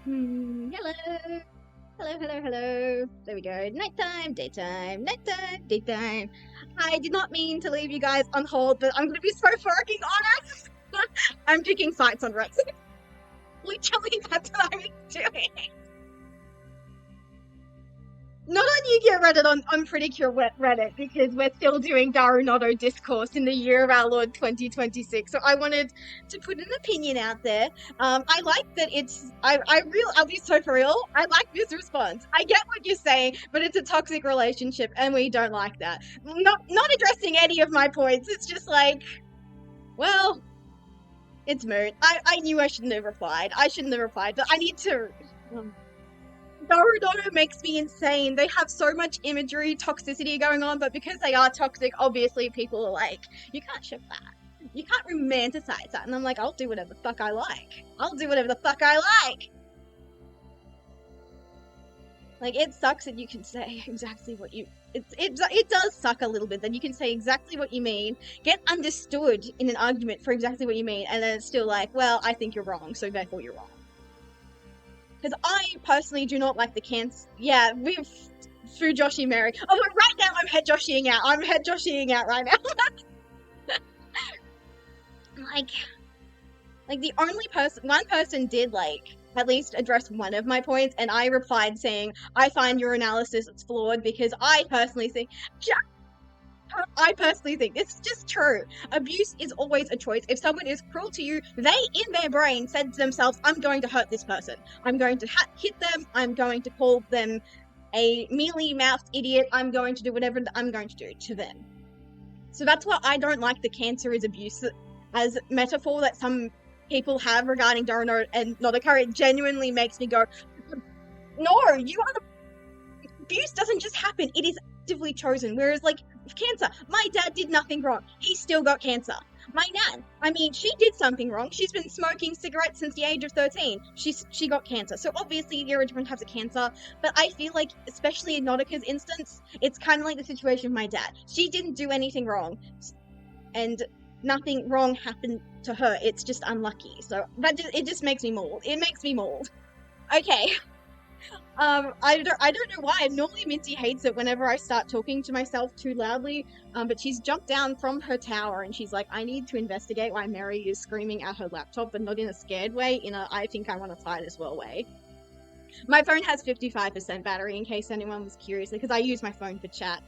Hello. Hello. There we go. Nighttime, daytime, nighttime, daytime. I did not mean to leave you guys on hold, but I'm going to be so fucking honest. I'm picking fights on Reddit. Literally, that's what I'm doing. Not on Yu-Gi-Oh! Reddit, on Pretty Cure Reddit, because we're still doing Darunodo discourse in the year of our Lord 2026. So I wanted to put an opinion out there. I like that I'll be so for real. I like this response. I get what you're saying, but it's a toxic relationship, and we don't like that. Not addressing any of my points. It's just like, well, it's moot. I knew I shouldn't have replied. I shouldn't have replied, but I need to. Naruto makes me insane. They have so much imagery, toxicity going on, but because they are toxic, obviously people are like, you can't ship that. You can't romanticize that. And I'm like, I'll do whatever the fuck I like. I'll do whatever the fuck I like. Like, it sucks that you can say exactly what you... It does suck a little bit that you can say exactly what you mean, get understood in an argument for exactly what you mean, and then it's still like, well, I think you're wrong, so therefore you're wrong. Because I personally do not like the cancer. Yeah, through Joshi Mary. Oh, but right now I'm head Joshying out. I'm head Joshying out right now. like the only one person did like at least address one of my points, and I replied saying, I find your analysis is flawed because I personally think this is just true. Abuse is always a choice. If someone is cruel to you, they in their brain said to themselves, I'm going to hurt this person. I'm going to hit them. I'm going to call them a mealy-mouthed idiot. I'm going to do whatever I'm going to do to them. So that's why I don't like the cancer is abuse as metaphor that some people have regarding Daruno and Nodoka. It genuinely makes me go, no, you are the... Abuse doesn't just happen. It is actively chosen. Whereas, like, cancer, my dad did nothing wrong. He still got cancer. My nan, I mean, she did something wrong. She's been smoking cigarettes since the age of 13. She got cancer. So obviously there are different types of cancer, but I feel like, especially in Nodoka's instance, it's kind of like the situation with my dad. She didn't do anything wrong, and nothing wrong happened to her. It's just unlucky. So it just makes me mauled. It makes me mauled. Okay. I don't know why. Normally Minty hates it whenever I start talking to myself too loudly, but she's jumped down from her tower and she's like, I need to investigate why Mary is screaming at her laptop, but not in a scared way, in a I think I want to fight as well way. My phone has 55% battery, in case anyone was curious, because I use my phone for chat.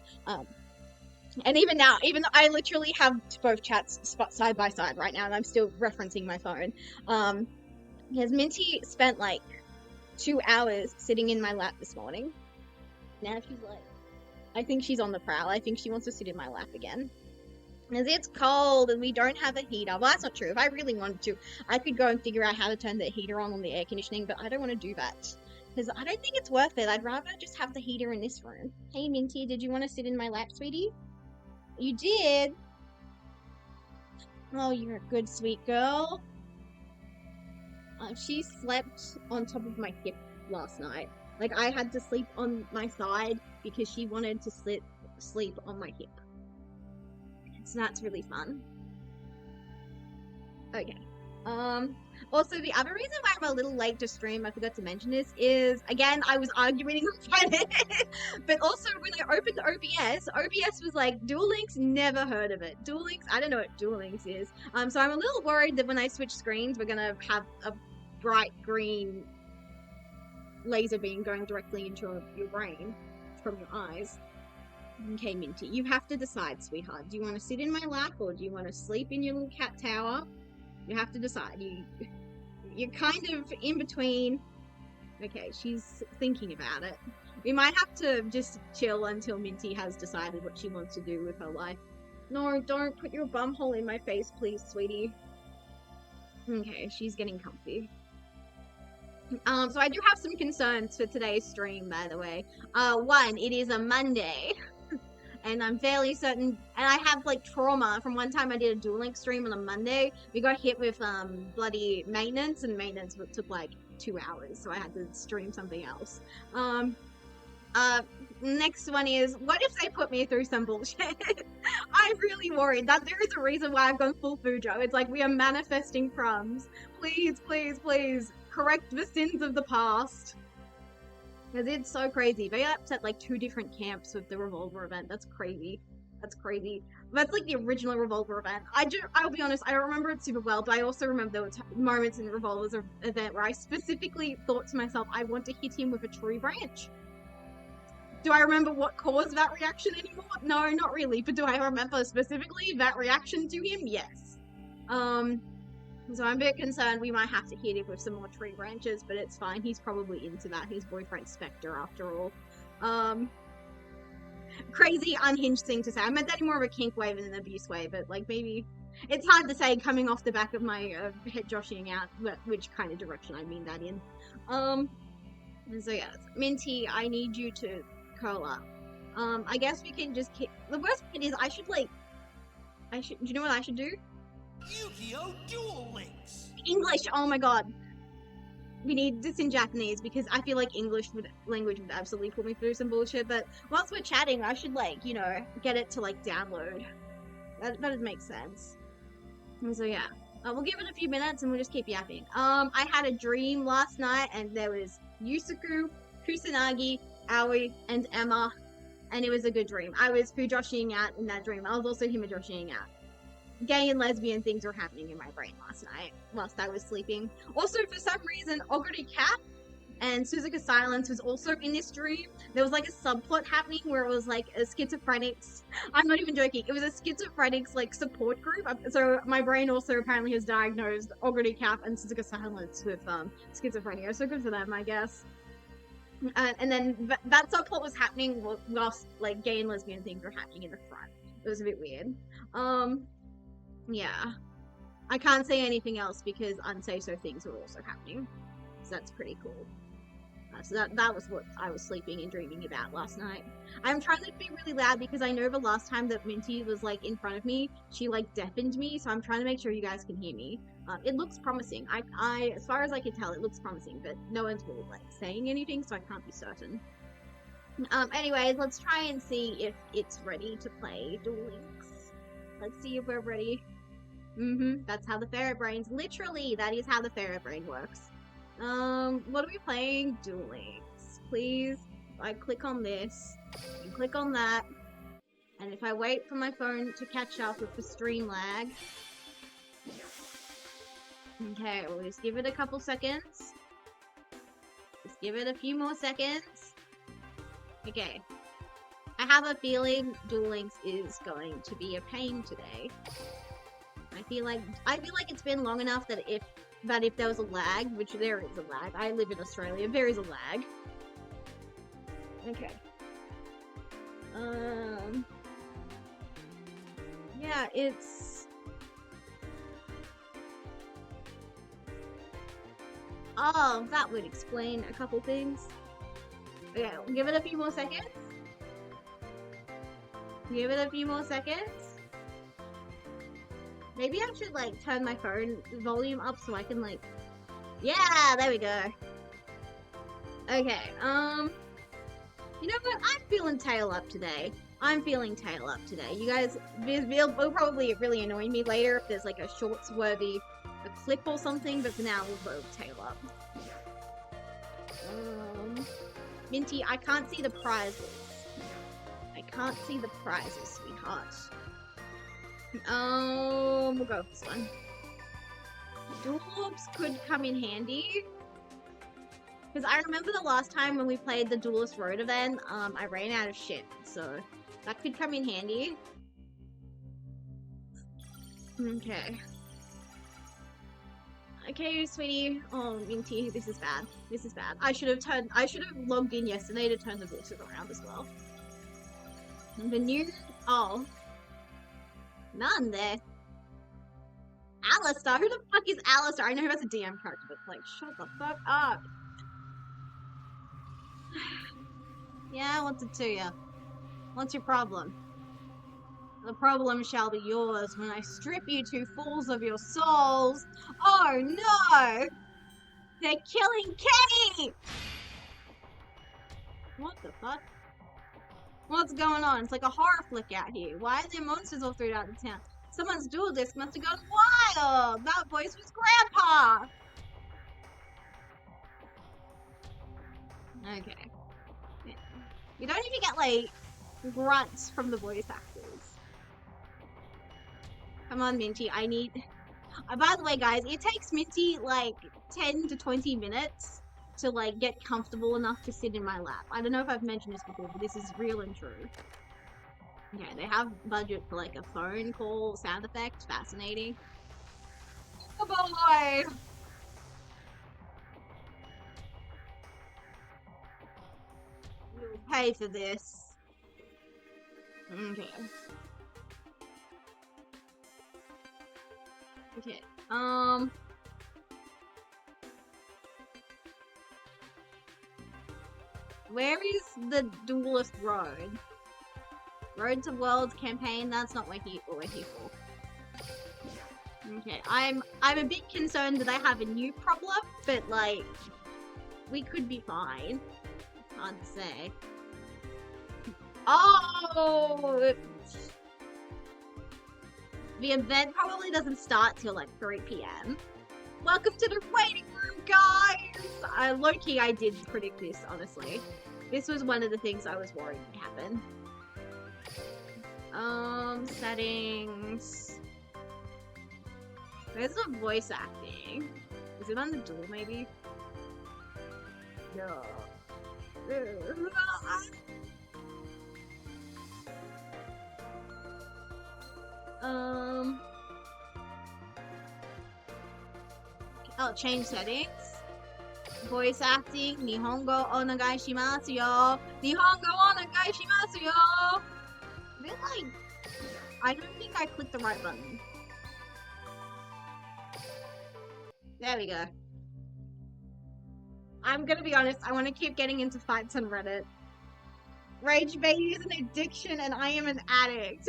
And even now, even though I literally have both chats side by side right now, and I'm still referencing my phone, because Minty spent like 2 hours sitting in my lap this morning. Now she's like, I think she's on the prowl. I think she wants to sit in my lap again. Because it's cold and we don't have a heater. Well, that's not true. If I really wanted to, I could go and figure out how to turn the heater on the air conditioning, but I don't want to do that. Because I don't think it's worth it. I'd rather just have the heater in this room. Hey, Minty, did you want to sit in my lap, sweetie? You did? Oh, you're a good, sweet girl. She slept on top of my hip last night. Like, I had to sleep on my side because she wanted to sleep on my hip. So that's really fun. Okay. Also, the other reason why I'm a little late to stream, I forgot to mention this, is, again, I was arguing with Reddit, but also when I opened OBS was like, Duel Links, never heard of it. Duel Links, I don't know what Duel Links is. So I'm a little worried that when I switch screens, we're gonna have a bright green laser beam going directly into your brain from your eyes. Okay, Minty, you have to decide, sweetheart. Do you want to sit in my lap or do you want to sleep in your little cat tower? You have to decide. You're kind of in between. Okay, she's thinking about it. We might have to just chill until Minty has decided what she wants to do with her life. No, don't put your bumhole in my face, please, sweetie. Okay, she's getting comfy. So I do have some concerns for today's stream, by the way. One, it is a Monday. And I'm fairly certain, and I have like trauma from one time I did a Duel Links stream on a Monday. We got hit with bloody maintenance, and maintenance took like 2 hours, so I had to stream something else. Next one is, what if they put me through some bullshit? I'm really worried that there is a reason why I've gone full Fujo. It's like, we are manifesting crumbs. Please, please, please. correct the sins of the past. Because it's so crazy. They upset like 2 different camps with the Revolver event. That's crazy. That's crazy. That's like the original Revolver event. I'll be honest, I don't remember it super well, but I also remember there were moments in the Revolver's event where I specifically thought to myself, I want to hit him with a tree branch. Do I remember what caused that reaction anymore? No, not really. But do I remember specifically that reaction to him? Yes. So I'm a bit concerned we might have to hit him with some more tree branches, but it's fine. He's probably into that. His boyfriend's Spectre, after all. Crazy, unhinged thing to say. I meant that in more of a kink way than an abuse way, but like maybe it's hard to say coming off the back of my head joshing out which kind of direction I mean that in. So yeah, Minty, I need you to curl up. I guess we can just keep. The worst part is do you know what I should do? Yu-Gi-Oh! Duel Links! English! Oh my god. We need this in Japanese because I feel like language would absolutely put me through some bullshit, but whilst we're chatting, I should like, you know, get it to like download. That'd make sense. And so yeah. We'll give it a few minutes and we'll just keep yapping. I had a dream last night and there was Yusuke, Kusanagi, Aoi, and Emma, and it was a good dream. I was Fujoshiing out in that dream. I was also Himajoshiing out. Gay and lesbian things were happening in my brain last night whilst I was sleeping. Also, for some reason, Oguri Cat and Suzuka Silence was also in this dream. There was like a subplot happening where it was like a schizophrenics. I'm not even joking. It was a schizophrenics like support group. So my brain also apparently has diagnosed Oguri Cat and Suzuka Silence with schizophrenia. So good for them, I guess. And then that subplot was happening whilst like gay and lesbian things were happening in the front. It was a bit weird. Yeah. I can't say anything else because unsay-so things were also happening. So that's pretty cool. So that was what I was sleeping and dreaming about last night. I'm trying to be really loud because I know the last time that Minty was like in front of me, she like deafened me, so I'm trying to make sure you guys can hear me. It looks promising. I as far as I can tell, it looks promising, but no one's really like saying anything, so I can't be certain. Anyways, let's try and see if it's ready to play Duel Links. Let's see if we're ready. That's how the ferret brains. Literally, that is how the ferret brain works. What are we playing? Duel Links. Please, if I click on this, and click on that, and if I wait for my phone to catch up with the stream lag. Okay, we'll just give it a couple seconds. Just give it a few more seconds. Okay. I have a feeling Duel Links is going to be a pain today. I feel like it's been long enough that if there was a lag, which there is a lag. I live in Australia. There is a lag. Okay. Yeah, it's... Oh, that would explain a couple things. Okay, we'll give it a few more seconds. Give it a few more seconds. Maybe I should, like, turn my phone volume up so I can, like... Yeah, there we go. Okay, you know what? I'm feeling tail up today. I'm feeling tail up today. You guys will probably really annoy me later if there's, like, a shorts-worthy clip or something, but for now, we'll go tail up. Minty, I can't see the prizes. I can't see the prizes, sweetheart. We'll go with this one. Dual Orbs could come in handy. Because I remember the last time when we played the Duelist Road event, I ran out of shit. So, that could come in handy. Okay. Okay, sweetie. Oh, Minty, this is bad. This is bad. I should have logged in yesterday to turn the voices around as well. The new... Oh. None there. Alistair? Who the fuck is Alistair? I know that's a DM character, but like, shut the fuck up. Yeah, what's it to you? What's your problem? The problem shall be yours when I strip you two fools of your souls. Oh no! They're killing Kenny! What the fuck? What's going on? It's like a horror flick out here. Why are there monsters all throughout the town? Someone's dual disc must have gone wild! That voice was Grandpa! Okay. Yeah. You don't even get, like, grunts from the voice actors. Come on, Minty, I need... by the way, guys, it takes Minty, like, 10 to 20 minutes to, like, get comfortable enough to sit in my lap. I don't know if I've mentioned this before, but this is real and true. Okay, they have budget for, like, a phone call sound effect. Fascinating. Oh, boy! You'll pay for this. Okay. Okay. Where is the duelist road? Road to Worlds campaign, that's not what we're here for. Okay, I'm a bit concerned that I have a new problem, but like we could be fine. It's hard to say. Oh, the event probably doesn't start till like 3 p.m. Welcome to the waiting room, guys! Low-key, I did predict this, honestly. This was one of the things I was worried would happen. Settings. Where's the voice acting? Is it on the duel, maybe? No. Oh, change settings. Voice acting. Nihongo onagai shimasu yo. Nihongo onagai shimasu yo. I feel like I don't think I clicked the right button. There we go. I'm gonna be honest, I want to keep getting into fights on Reddit. Rage bait is an addiction and I am an addict.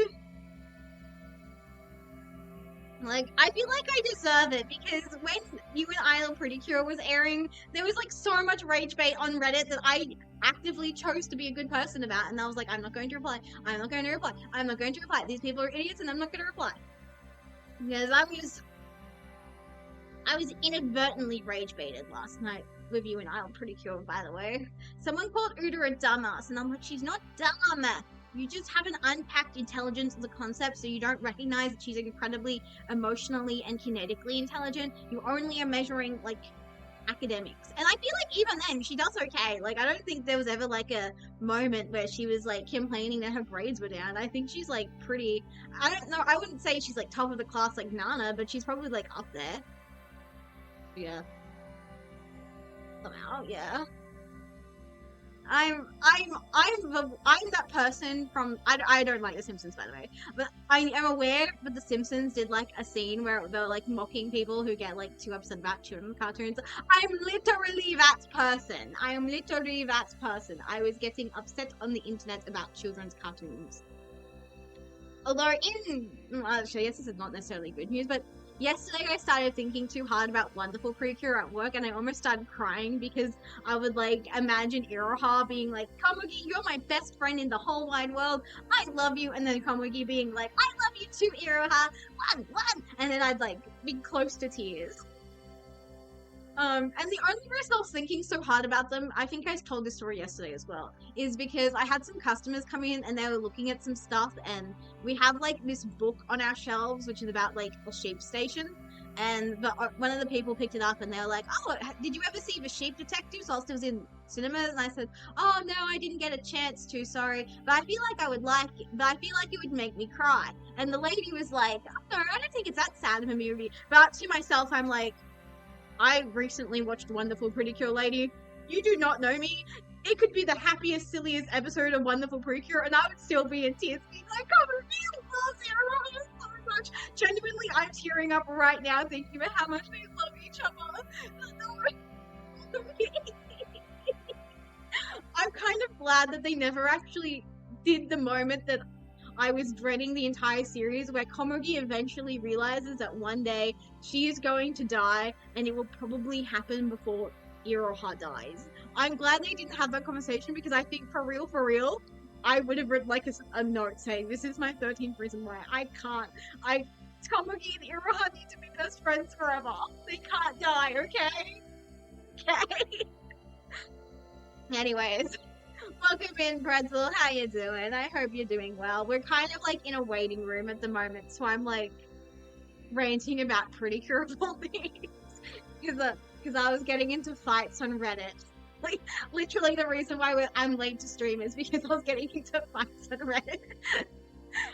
Like, I feel like I deserve it because when You and Idol Pretty Cure was airing, there was like so much rage bait on Reddit that I actively chose to be a good person about, and I was like, I'm not going to reply, I'm not going to reply, I'm not going to reply. These people are idiots and I'm not going to reply. Because I was inadvertently rage baited last night with You and Idol Pretty Cure, by the way. Someone called Uda a dumbass, and I'm like, she's not dumb. You just haven't unpacked intelligence as a concept, so you don't recognize that she's incredibly emotionally and kinetically intelligent. You only are measuring, like, academics. And I feel like even then, she does okay. Like, I don't think there was ever, like, a moment where she was, like, complaining that her grades were down. I think she's, like, pretty... I don't know, I wouldn't say she's, like, top of the class like Nana, but she's probably, like, up there. Yeah. Somehow, yeah. I'm that person from I don't like The Simpsons, by the way, but I am aware that The Simpsons did like a scene where they were like mocking people who get like too upset about children's cartoons. I'm literally that person. I am literally that person. I was getting upset on the internet about children's cartoons. Although actually, yes, this is not necessarily good news, but yesterday I started thinking too hard about Wonderful Precure at work, and I almost started crying because I would like imagine Iroha being like, Komugi, you're my best friend in the whole wide world. I love you. And then Komugi being like, I love you too, Iroha. One. And then I'd like be close to tears. And the only reason I was thinking so hard about them, I think I told this story yesterday as well, is because I had some customers come in and they were looking at some stuff, and we have like this book on our shelves which is about like a sheep station, and one of the people picked it up and they were like, oh, did you ever see The Sheep Detectives whilst it was in cinemas? And I said, oh no, I didn't get a chance to, sorry, but I feel like I would like it, but I feel like it would make me cry. And the lady was like, oh, no, I don't think it's that sad of a movie. But to myself, I'm like, I recently watched Wonderful Pretty Cure, lady. You do not know me. It could be the happiest, silliest episode of Wonderful Pretty Cure, and I would still be in tears, being like, oh, I love so much. Genuinely, I'm tearing up right now thinking about how much they love each other. I'm kind of glad that they never actually did the moment that I was dreading the entire series, where Komugi eventually realizes that one day she is going to die, and it will probably happen before Iroha dies. I'm glad they didn't have that conversation, because I think for real, I would have written like a note saying, this is my 13th reason why I can't. Komugi and Iroha need to be best friends forever. They can't die, okay? Okay? Anyways, welcome in, Pretzel. How you doing? I hope you're doing well. We're kind of like in a waiting room at the moment, so I'm like ranting about pretty curable things because I was getting into fights on Reddit. Like literally, the reason why I'm late to stream is because I was getting into fights on Reddit.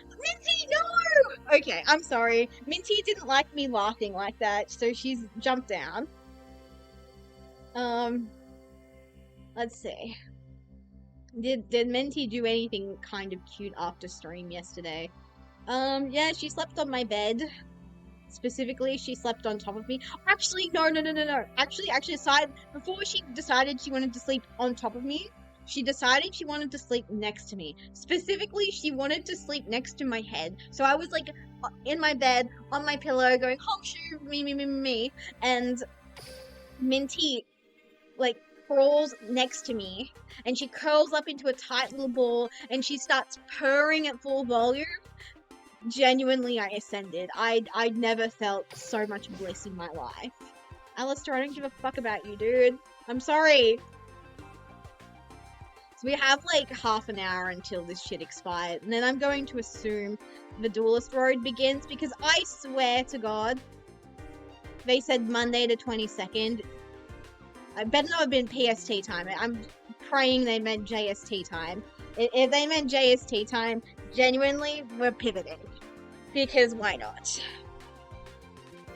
Minty, no! Okay, I'm sorry. Minty didn't like me laughing like that, so she's jumped down. Let's see. Did Minty do anything kind of cute after stream yesterday? Yeah, she slept on my bed. Specifically, she slept on top of me. Actually, no. Actually, aside, before she decided she wanted to sleep on top of me, she decided she wanted to sleep next to me. Specifically, she wanted to sleep next to my head. So I was like in my bed, on my pillow, going, "Oh, shoot, me," and Minty like crawls next to me, and she curls up into a tight little ball, and she starts purring at full volume. Genuinely, I ascended. I'd never felt so much bliss in my life. Alistair, I don't give a fuck about you, dude. I'm sorry. So we have like half an hour until this shit expires, and then I'm going to assume the duelist road begins, because I swear to God, they said Monday the 22nd. I better not have been PST time. I'm praying they meant JST time. If they meant JST time, genuinely, we're pivoting. Because why not?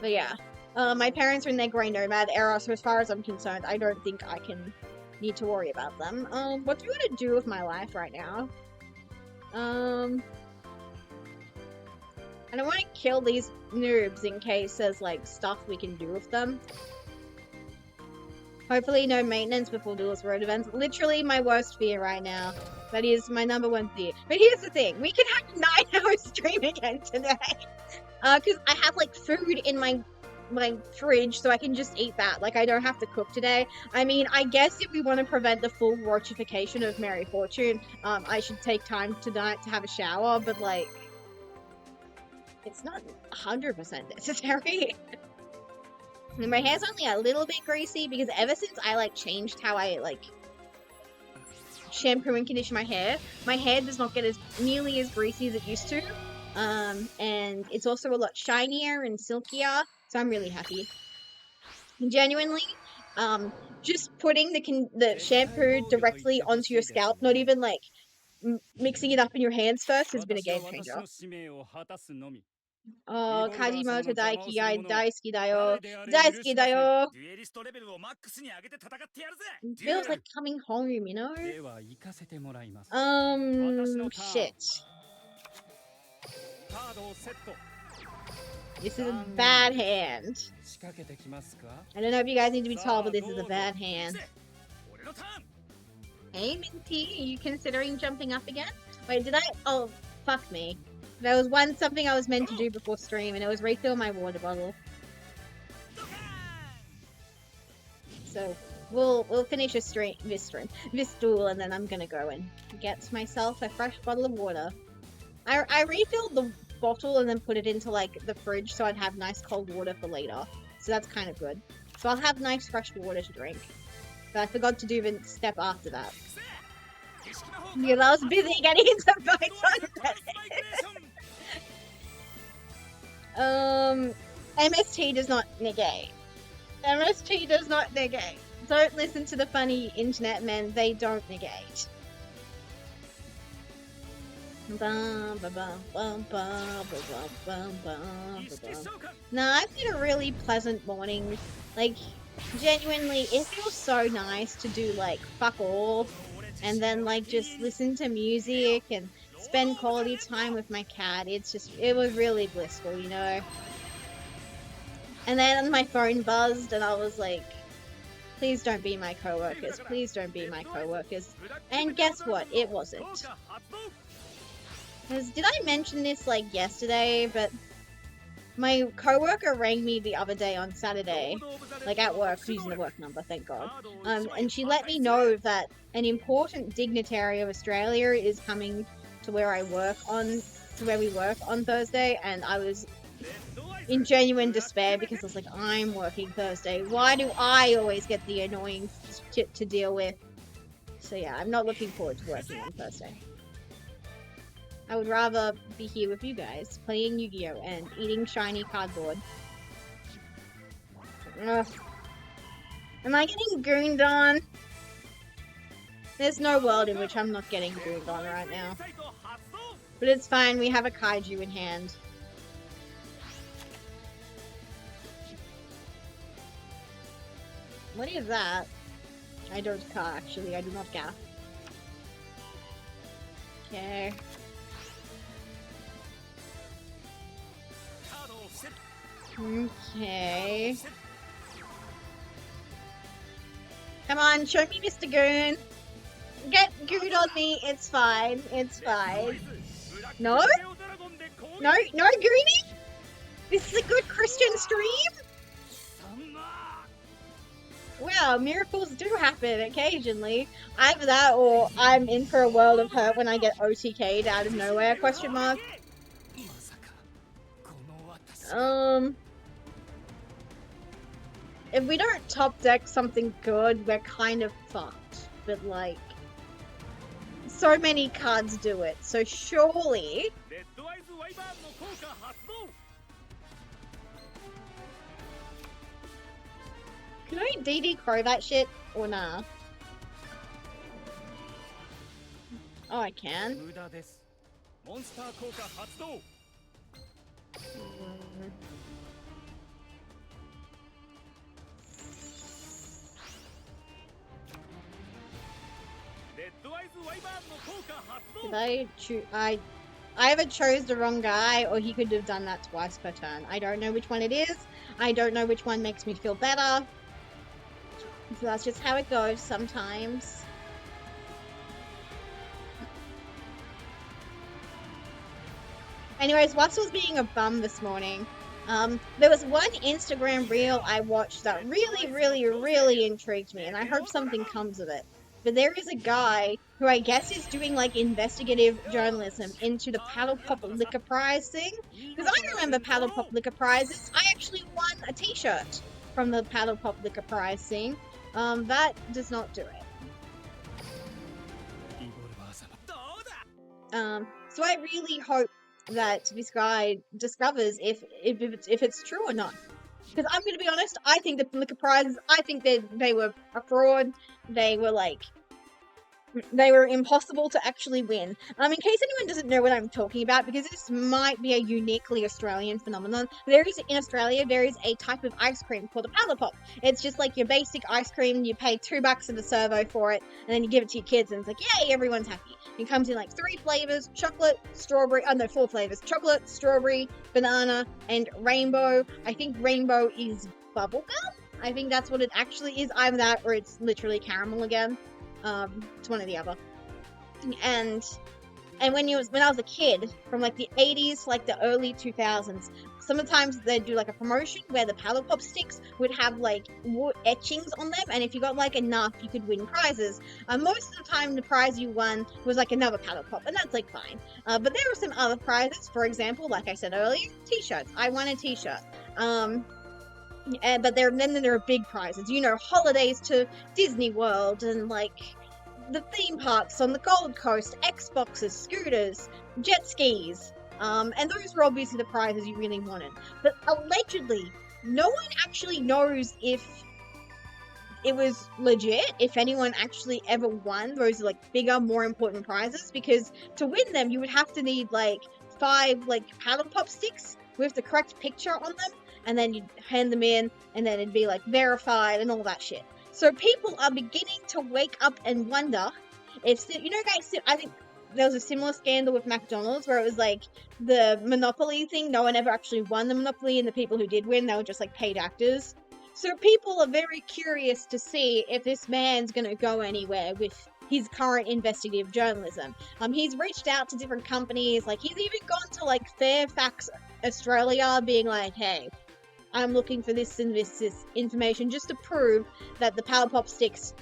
But yeah. My parents are in their grey nomad era, so as far as I'm concerned, I don't think I can need to worry about them. What do you want to do with my life right now? I don't want to kill these noobs in case there's, like, stuff we can do with them. Hopefully no maintenance before Duelist Road events. Literally my worst fear right now. That is my number one fear. But here's the thing. We can have 9 hours stream again today. Because I have, like, food in my fridge, so I can just eat that. Like, I don't have to cook today. I mean, I guess if we want to prevent the full roachification of Mary Fortune, I should take time tonight to have a shower, but, like, it's not 100% necessary. And my hair's only a little bit greasy because ever since I, like, changed how I, like, shampoo and condition my hair does not get as nearly as greasy as it used to. And it's also a lot shinier and silkier, so I'm really happy. And genuinely, just putting the shampoo directly onto your scalp, not even, like, mixing it up in your hands first, has been a game changer. Kajimoto Daiki, daisuki da yo. Daisuki da yo. Feels like coming home, you know? Shit. This is a bad hand. I don't know if you guys need to be told, but this is a bad hand. Hey, Minty, are you considering jumping up again? Wait, did I? Oh, fuck me. There was something I was meant to do before stream, and it was refill my water bottle. So we'll finish this duel, and then I'm gonna go and get myself a fresh bottle of water. I refilled the bottle and then put it into, like, the fridge so I'd have nice cold water for later. So that's kind of good. So I'll have nice fresh water to drink. But I forgot to do the step after that. Because I was busy getting into fights on MST does not negate. MST does not negate. Don't listen to the funny internet men, they don't negate. Nah, I've had a really pleasant morning. Like, genuinely, it feels so nice to do, like, fuck all, and then, like, just listen to music and spend quality time with my cat. It was really blissful, you know? And then my phone buzzed, and I was like, please don't be my coworkers. Please don't be my coworkers. And guess what? It wasn't. Did I mention this, like, yesterday? But my coworker rang me the other day on Saturday, like, at work, using the work number, thank God. And she let me know that an important dignitary of Australia is coming to where we work on Thursday, and I was in genuine despair because I was like, I'm working Thursday. Why do I always get the annoying shit to deal with? So yeah, I'm not looking forward to working on Thursday. I would rather be here with you guys, playing Yu-Gi-Oh! And eating shiny cardboard. Ugh. Am I getting gooned on? There's no world in which I'm not getting gooned on right now. But it's fine, we have a kaiju in hand. What is that? I don't care, actually. I do not care. Okay. Okay. Come on, show me Mr. Goon. Get Goon on me. It's fine. It's fine. No? No? No, Goonie? This is a good Christian stream? Well, miracles do happen occasionally. Either that or I'm in for a world of hurt when I get OTK'd out of nowhere, question mark. If we don't top deck something good, we're kind of fucked. But like, so many cards do it, so surely... Can I DD Crow that shit, or nah? Oh, I can. Did I choose? I either chose the wrong guy, or he could have done that twice per turn. I don't know which one it is. I don't know which one makes me feel better. So that's just how it goes sometimes. Anyways, Watts was being a bum this morning. There was one Instagram reel I watched that really intrigued me, and I hope something comes of it. But there is a guy who I guess is doing like investigative journalism into the Paddle Pop Liquor Prize thing. Because I remember Paddle Pop Liquor Prizes. I actually won a t-shirt from the Paddle Pop Liquor Prize thing. That does not do it. So I really hope that this guy discovers if it's true or not. Because I'm gonna be honest, I think the liquor prizes, I think they were a fraud. They were impossible to actually win. In case anyone doesn't know what I'm talking about, because this might be a uniquely Australian phenomenon, there is a type of ice cream called a Paddle Pop. It's just like your basic ice cream. You pay $2 at the servo for it, and then you give it to your kids, and it's like, yay, everyone's happy. It comes in like 3 flavors: chocolate, strawberry, 4 flavors: chocolate, strawberry, banana, and rainbow. I think rainbow is bubblegum. I think that's what it actually is. Either that or it's literally caramel again. It's one or the other. And when I was a kid, from like the 80s to like the early 2000s, sometimes they'd do like a promotion where the Paddle Pop sticks would have like wood etchings on them, and if you got like enough, you could win prizes. Most of the time, the prize you won was like another Paddle Pop, and that's like fine. But there were some other prizes. For example, like I said earlier, t-shirts. I won a t-shirt. But then there are big prizes, holidays to Disney World and like the theme parks on the Gold Coast, Xboxes, scooters, jet skis, and those were obviously the prizes you really wanted. But allegedly, no one actually knows if it was legit, if anyone actually ever won those like bigger, more important prizes, because to win them you would have to need like 5 like Paddle Pop sticks with the correct picture on them, and then you'd hand them in, and then it'd be like verified and all that shit. So people are beginning to wake up and wonder if, guys, I think there was a similar scandal with McDonald's where it was like the Monopoly thing. No one ever actually won the Monopoly, and the people who did win, they were just like paid actors. So people are very curious to see if this man's gonna go anywhere with his current investigative journalism. He's reached out to different companies, like he's even gone to like Fairfax, Australia, being like, hey, I'm looking for this and this information just to prove that the Paddle Pop sticks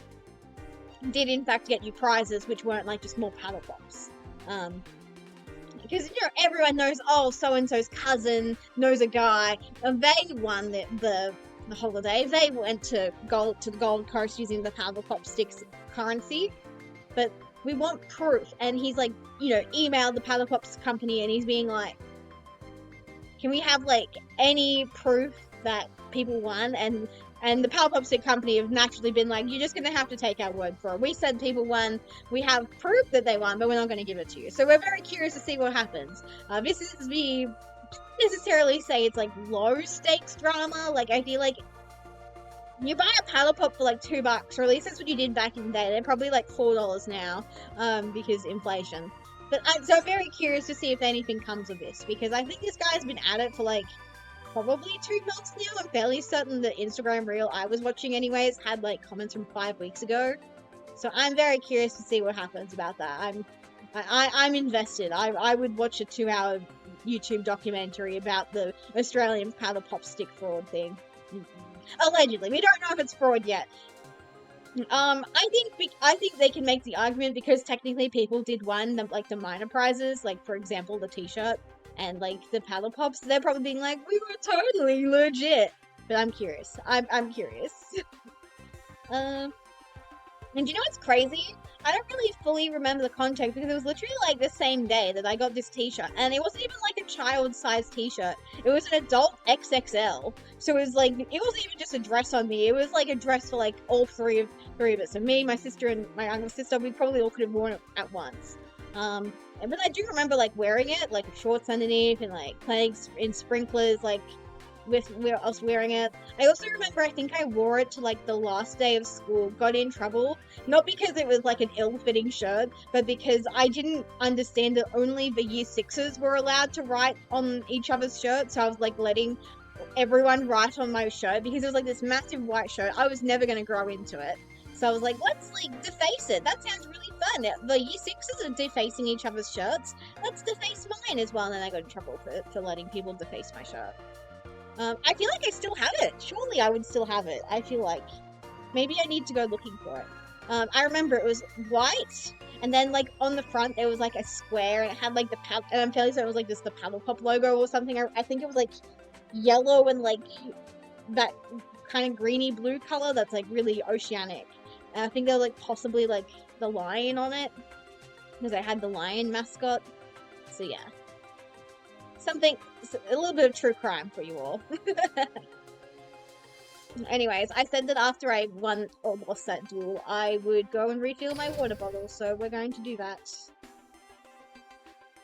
did in fact get you prizes, which weren't like just more Paddle Pops. Because everyone knows, oh, so and so's cousin knows a guy, and they won the holiday. They went to the Gold Coast using the Paddle Pop sticks currency. but we want proof. And he's like, you know, emailed the Paddle Pops company and he's being like, can we have like any proof that people won? And the Paddle Pop Stick company have naturally been like, you're just gonna have to take our word for it. We said people won, we have proof that they won, but we're not gonna give it to you. So we're very curious to see what happens. This is me necessarily say it's like low stakes drama. Like I feel like you buy a paddle pop for like $2, or at least that's what you did back in the day. They're probably like $4 now, because inflation. But I'm very curious to see if anything comes of this, because I think this guy's been at it for like probably 2 months now. I'm fairly certain the Instagram reel I was watching anyways had like comments from 5 weeks ago. So I'm very curious to see what happens about that. I'm invested. I would watch a 2-hour YouTube documentary about the Australian paddle pop stick fraud thing. Allegedly, we don't know if it's fraud yet. I think they can make the argument because technically people did win the minor prizes, like for example the T-shirt and like the paddle pops. They're probably being like, we were totally legit. But I'm curious. I'm curious. And you know what's crazy? I don't really fully remember the context because it was literally like the same day that I got this t-shirt. And it wasn't even like a child-sized t-shirt. It was an adult XXL. So it was like, it wasn't even just a dress on me. It was like a dress for like all three of us. So me, my sister, and my younger sister, we probably all could have worn it at once. But I do remember like wearing it, like shorts underneath and like playing in sprinklers, like with us wearing it. I also remember I think I wore it to like the last day of school, got in trouble, not because it was like an ill-fitting shirt, but because I didn't understand that only the year 6s were allowed to write on each other's shirts. So I was like letting everyone write on my shirt because it was like this massive white shirt. I was never going to grow into it. So I was like, let's like deface it. That sounds really fun. The year 6s are defacing each other's shirts. Let's deface mine as well. And then I got in trouble for letting people deface my shirt. I feel like I still have it. Surely I would still have it. I feel like maybe I need to go looking for it. I remember it was white, and then like on the front there was like a square, and it had like the and I'm fairly certain it was like just the paddle pop logo or something. I think it was like yellow and like that kind of greeny blue color that's like really oceanic. And I think there was like possibly like the lion on it because I had the lion mascot. So yeah. Something, a little bit of true crime for you all. Anyways, I said that after I won or lost that duel, I would go and refill my water bottle, so we're going to do that.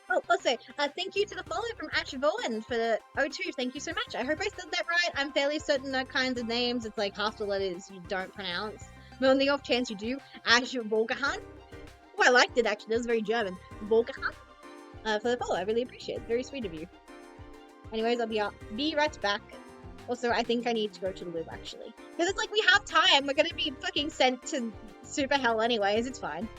Oh, also, thank you to the follow from Ash Vaughan for the O2. Thank you so much. I hope I said that right. I'm fairly certain that kinds of names, it's like half the letters you don't pronounce. But on the off chance you do, Ash Volgahan. Oh, I liked it actually. That was very German. Volgahan. For the follow. I really appreciate it. Very sweet of you. Anyways, I'll be right back. Also, I think I need to go to the loo, actually. Because it's like, we have time. We're gonna be fucking sent to super hell anyways. It's fine.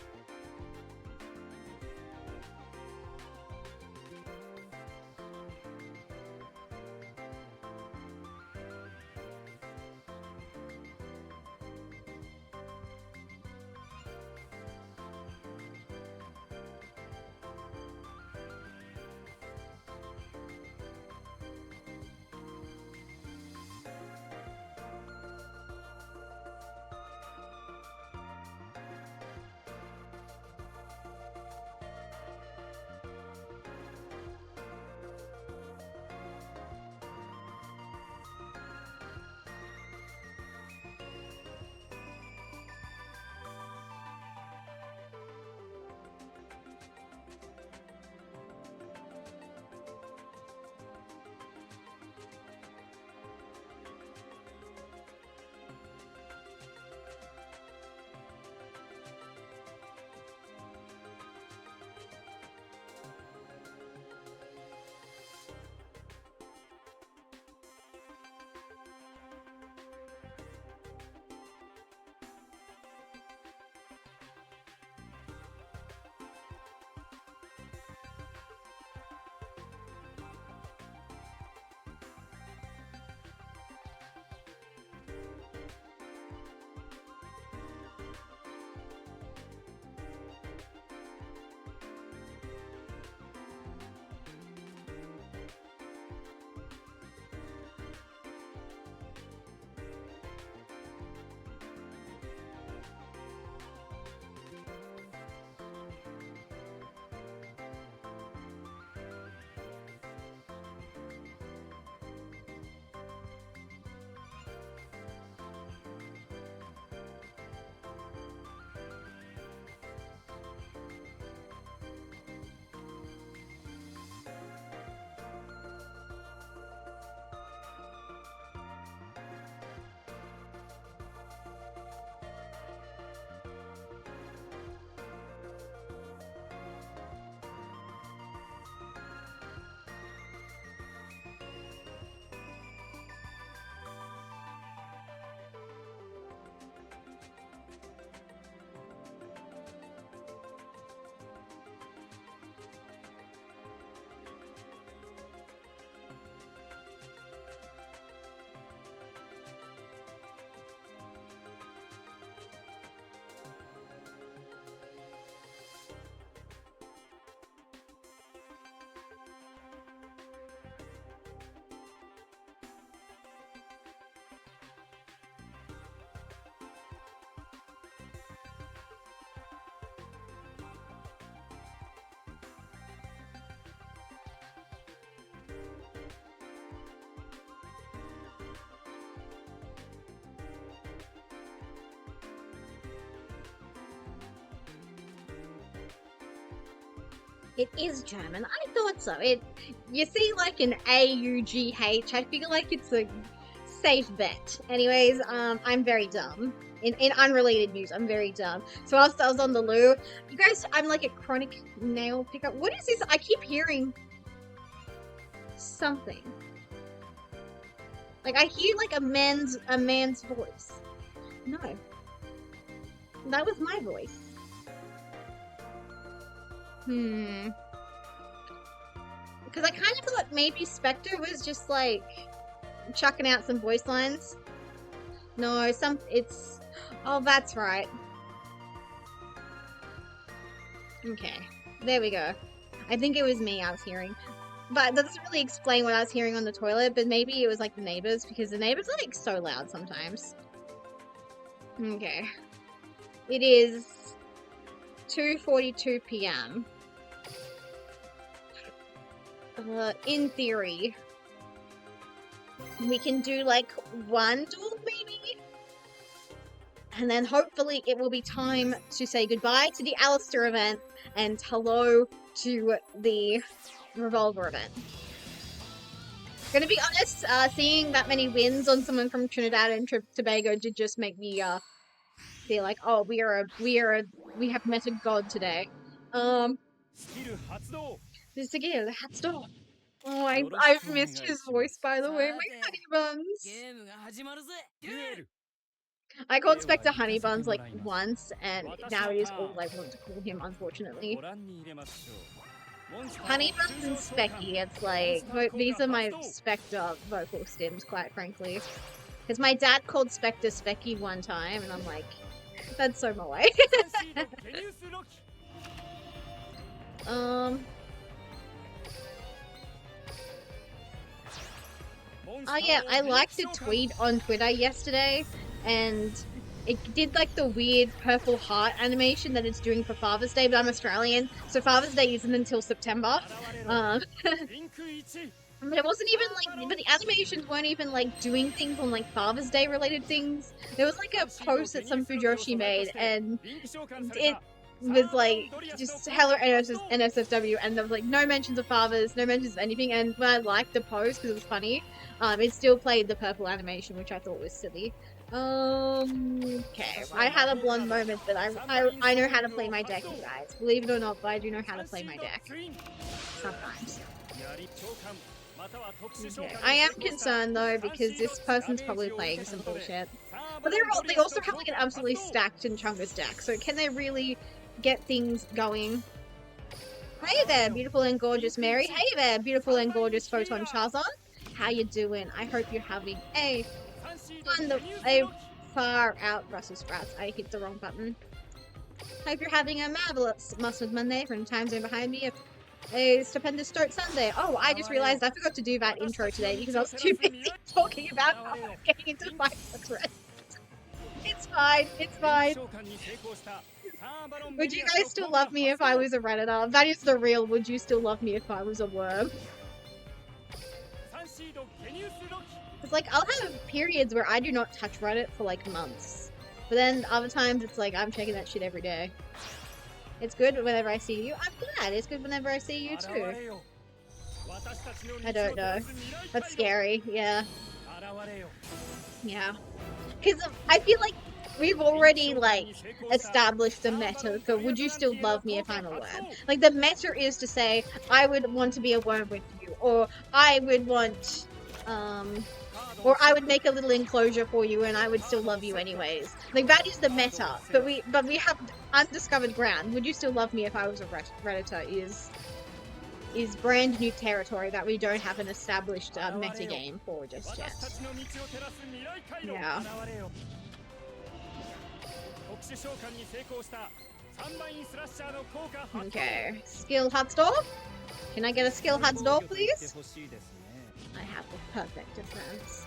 It is German. I thought so. You see like an A-U-G-H. I feel like it's a safe bet. Anyways, I'm very dumb. In unrelated news, I'm very dumb. So whilst I was on the loo, you guys, I'm like a chronic nail pickup. What is this? I keep hearing something. Like I hear like a man's voice. No. That was my voice. Because I kind of thought maybe Spectre was just like chucking out some voice lines. No, it's... Oh, that's right. Okay, there we go. I think it was me I was hearing. But that doesn't really explain what I was hearing on the toilet, but maybe it was like the neighbors, because the neighbors are like so loud sometimes. Okay. It is 2:42 p.m. In theory, we can do like one duel maybe? And then hopefully it will be time to say goodbye to the Alistair event and hello to the Revolver event. Gonna be honest, seeing that many wins on someone from Trinidad and Tobago did just make me feel like, oh, we have met a god today. This again, the hat store. Oh, I've missed his voice, by the way. My honey buns. I called Spectre honey buns like once, and now it is all I want to call him, unfortunately. Honey buns and Specky, it's like, these are my Spectre vocal stems, quite frankly. Because my dad called Spectre Specky one time, and I'm like, that's so Moe. Oh yeah, I liked a tweet on Twitter yesterday, and it did like the weird purple heart animation that it's doing for Father's Day, but I'm Australian, so Father's Day isn't until September. But it wasn't even like, but the animations weren't even like doing things on like Father's Day related things. There was like a post that some Fujoshi made, and it was like just hello NSFW, and there was like no mentions of fathers, no mentions of anything. And when I liked the post because it was funny, it still played the purple animation, which I thought was silly. Okay, I had a blonde moment, but I know how to play my deck, you guys. Believe it or not, but I do know how to play my deck sometimes. Okay. I am concerned though, because this person's probably playing some bullshit. But they also have like an absolutely stacked and Chungus deck, so can they really get things going? Hey there, beautiful and gorgeous Mary. Hey there, beautiful and gorgeous Photon Charizard. How you doing? I hope you're having a far out Brussels sprouts. I hit the wrong button. Hope you're having a marvelous Mustard Monday from time zone behind me. A stupendous start Sunday. Oh, I just realized I forgot to do that intro today because I was too busy talking about how I'm getting into fight for rest. It's fine. It's fine. Would you guys still love me if I was a Redditor? That is the real would you still love me if I was a worm? It's like, I'll have periods where I do not touch Reddit for like months. But then other times it's like, I'm checking that shit every day. It's good whenever I see you. I'm glad. It's good whenever I see you too. I don't know. That's scary. Yeah. Yeah. Because I feel like we've already like established the meta for would you still love me if I'm a worm? Like the meta is to say I would want to be a worm with you, or I would want or I would make a little enclosure for you and I would still love you anyways. Like that is the meta. But we have undiscovered ground. Would you still love me if I was a Redditor is brand new territory that we don't have an established meta game for just yet. Yeah. Okay. Skill Hut's door? Can I get a skill Hut's door, please? I have the perfect defense.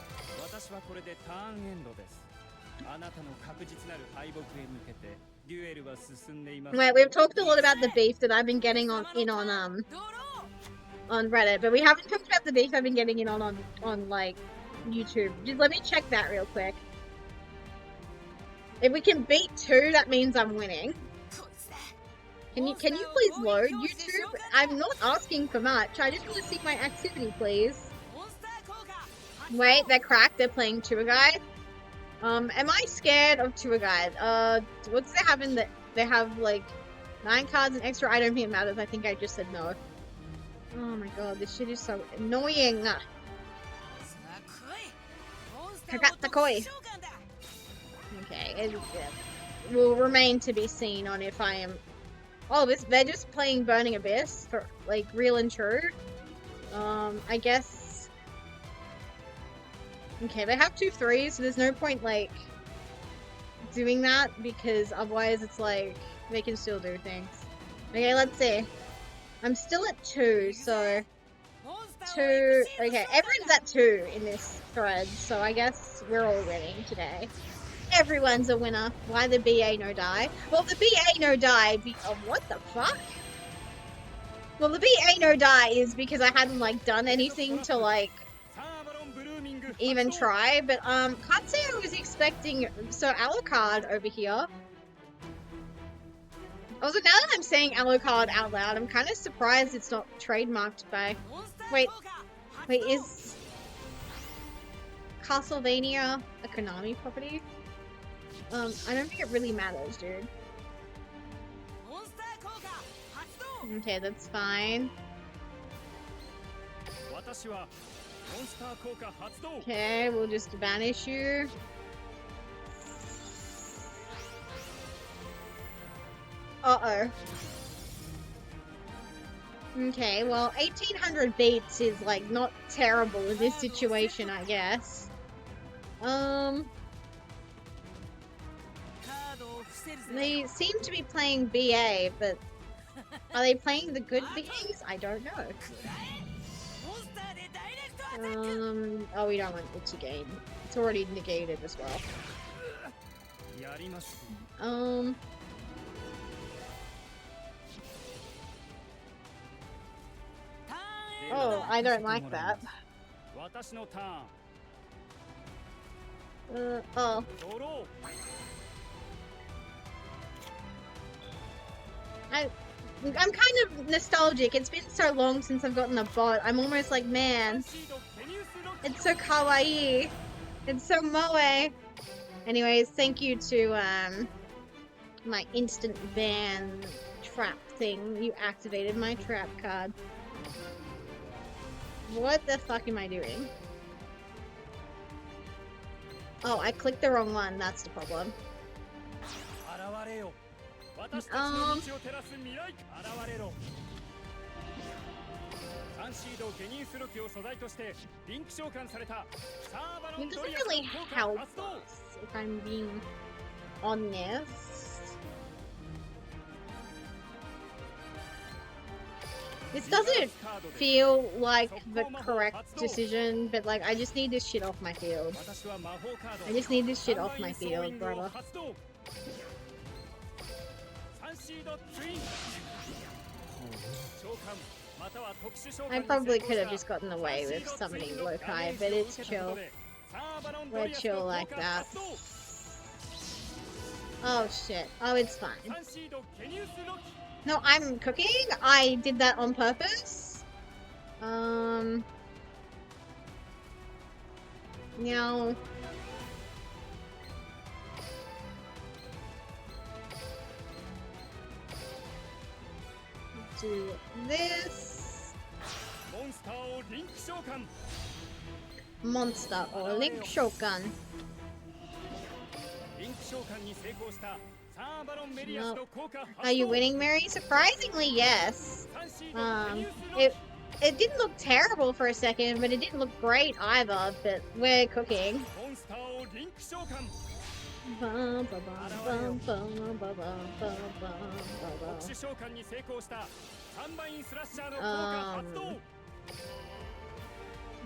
Right, we've talked a lot about the beef that I've been getting on Reddit, but we haven't talked about the beef I've been getting in on like YouTube. Just let me check that real quick. If we can beat 2, that means I'm winning. Can you please load YouTube? I'm not asking for much. I just want to see my activity, please. Wait, they're cracked. They're playing tour guide. Am I scared of tour guide? What's they have in the? They have like 9 cards and extra. I don't think it matters. I think I just said no. Oh my god, this shit is so annoying. Kagatakoi. Okay, it will remain to be seen on if I am. Oh, they're just playing Burning Abyss for like real and true. I guess. Okay, they have 2 3s, so there's no point like doing that because otherwise it's like they can still do things. Okay, let's see. I'm still at 2, so 2. Okay, everyone's at 2 in this thread, so I guess we're all winning today. Everyone's a winner. Why the BA no die? Well, the BA no die. What the fuck? Well, the BA no die is because I hadn't like done anything to like even try. But can't say I was expecting. So Alucard over here. Also, now that I'm saying Alucard out loud, I'm kind of surprised it's not trademarked by. Wait, is Castlevania a Konami property? I don't think it really matters, dude. Okay, that's fine. Okay, we'll just banish you. Uh-oh. Okay, well, 1800 beats is, like, not terrible in this situation, I guess. They seem to be playing BA, but are they playing the good things? I don't know. Oh, we don't want it to gain. It's already negated as well. Oh, I don't like that. Oh. I'm kind of nostalgic. It's been so long since I've gotten a bot. I'm almost like, man, it's so kawaii. It's so moe. Anyways, thank you to my instant ban trap thing. You activated my trap card. What the fuck am I doing? Oh, I clicked the wrong one. That's the problem. It doesn't really help us, if I'm being honest. This doesn't feel like the correct decision, but like, I just need this shit off my field. I just need this shit off my field, brother. I probably could have just gotten away with summoning Lokai, but it's chill. We're chill like that. Oh shit. Oh, it's fine. No, I'm cooking. I did that on purpose. Now. Do this. Monster or Link Shokan. No. Are you winning, Mary? Surprisingly, yes. It didn't look terrible for a second, but it didn't look great either. But we're cooking.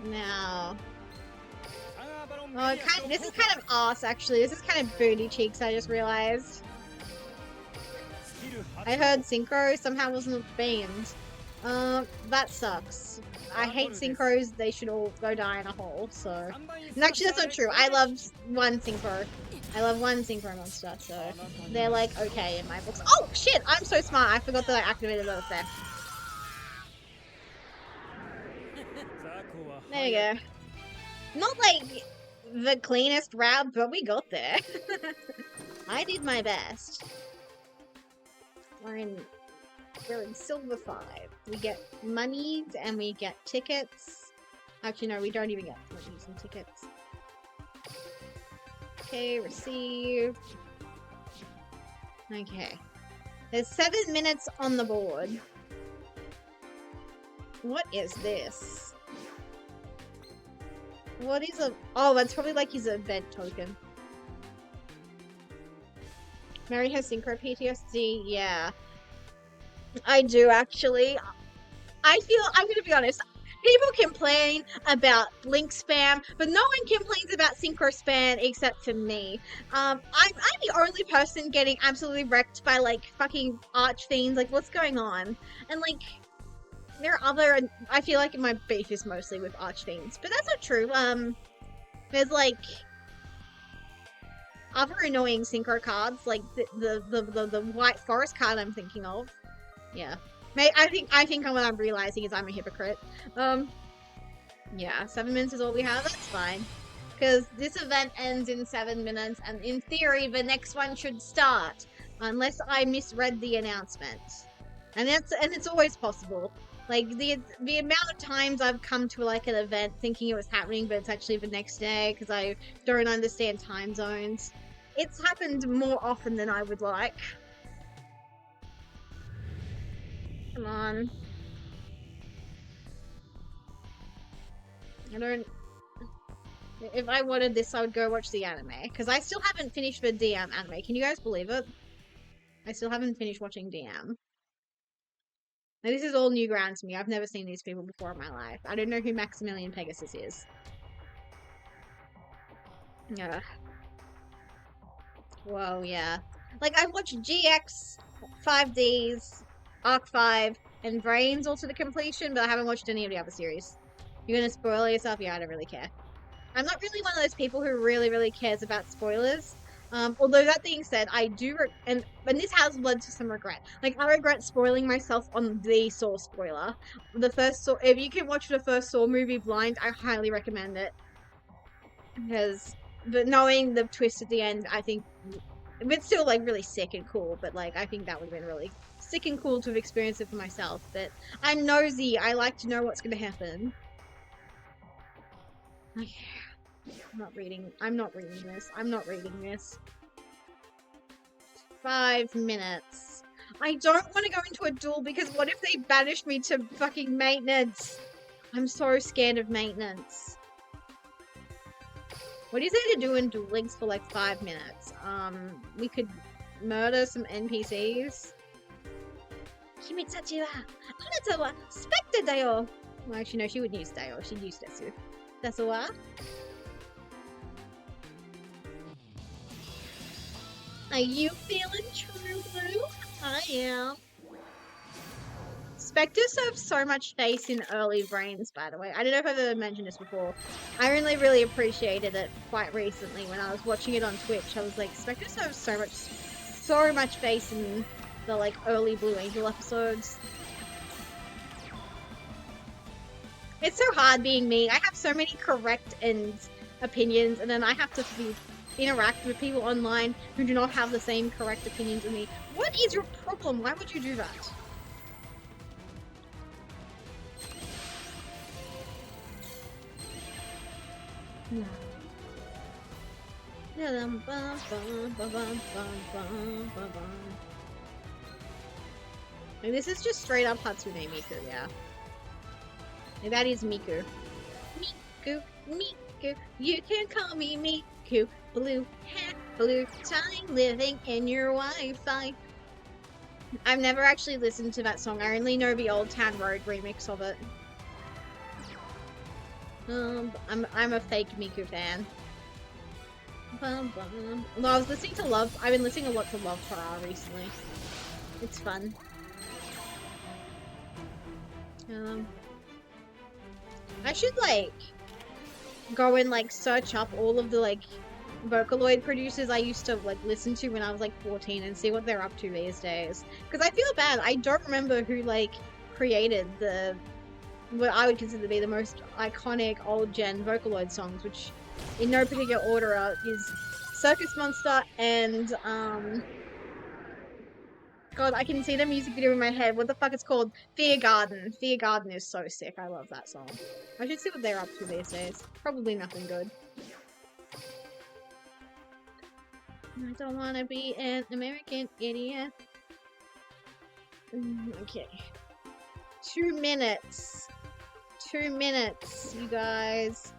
Now. Oh, this is kind of ass, actually. This is kind of booty cheeks, I just realized. I heard Synchro somehow wasn't beamed. That sucks. I hate synchros. They should all go die in a hole. So, and actually, that's not true. I love one synchro. I love one synchro monster. So they're like okay in my books. Oh shit! I'm so smart. I forgot that I activated those there. There you go. Not like the cleanest route, but we got there. I did my best. We're in Silver 5. We get monies and we get tickets. Actually, no, we don't even get monies and tickets. Okay, receive. Okay. There's 7 minutes on the board. What is this? What is a... Oh, that's probably like his event token. Mary has synchro PTSD? Yeah. I do, actually. I feel... I'm gonna be honest. People complain about link spam, but no one complains about synchro spam except for me. I'm the only person getting absolutely wrecked by, like, fucking archfiends. Like, what's going on? And, like... There are other... I feel like my beef is mostly with archfiends, but that's not true. There's, like... other annoying synchro cards, like the white forest card I'm thinking of. Yeah. I think what I'm realizing is I'm a hypocrite. Yeah, 7 minutes is all we have, that's fine. Because this event ends in 7 minutes, and in theory, the next one should start. Unless I misread the announcement. And it's always possible. Like, the amount of times I've come to, like, an event thinking it was happening, but it's actually the next day, because I don't understand time zones. It's happened more often than I would like. Come on. I don't... If I wanted this, I would go watch the anime. Because I still haven't finished the DM anime. Can you guys believe it? I still haven't finished watching DM. Now, this is all new ground to me. I've never seen these people before in my life. I don't know who Maximilian Pegasus is. Yeah. Whoa, yeah. Like, I've watched GX, 5Ds, Arc 5, and Vrains all to the completion, but I haven't watched any of the other series. You're gonna spoil yourself? Yeah, I don't really care. I'm not really one of those people who really cares about spoilers. Although that being said, I do, and this has led to some regret. Like, I regret spoiling myself on the Saw spoiler. The first Saw, if you can watch the first Saw movie blind, I highly recommend it. But knowing the twist at the end, I think, it's still, like, really sick and cool, but, like, I think that would have been really sick and cool to have experienced it for myself. But I'm nosy, I like to know what's gonna happen. Okay. I'm not reading this. 5 minutes. I don't want to go into a duel because what if they banish me to fucking maintenance? I'm so scared of maintenance. What is there to do in Duel Links for like 5 minutes? We could murder some NPCs. Kimitsuchi wa anata wa Spectre dayo. Well, actually, no, she wouldn't use dayo. She'd use desu. Desu wa? Are you feeling true blue? I am. Spectre serves so much face in early Vrains, by the way. I don't know if I've ever mentioned this before. I really appreciated it quite recently when I was watching it on Twitch. I was like, Spectre serves so much face in the like early Blue Angel episodes. It's so hard being me. I have so many correct opinions, and then I have to interact with people online who do not have the same correct opinions as me. What is your problem? Why would you do that? No. And this is just straight up Hatsune Miku, yeah. And that is Miku. Miku, you can call me Miku. Blue hat, blue tie, living in your Wi-Fi. I've never actually listened to that song. I only know the Old Town Road remix of it. I'm a fake Miku fan. Well, I was listening to I've been listening a lot to Love Horror recently. It's fun. I should like go and like search up all of the like Vocaloid producers I used to like listen to when I was like 14 and see what they're up to these days. Because I feel bad. I don't remember who like created the what I would consider to be the most iconic old gen Vocaloid songs, which in no particular order is Circus Monster and God, I can see the music video in my head. What the fuck it's called? Fear Garden. Fear Garden is so sick. I love that song. I should see what they're up to these days. Probably nothing good. I don't want to be an American idiot. Okay. 2 minutes. 2 minutes, you guys.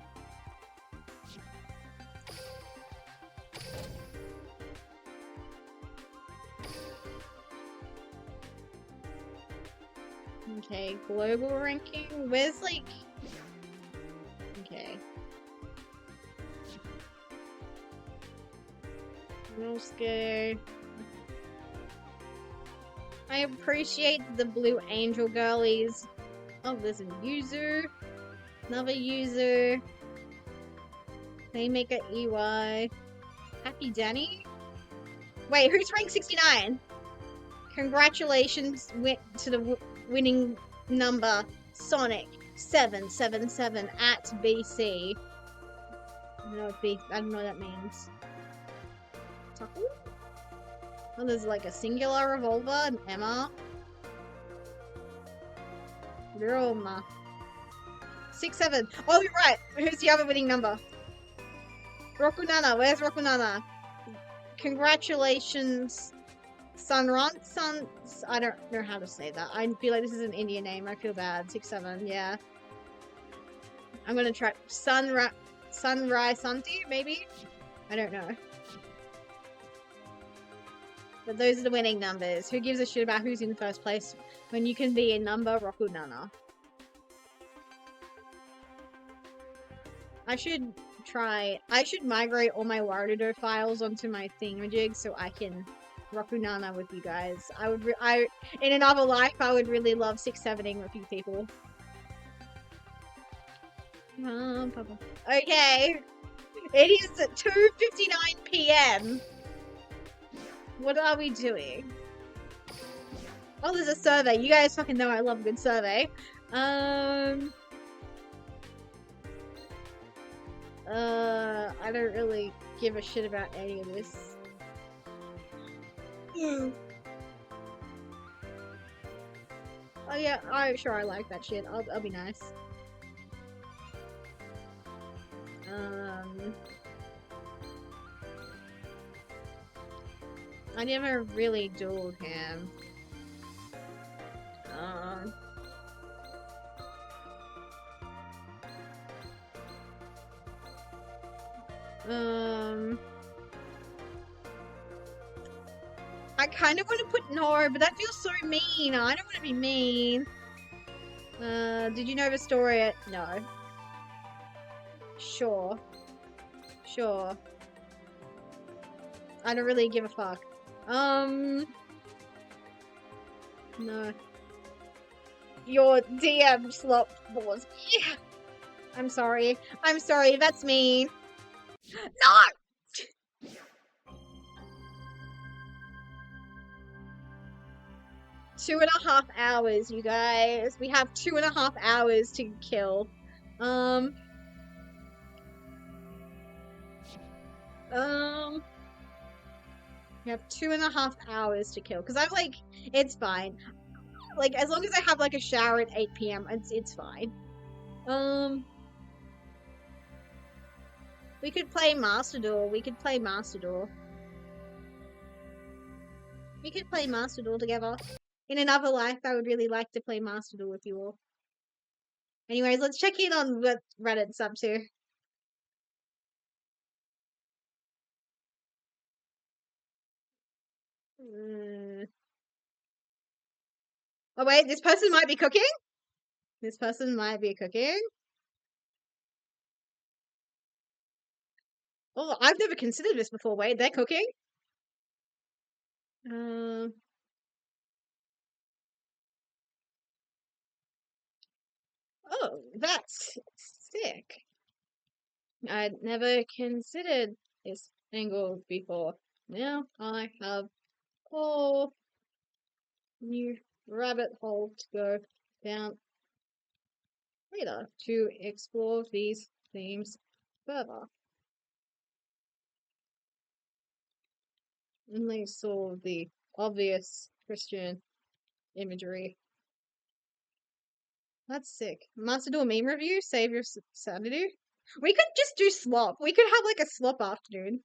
Okay, global ranking. Where's like... Okay. Let's go. I appreciate the blue angel girlies. Oh, there's a user. Another user. Playmaker EY. Happy Danny? Wait, who's rank 69? Congratulations to the winning number, Sonic 777 at BC. I don't know what that means. Tackle? Oh, there's like a singular revolver, an Emma. Roma. 67. Oh, you're right. Who's the other winning number? Rokunana. Where's Rokunana? Congratulations, Sunron. I don't know how to say that. I feel like this is an Indian name. I feel bad. 67. Yeah. I'm gonna try Sunrise Santi, maybe? I don't know. But those are the winning numbers. Who gives a shit about who's in first place when you can be a number Rokunana? I should migrate all my Warudo files onto my thingamajig so I can Rokunana with you guys. In another life, I would really love 6-7ing with you people. Okay. It is 2:59 PM. What are we doing? Oh, there's a survey. You guys fucking know I love a good survey. I don't really give a shit about any of this. Oh yeah, sure I like that shit. I'll be nice. I never really dueled him. I kind of want to put no, but that feels so mean. I don't want to be mean. Did you know the story? No. Sure. Sure. I don't really give a fuck. No. Your DM slop was. Yeah. I'm sorry. I'm sorry. That's mean. No! 2.5 hours, you guys. We have 2.5 hours to kill. We have 2.5 hours to kill. Because I'm like, it's fine. Like, as long as I have like a shower at 8 PM, it's fine. We could play Master Duel. We could play Master Duel. We could play Master Duel together. In another life, I would really like to play Master Duel with you all. Anyways, let's check in on what Reddit's up to. Oh wait, this person might be cooking? This person might be cooking? Oh, I've never considered this before. Wait, they're cooking? Oh, that's sick. I'd never considered this angle before. Now I have a whole new rabbit hole to go down later to explore these themes further. And they saw the obvious Christian imagery. That's sick. Master Duel meme review, save your sanity. We could just do slop. We could have like a slop afternoon.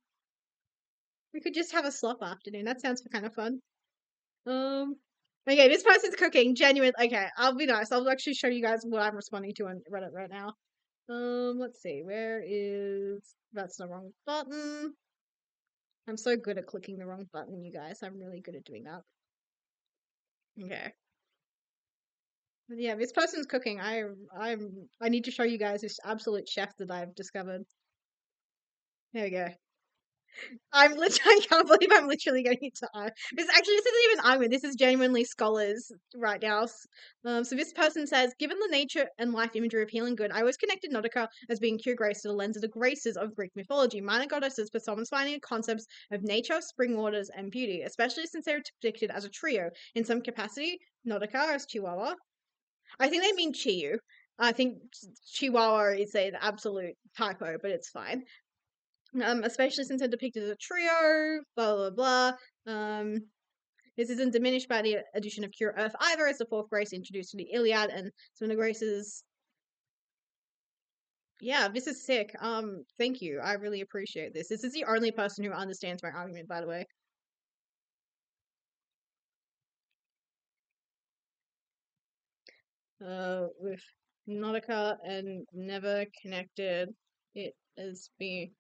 We could just have a slop afternoon. That sounds kind of fun. Okay, this person's cooking. Genuine. Okay, I'll be nice. I'll actually show you guys what I'm responding to on Reddit right now. Let's see. Where is... That's the wrong button. I'm so good at clicking the wrong button, you guys. I'm really good at doing that. Okay. Yeah, this person's cooking. I need to show you guys this absolute chef that I've discovered. There we go. I can't believe I'm literally getting into this isn't even Iron, this is genuinely scholars right now. So this person says, given the nature and life imagery of healing good, I always connected Nautica as being pure grace to the lens of the graces of Greek mythology, minor goddesses personified concepts of nature, spring waters, and beauty, especially since they're depicted as a trio. In some capacity, Nautica as Chihuahua. I think they mean Chiyu. I think Chihuahua is an absolute typo, but it's fine. Especially since they're depicted as a trio, blah, blah, blah. This isn't diminished by the addition of Cure Earth either, as the fourth grace introduced to the Iliad, and some of the graces... Yeah, this is sick. Thank you. I really appreciate this. This is the only person who understands my argument, by the way. With Nautica and never connected it as being...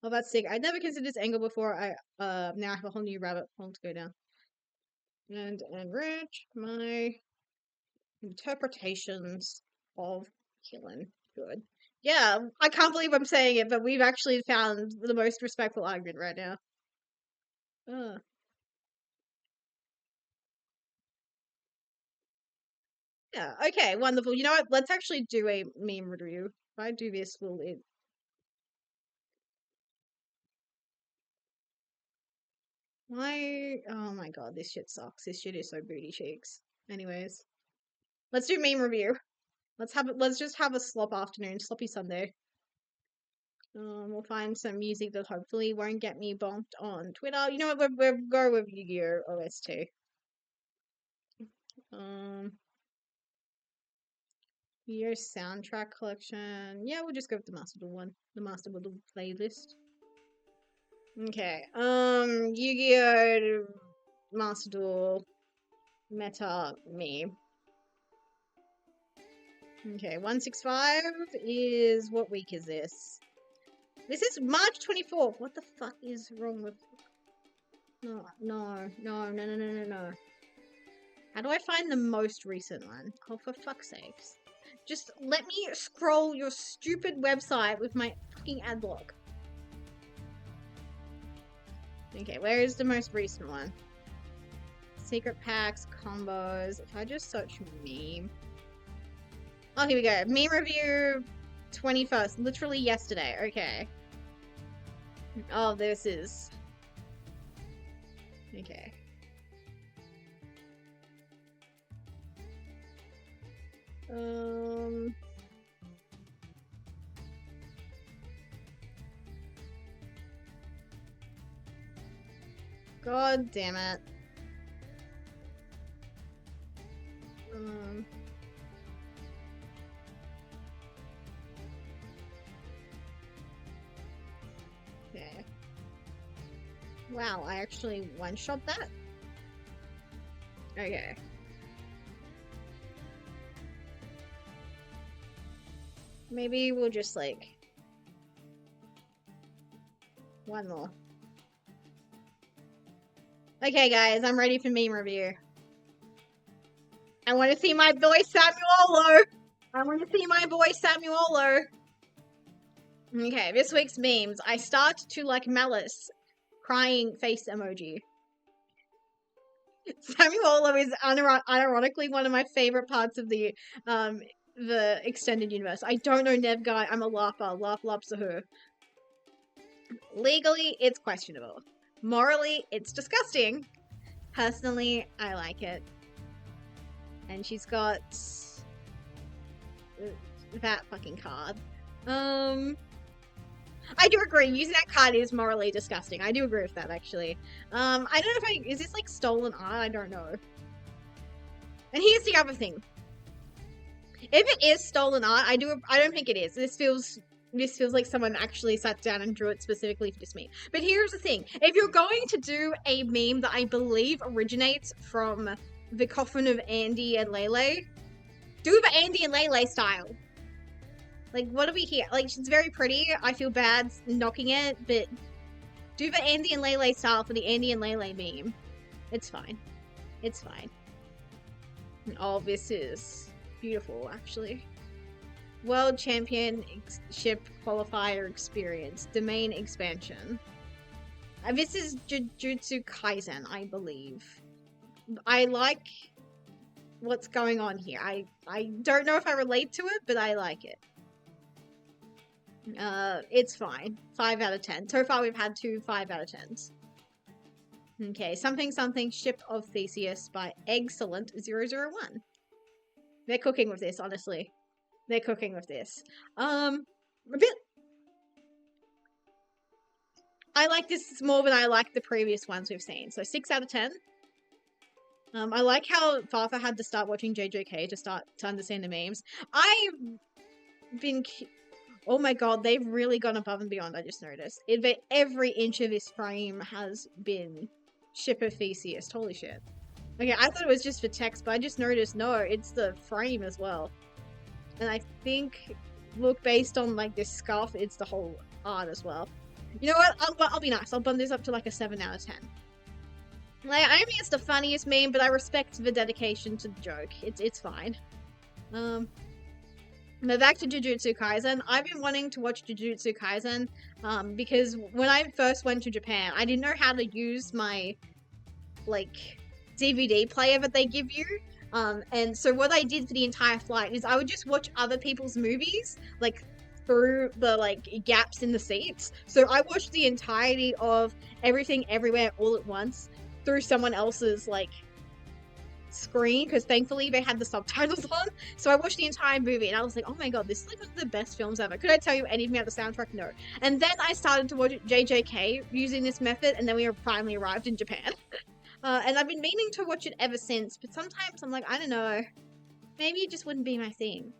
Oh, that's sick. I'd never considered this angle before. Now I have a whole new rabbit hole to go down. And enrich my interpretations of healing good. Yeah, I can't believe I'm saying it, but we've actually found the most respectful argument right now. Yeah, okay, wonderful. You know what? Let's actually do a meme review. If I do this, will it... Why? Oh my god, this shit sucks. This shit is so booty cheeks. Anyways, let's do meme review. Let's just have a slop afternoon, sloppy Sunday. We'll find some music that hopefully won't get me bumped on Twitter. You know what? We'll go with Yu-Gi-Oh! OST. Yu-Gi-Oh! Soundtrack collection. Yeah, we'll just go with the Master Duel one. The Master Duel playlist. Okay. Yu-Gi-Oh! Master Duel meta meme. Okay, 165 is... What week is this? This is March 24th. What the fuck is wrong with... No. How do I find the most recent one? Oh, for fuck's sakes. Just let me scroll your stupid website with my fucking ad block. Okay, where is the most recent one? Secret packs, combos. If I just search meme... Oh, here we go. Meme review 21st. Literally yesterday. Okay. Oh, this is... Okay. God damn it. Okay. Wow, I actually one-shot that? Okay. Maybe we'll just, like... One more. Okay, guys, I'm ready for meme review. I want to see my boy Samuolo! I want to see my boy Samuolo! Okay, this week's memes. I start to like Malice. Crying face emoji. Samuolo is unironically one of my favorite parts of the extended universe. I don't know Nev Guy. I'm a laugher. Laugh lops a who. Legally, it's questionable. Morally, it's disgusting. Personally, I like it. And she's got that fucking card. I do agree. Using that card is morally disgusting. I do agree with that, actually. I don't know if is this like stolen art? I don't know. And here's the other thing. If it is stolen art, I don't think it is. This feels like someone actually sat down and drew it specifically for this meme. But here's the thing. If you're going to do a meme that I believe originates from the coffin of Andy and Lele, do the Andy and Lele style. Like, what are we here? Like, she's very pretty. I feel bad knocking it, but do the Andy and Lele style for the Andy and Lele meme. It's fine. It's fine. Oh, this is beautiful, actually. World Championship Qualifier Experience. Domain Expansion. This is Jujutsu Kaisen, I believe. I like what's going on here. I don't know if I relate to it, but I like it. It's fine. 5 out of 10. So far we've had 2 5 out of 10s. Okay, something Ship of Theseus by Excellent 001. They're cooking with this, honestly. They're cooking with this. A bit... I like this more than I like the previous ones we've seen. So 6 out of 10. I like how Fafa had to start watching JJK to understand the memes. I've been... Oh my god, they've really gone above and beyond, I just noticed. Every inch of this frame has been Ship of Theseus. Holy shit. Okay, I thought it was just for text, but I just noticed, no, it's the frame as well. And I think, look, based on, like, this scarf, it's the whole art as well. You know what? I'll be nice. I'll bump this up to, like, a 7 out of 10. Like, I don't think it's the funniest meme, but I respect the dedication to the joke. It's fine. Now back to Jujutsu Kaisen. I've been wanting to watch Jujutsu Kaisen because when I first went to Japan, I didn't know how to use my, like, DVD player that they give you. And so what I did for the entire flight is I would just watch other people's movies, like, through the, like, gaps in the seats. So I watched the entirety of Everything Everywhere All at Once through someone else's, like, screen, because thankfully they had the subtitles on. So I watched the entire movie and I was like, oh my god, this is like one of the best films ever. Could I tell you anything about the soundtrack? No. And then I started to watch JJK using this method, and then we finally arrived in Japan. And I've been meaning to watch it ever since, but sometimes I'm like, I don't know, maybe it just wouldn't be my thing.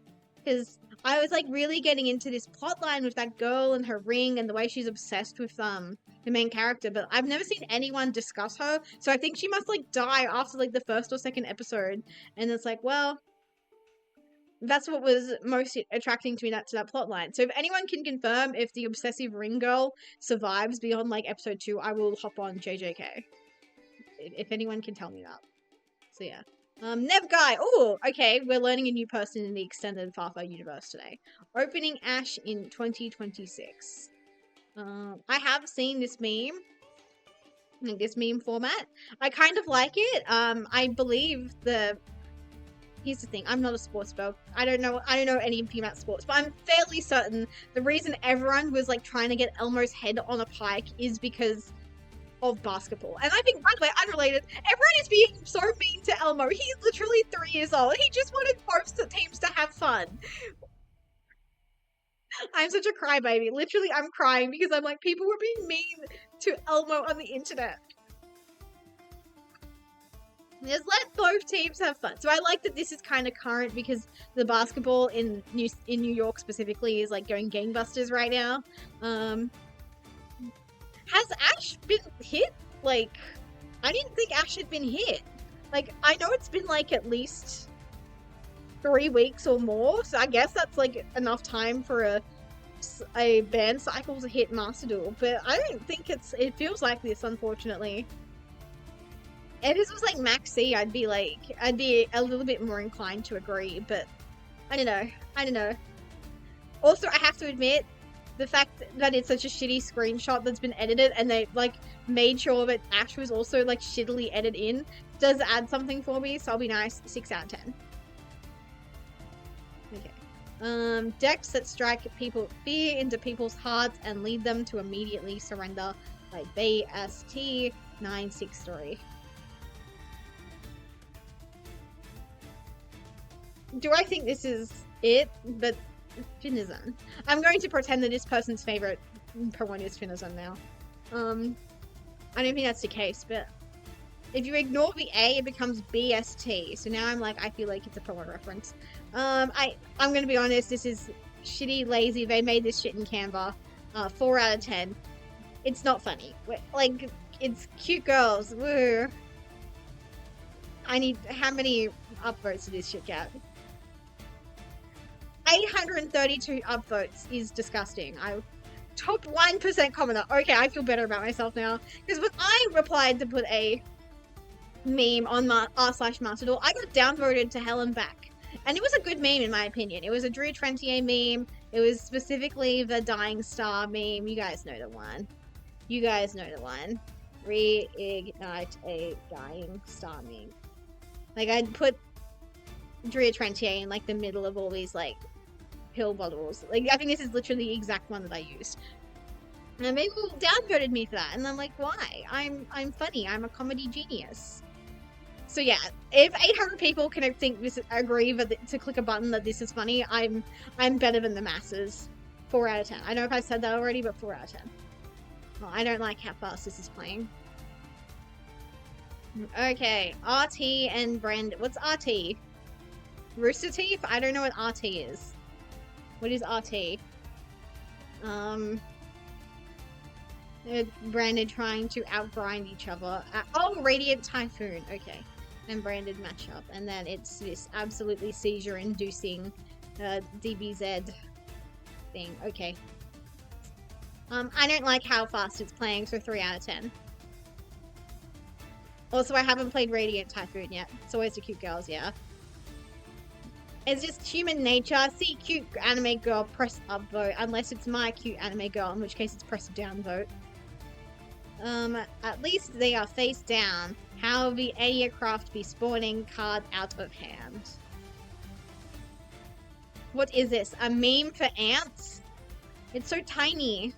Because I was like really getting into this plotline with that girl and her ring and the way she's obsessed with the main character, but I've never seen anyone discuss her, so I think she must like die after like the first or second episode, and it's like, well, that's what was most attracting to me to that plotline. So if anyone can confirm if the obsessive ring girl survives beyond like episode 2, I will hop on JJK. If anyone can tell me that. So yeah. Nev Guy. Oh, okay. We're learning a new person in the extended Fafa universe today. Opening Ash in 2026. I have seen this meme. Like this meme format. I kind of like it. I believe here's the thing, I'm not a sports bro. I don't know anything about sports, but I'm fairly certain the reason everyone was like trying to get Elmo's head on a pike is because of basketball. And I think, by the way, unrelated, everyone is being so mean to Elmo. He's literally 3 years old. He just wanted both teams to have fun. I'm such a crybaby. Literally, I'm crying because I'm like, people were being mean to Elmo on the internet. Just let both teams have fun. So I like that this is kind of current because the basketball in New York specifically is like going gangbusters right now. Has Ash been hit? Like, I didn't think Ash had been hit. Like, I know it's been like at least 3 weeks or more, so I guess that's like enough time for a band cycle to hit Master Duel, but I don't think it feels like this, unfortunately. If this was like Max C, I'd be a little bit more inclined to agree, but I don't know. Also, I have to admit, the fact that it's such a shitty screenshot that's been edited and they like made sure that Ash was also like shittily edited in does add something for me, so I'll be nice. 6 out of 10. Okay. Decks that strike fear into people's hearts and lead them to immediately surrender, like BST 963. Do I think this is it? But Finizon. I'm going to pretend that this person's favorite Pokemon is Finizon now. I don't think that's the case, but if you ignore the A, it becomes BST. So now I'm like, I feel like it's a Pokemon reference. I'm gonna be honest, this is shitty, lazy. They made this shit in Canva. 4 out of 10. It's not funny. Like, it's cute girls. Woo. How many upvotes did this shit get? 832 upvotes is disgusting. Top 1% commenter. Okay, I feel better about myself now. Because when I replied to put a meme on r/Master, I got downvoted to hell and back. And it was a good meme in my opinion. It was a Drew Trentier meme. It was specifically the Dying Star meme. You guys know the one. Reignite a Dying Star meme. Like, I'd put Drew Trentier in like the middle of all these like pill bottles. Like, I think this is literally the exact one that I used. And people downvoted me for that, and I'm like, why? I'm funny. I'm a comedy genius. So yeah, if 800 people can agree to click a button that this is funny, I'm better than the masses. 4 out of 10. I know if I said that already, but 4 out of 10. Well, I don't like how fast this is playing. Okay, RT and Brand. What's RT? Rooster Teeth? I don't know what RT is. What is RT? Branded trying to outgrind each other. Oh, Radiant Typhoon. Okay. And Branded matchup. And then it's this absolutely seizure-inducing DBZ thing. Okay. I don't like how fast it's playing, so 3 out of 10. Also, I haven't played Radiant Typhoon yet. It's always the cute girls, yeah. It's just human nature. See cute anime girl, press up vote. Unless it's my cute anime girl, in which case it's press down vote. At least they are face down. How the aircraft be spawning card out of hand. What is this? A meme for ants? It's so tiny.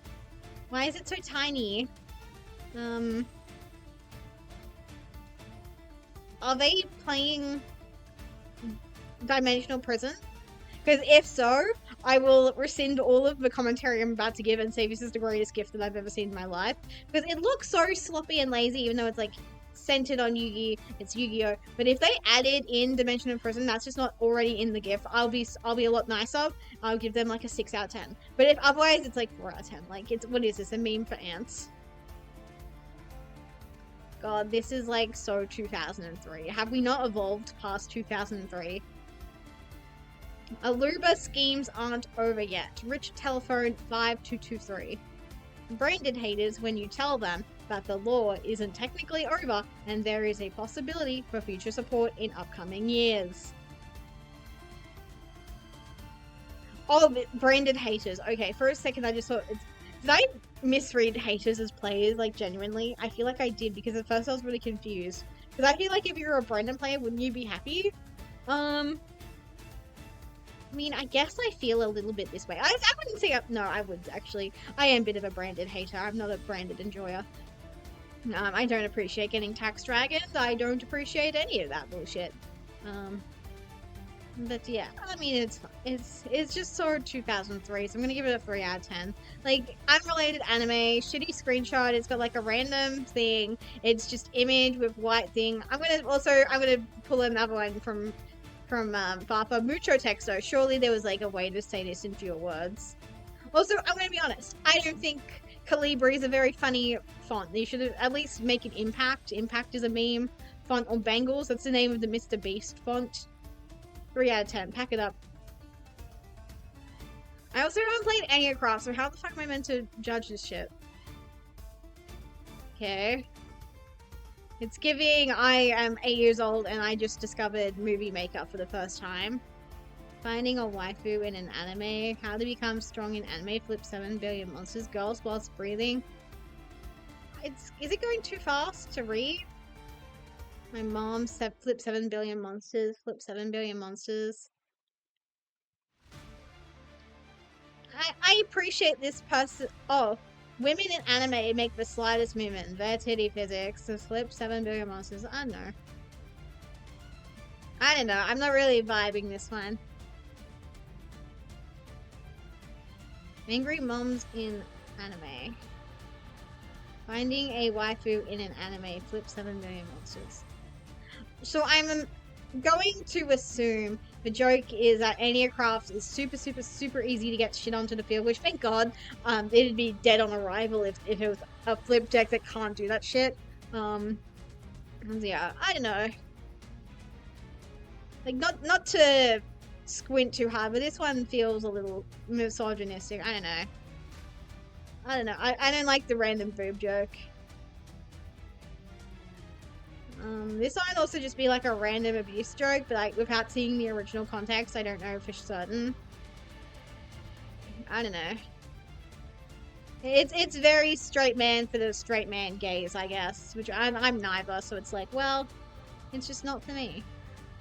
Why is it so tiny? Are they playing Dimensional Prison? Because if so, I will rescind all of the commentary I'm about to give and say this is the greatest gift that I've ever seen in my life. Because it looks so sloppy and lazy, even though it's like centered on Yu-Gi, it's Yu-Gi-Oh! But if they added in Dimension of Prison, that's just not already in the gift. I'll be a lot nicer. I'll give them like a 6 out of 10. But if otherwise, it's like 4 out of 10. Like, what is this? A meme for ants? God, this is like so 2003. Have we not evolved past 2003? Aluba schemes aren't over yet. Rich telephone 5223. Branded haters when you tell them that the law isn't technically over and there is a possibility for future support in upcoming years. Oh, branded haters. Okay, for a second I just thought, did I misread haters as players, like genuinely? I feel like I did, because at first I was really confused. Because I feel like if you were a Brandon player, wouldn't you be happy? I mean, I guess I feel a little bit this way. I wouldn't say, no, I would actually. I am a bit of a branded hater. I'm not a branded enjoyer. I don't appreciate getting tax dragoned. I don't appreciate any of that bullshit. But yeah, I mean, it's just so 2003, so I'm gonna give it a 3 out of 10. Like, unrelated anime, shitty screenshot, it's got like a random thing, it's just image with white thing. I'm gonna pull another one from Fafa. Mucho texto. Surely there was like a way to say this in fewer words. Also, I'm gonna be honest, I don't think Calibri is a very funny font. You should at least make it Impact. Impact is a meme font, or Bangles, that's the name of the Mr. Beast font. 3 out of 10. Pack it up. I also haven't played Angercraft, so how the fuck am I meant to judge this shit? Okay. It's giving I am 8 years old and I just discovered movie makeup for the first time. Finding a waifu in an anime. How to become strong in anime. Flip 7 billion monsters. Girls whilst breathing. Is it going too fast to read? My mom flip 7 billion monsters. Flip 7 billion monsters. I appreciate this person. Oh, women in anime make the slightest movement. Their titty physics. To flip 7 billion monsters. I don't know. I don't know. I'm not really vibing this one. Angry moms in anime. Finding a waifu in an anime. Flip 7 billion monsters. So I'm going to assume the joke is that Craft is super easy to get shit onto the field, which thank God, it'd be dead on arrival if it was a flip deck that can't do that shit. Yeah, I don't know. Like, not to squint too hard, but this one feels a little misogynistic. I don't know. I don't like the random boob joke. This might also just be like a random abuse joke, but like without seeing the original context, I don't know for certain. I don't know. It's very straight man for the straight man gaze, I guess, which I'm neither, so it's like, well, it's just not for me.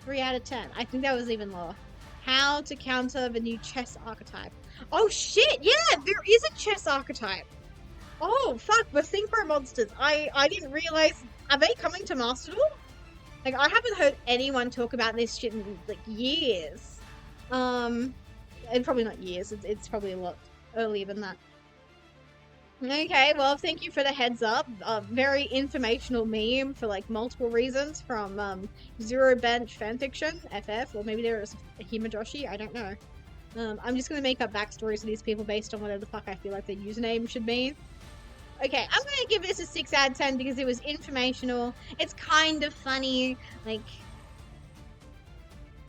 3 out of 10. I think that was even lower. How to counter the new chess archetype. Oh shit, yeah, there is a chess archetype. Oh fuck, the synchro monsters. I didn't realize. Are they coming to Master Duel? Like, I haven't heard anyone talk about this shit in like years. And probably not years. It's probably a lot earlier than that. Okay, well, thank you for the heads up. A very informational meme for like multiple reasons from Zero Bench fanfiction, FF, or maybe there was a Himajoshi. I don't know. I'm just gonna make up backstories for these people based on whatever the fuck I feel like their username should be. Okay, I'm gonna give this a 6 out of 10 because it was informational. It's kind of funny. Like,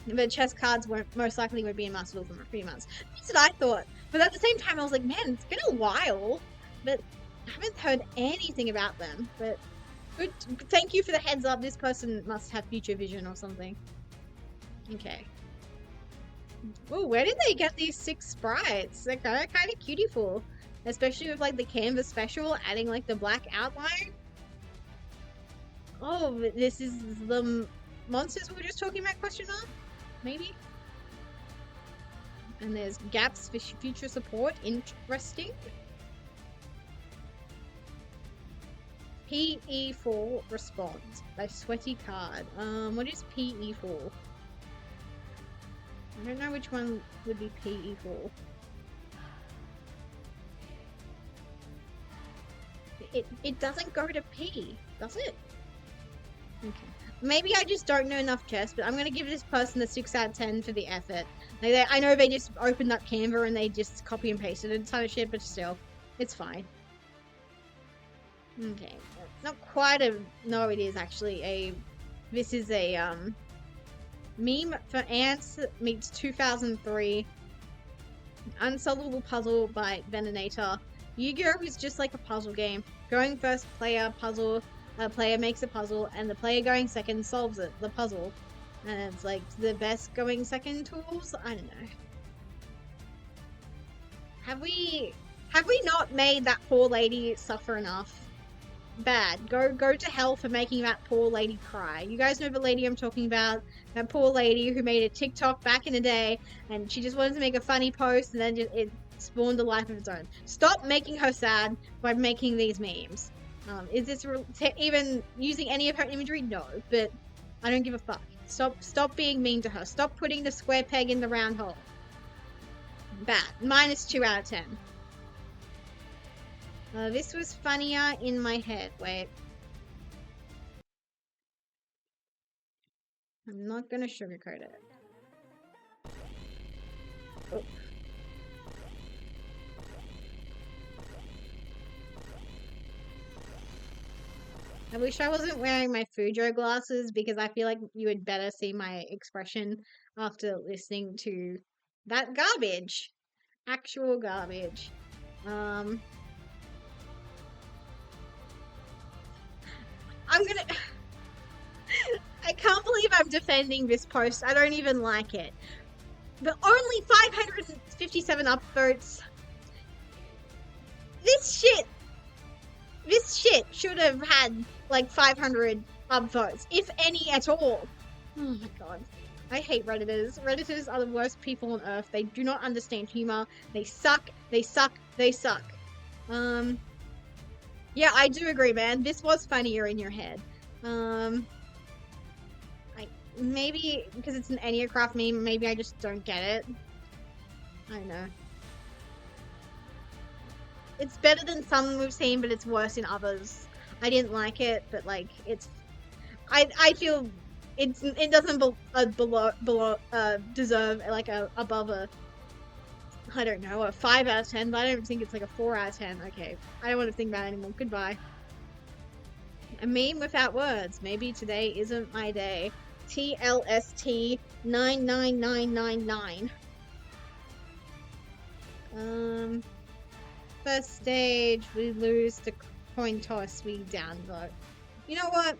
the chess cards most likely won't be in Master Duel for a few months. That's what I thought. But at the same time, I was like, man, it's been a while. But I haven't heard anything about them. But good. Thank you for the heads up. This person must have future vision or something. Okay. Oh, where did they get these 6 sprites? They're kind of cutie-ful. Especially with like the canvas special, adding like the black outline. Oh, this is the monsters we were just talking about, question mark? Maybe? And there's gaps for future support. Interesting. PE4 responds. A sweaty card. What is PE4? I don't know which one would be PE4. It doesn't go to P, does it? Okay. Maybe I just don't know enough chess, but I'm gonna give this person a 6 out of 10 for the effort. Like, I know they just opened up Canva and they just copy and pasted a ton of shit, but still, it's fine. Okay, not quite a. No, it is actually this is a meme for Ants meets 2003. Unsolvable puzzle by Venenator. Yu-Gi-Oh! Is just like a puzzle game. Going first player makes a puzzle, and the player going second solves it, the puzzle. And it's like the best going second tools? I don't know. Have we not made that poor lady suffer enough? Bad. Go to hell for making that poor lady cry. You guys know the lady I'm talking about? That poor lady who made a TikTok back in the day, and she just wanted to make a funny post, and then it spawned a life of its own. Stop making her sad by making these memes. Is this even using any of her imagery? No, but I don't give a fuck. Stop being mean to her. Stop putting the square peg in the round hole. Bad. -2 out of 10. This was funnier in my head. Wait. I'm not gonna sugarcoat it. Oh. I wish I wasn't wearing my Fujo glasses because I feel like you would better see my expression after listening to that garbage. Actual garbage. I'm gonna... I can't believe I'm defending this post. I don't even like it. But only 557 upvotes. This shit should have had like 500 upvotes, if any at all. Oh my god. I hate Redditors. Redditors are the worst people on earth. They do not understand humor. They suck. They suck. They suck. Yeah, I do agree, man. This was funnier in your head. Maybe because it's an Enneacraft meme, maybe I just don't get it. I don't know. It's better than some we've seen, but it's worse in others. I didn't like it, but like it's. I feel it doesn't deserve like above a. I don't know, a 5 out of 10, but I don't think it's like a 4 out of 10. Okay, I don't want to think about it anymore. Goodbye. A meme without words. Maybe today isn't my day. TLST 99999. First stage, we lose the coin toss, we downvote. You know what?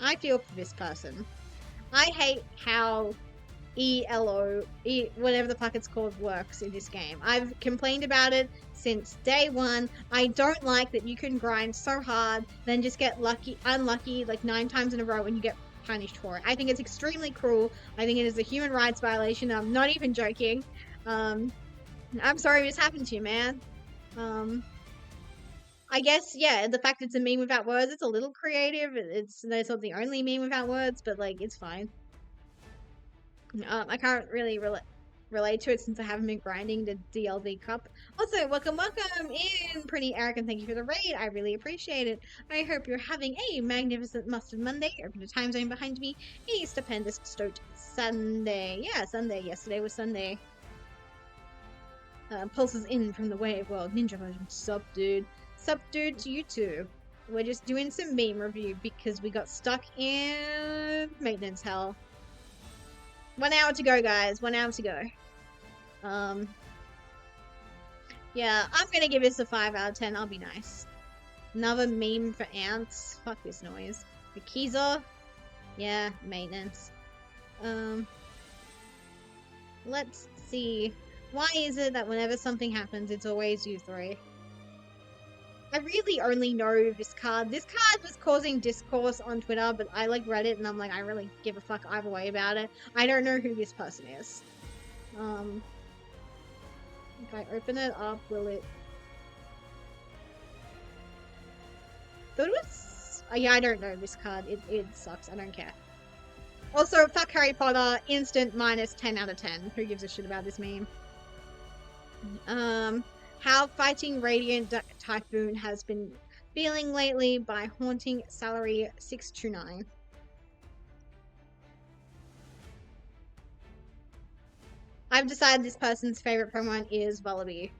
I feel for this person. I hate how ELO, whatever the fuck it's called, works in this game. I've complained about it since day one. I don't like that you can grind so hard, then just get unlucky like 9 times in a row and you get punished for it. I think it's extremely cruel. I think it is a human rights violation. I'm not even joking. I'm sorry this happened to you, man. I guess, yeah, the fact it's a meme without words, it's a little creative. It's not the only meme without words, but like, it's fine. I can't really relate to it since I haven't been grinding the DLV Cup. Also, welcome in, Pretty Eric, and thank you for the raid. I really appreciate it. I hope you're having a magnificent mustard Monday. Open the time zone behind me. A stupendous stoked Sunday. Yeah, Sunday. Yesterday was Sunday. Pulses in from the wave world. Ninja version. Sup, dude. Sup, dude, to you too. We're just doing some meme review because we got stuck in maintenance hell. 1 hour to go, guys. 1 hour to go. Yeah, I'm gonna give this a 5 out of 10. I'll be nice. Another meme for ants. Fuck this noise. Akiza. Yeah, maintenance. Let's see. Why is it that whenever something happens, it's always you three? I really only know this card. This card was causing discourse on Twitter, but I like read it and I'm like, I really give a fuck either way about it. I don't know who this person is. If I open it up, will it... Thought it was... Oh, yeah, I don't know this card. It sucks. I don't care. Also, fuck Harry Potter. Instant minus 10 out of 10. Who gives a shit about this meme? How fighting Radiant Typhoon has been feeling lately by Haunting Salary 629. I've decided this person's favorite Pokemon is Vullaby.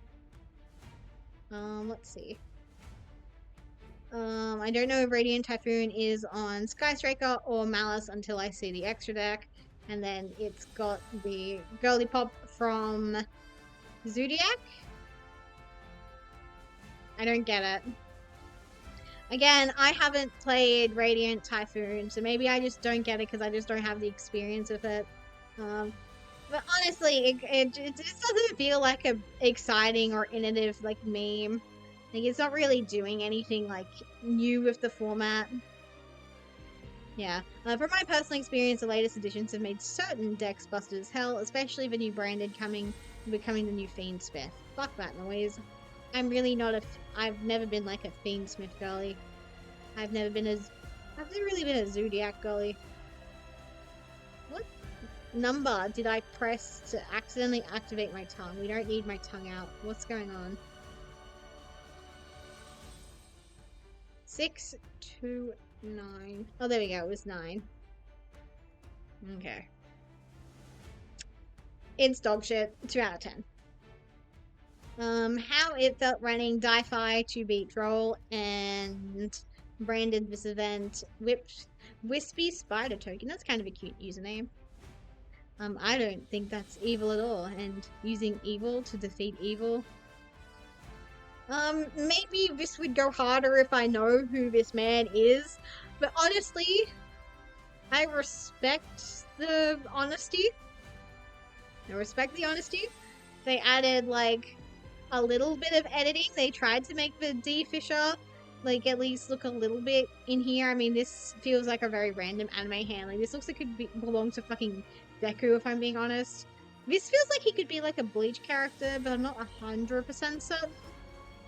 Let's see. I don't know if Radiant Typhoon is on Sky Striker or Malice until I see the extra deck. And then it's got the Girly Pop from Zodiac. I don't get it. Again, I haven't played Radiant Typhoon, so maybe I just don't get it because I just don't have the experience with it. But honestly, it just doesn't feel like a exciting or innovative like meme. Like it's not really doing anything like new with the format. Yeah. From my personal experience, the latest editions have made certain decks busted as hell, especially the new branded becoming the new Fiend Smith. Fuck that noise. I'm really not I've never been like a Fiend Smith girly. I've never really been a Zodiac girly. What number did I press to accidentally activate my tongue? We don't need my tongue out. What's going on? 6, 2, 9. Oh, there we go. It was 9. Okay. It's dog shit. 2 out of 10. How it felt running Di-Fi to beat Droll and branded this event Wispy Spider Token. That's kind of a cute username. I don't think that's evil at all. And using evil to defeat evil. Maybe this would go harder if I know who this man is. But honestly, I respect the honesty. I respect the honesty. They added like a little bit of editing. They tried to make the D Fisher like at least look a little bit in here. I mean, this feels like a very random anime hand. Like this looks like it could belong to fucking Deku, if I'm being honest. This feels like he could be like a Bleach character, but I'm not 100% certain.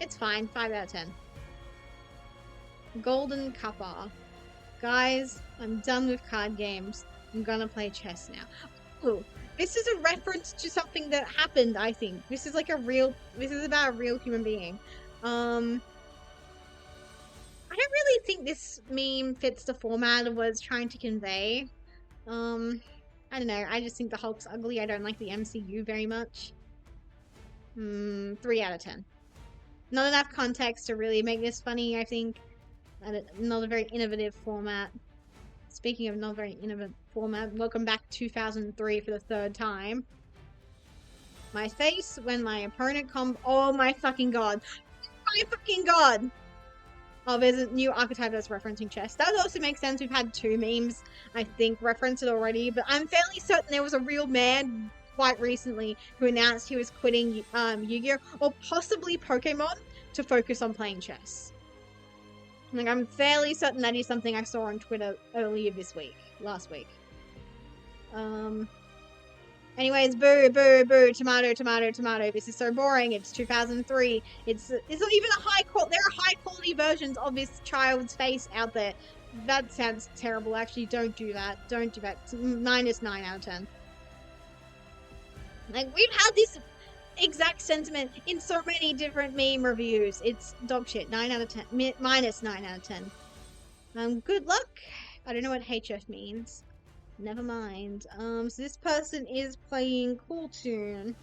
It's fine. 5 out of 10. Golden Kappa. Guys, I'm done with card games. I'm gonna play chess now. Oh, this is a reference to something that happened, I think. This is like this is about a real human being. I don't really think this meme fits the format of what it's trying to convey. I don't know. I just think the Hulk's ugly. I don't like the MCU very much. 3 out of 10. Not enough context to really make this funny, I think. Not a very innovative format. Speaking of not very innovative format, welcome back to 2003 for the 3rd time. My face when my opponent oh my fucking god. My fucking god! Oh, there's a new archetype that's referencing chess. That would also make sense. We've had 2 memes, I think, reference it already. But I'm fairly certain there was a real man quite recently who announced he was quitting Yu-Gi-Oh! Or possibly Pokemon to focus on playing chess. Like, I'm fairly certain that is something I saw on Twitter earlier last week. Anyways, boo, boo, boo, tomato, tomato, tomato. This is so boring. It's 2003. It's not even a there are high quality versions of this child's face out there. That sounds terrible. Actually, don't do that. Don't do that. It's -9 out of 10. Like, we've had this exact sentiment in so many different meme reviews. It's dog shit. 9 out of 10. -9 out of 10. Good luck. I don't know what HF means. Never mind. So this person is playing Cooltoon.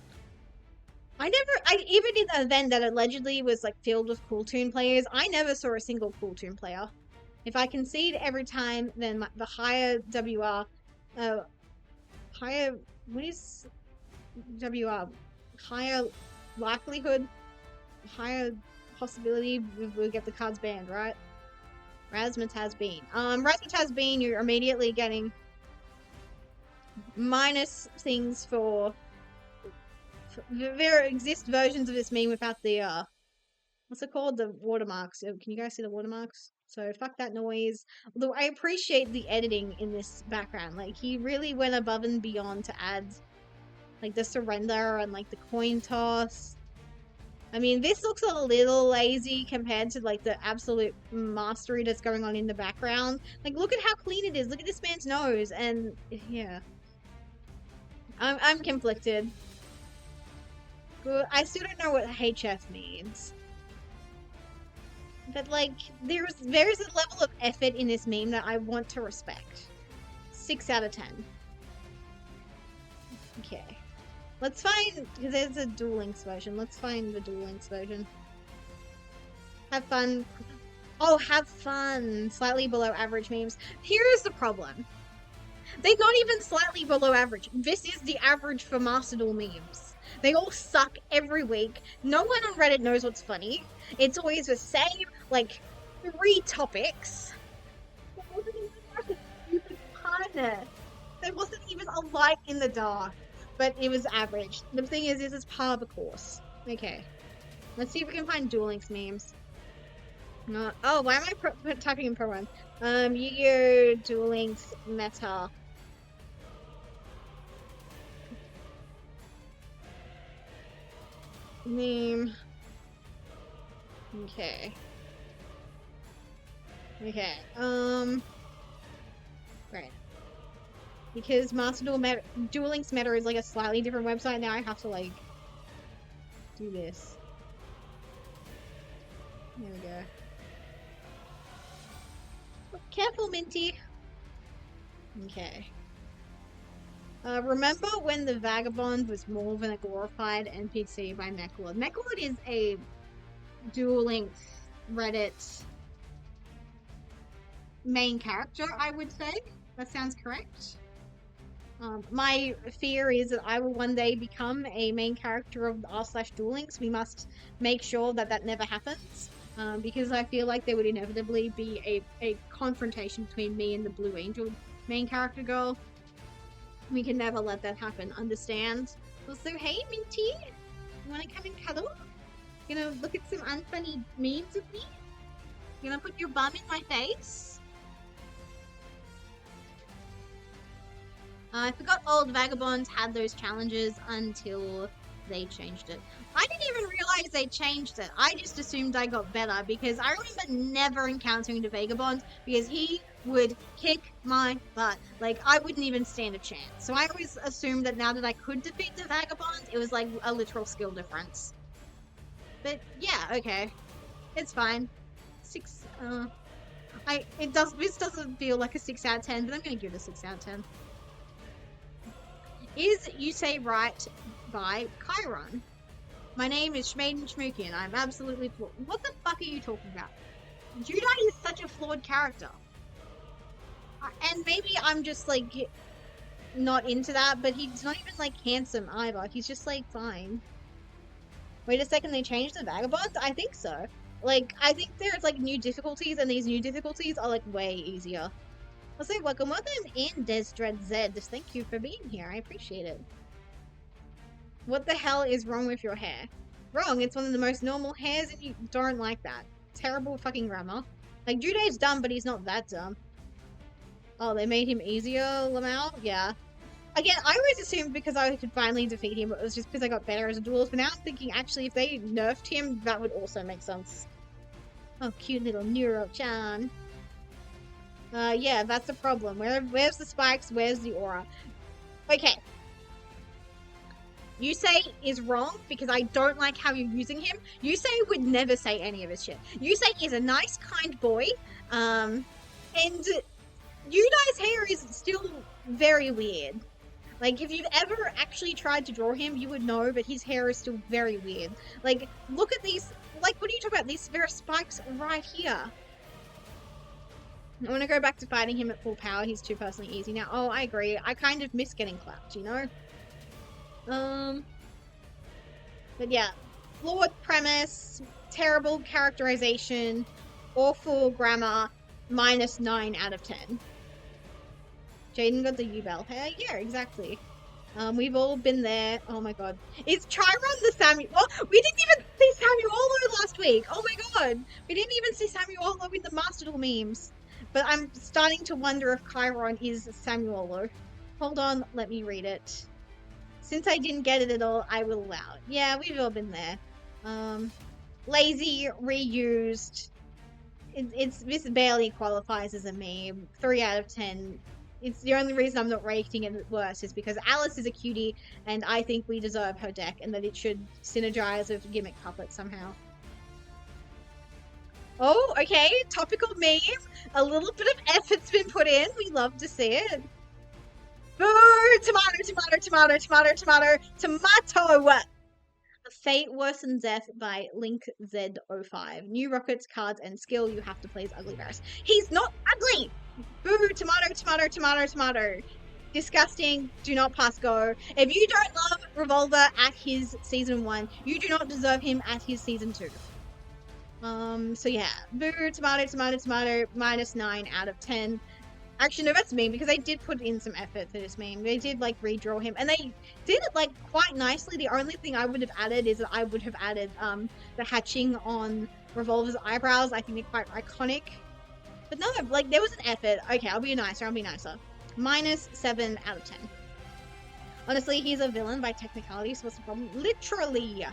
Even in the event that allegedly was like filled with Cooltoon players, I never saw a single Cooltoon player. If I concede every time, then the higher WR, what is WR? Higher likelihood, higher possibility we'll get the cards banned, right? Razzmatazz Bean. Razzmatazz Bean, you're immediately getting minus things for there exist versions of this meme without the what's it called, the watermarks. Can you guys see the watermarks? So fuck that noise. Although I appreciate the editing in this background. Like, he really went above and beyond to add like the surrender and like the coin toss. I mean, this looks a little lazy compared to like the absolute mastery that's going on in the background. Like, look at how clean it is. Look at this man's nose. And yeah, I'm conflicted. I still don't know what HF means. But like, there's a level of effort in this meme that I want to respect. 6 out of 10. Okay. Let's find, because there's a Duel Links version. Let's find the Duel Links version. Have fun. Oh, have fun. Slightly below average memes. Here's the problem. They're not even slightly below average. This is the average for Master Duel memes. They all suck every week. No one on Reddit knows what's funny. It's always the same, like, 3 topics. There wasn't even like a stupid partner. There wasn't even a light in the dark. But it was average. The thing is, this is par of the course. Okay. Let's see if we can find Duel Links memes. No. Oh, why am I typing in Pro 1? Yu-Gi-Oh! Duel Links meta. Meme. Okay. Okay. Right. Because Master Duel Links meta is like a slightly different website now. I have to like do this. There we go. Oh, careful, Minty. Okay. Remember when the Vagabond was more than a glorified NPC by Mechlord? Mechlord is a Duel Links Reddit main character, I would say. That sounds correct. My fear is that I will one day become a main character of r/Duel Links. We must make sure that that never happens. Because I feel like there would inevitably be a confrontation between me and the Blue Angel main character girl. We can never let that happen, understand? Also, hey Minty, you wanna come and cuddle? You gonna look at some unfunny memes with me? You gonna put your bum in my face? I forgot old vagabonds had those challenges until they changed it. I didn't even realize they changed it. I just assumed I got better because I remember never encountering the vagabond because he would kick my butt. Like, I wouldn't even stand a chance. So I always assumed that now that I could defeat the vagabond, it was like a literal skill difference. But yeah, okay. It's fine. This doesn't feel like a 6 out of 10, but I'm gonna give it a 6 out of 10. Is You Say Right by Chiron. My name is Shmaden Shmooky and I'm absolutely flawed. What the fuck are you talking about? Judai is such a flawed character. And maybe I'm just like not into that, but he's not even like handsome either. He's just like fine. Wait a second, they changed the vagabonds? I think so. Like, I think there's like new difficulties and these new difficulties are like way easier. I'll say welcome in Desdred Zed. Thank you for being here. I appreciate it. What the hell is wrong with your hair? Wrong, it's one of the most normal hairs and you don't like that. Terrible fucking grammar. Like, Judai's dumb, but he's not that dumb. Oh, they made him easier, Lamau? Yeah. Again, I always assumed because I could finally defeat him, it was just because I got better as a duelist, but now I'm thinking, actually, if they nerfed him, that would also make sense. Oh, cute little Neuro-chan. Yeah, that's the problem. Where's the spikes? Where's the aura? Okay. Yusei is wrong because I don't like how you're using him. Yusei would never say any of his shit. Yusei is a nice, kind boy. And Yudai's hair is still very weird. Like, if you've ever actually tried to draw him, you would know, but his hair is still very weird. Like, look at these. Like, what are you talking about? There are spikes right here. I want to go back to fighting him at full power. He's too personally easy now. Oh, I agree. I kind of miss getting clapped, you know? But yeah. Flawed premise, terrible characterization, awful grammar, -9 out of 10. Jaden got the U-Bell hair? Yeah, exactly. We've all been there. Oh my god. Is Chiron the Samuel? Oh, we didn't even see Samuolo last week! Oh my god! We didn't even see Samuolo in the Master Duel memes. But I'm starting to wonder if Chiron is Samuolo. Hold on, let me read it. Since I didn't get it at all, I will allow it. Yeah, we've all been there. Lazy, reused. This barely qualifies as a meme. 3 out of 10. It's the only reason I'm not rating it worse is because Alice is a cutie, and I think we deserve her deck, and that it should synergize with Gimmick Puppet somehow. Oh, okay, topical meme. A little bit of effort's been put in. We love to see it. Boo! Tomato, tomato, tomato, tomato, tomato, tomato! Fate Worse Than Death by Link Z05. New rockets, cards, and skill. You have to play as Ugly Varus. He's not ugly! Boo! Tomato, tomato, tomato, tomato. Disgusting. Do not pass go. If you don't love Revolver at his season 1, you do not deserve him at his season 2. So yeah. Boo! Tomato, tomato, tomato. -9 out of 10. Actually, no, that's me, because they did put in some effort for this meme. They did, like, redraw him, and they did it, like, quite nicely. The only thing I would have added is that I would have added, the hatching on Revolver's eyebrows. I think they're quite iconic. But no, like, there was an effort. Okay, I'll be nicer, -7 out of 10. Honestly, he's a villain by technicality, so what's the problem? Literally.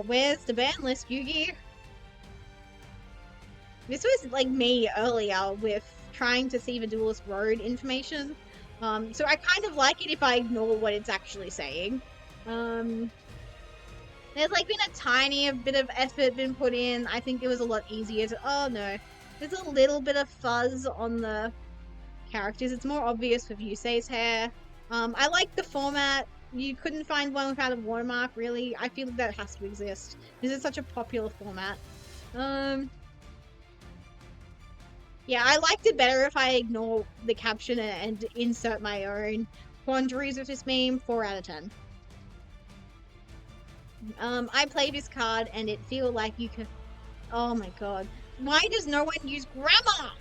Where's the ban list, Yugi? This was like me earlier with trying to see the Duelist Road information. So I kind of like it if I ignore what it's actually saying. There's like been a tiny bit of effort been put in. I think it was a lot easier to... Oh no. There's a little bit of fuzz on the characters. It's more obvious with Yusei's hair. I like the format. You couldn't find one without a watermark, really. I feel like that has to exist. This is such a popular format. Yeah, I liked it better if I ignore the caption and insert my own quandaries with this meme. 4 out of 10. I play this card and it feel like you can... Oh my god. Why does no one use grammar?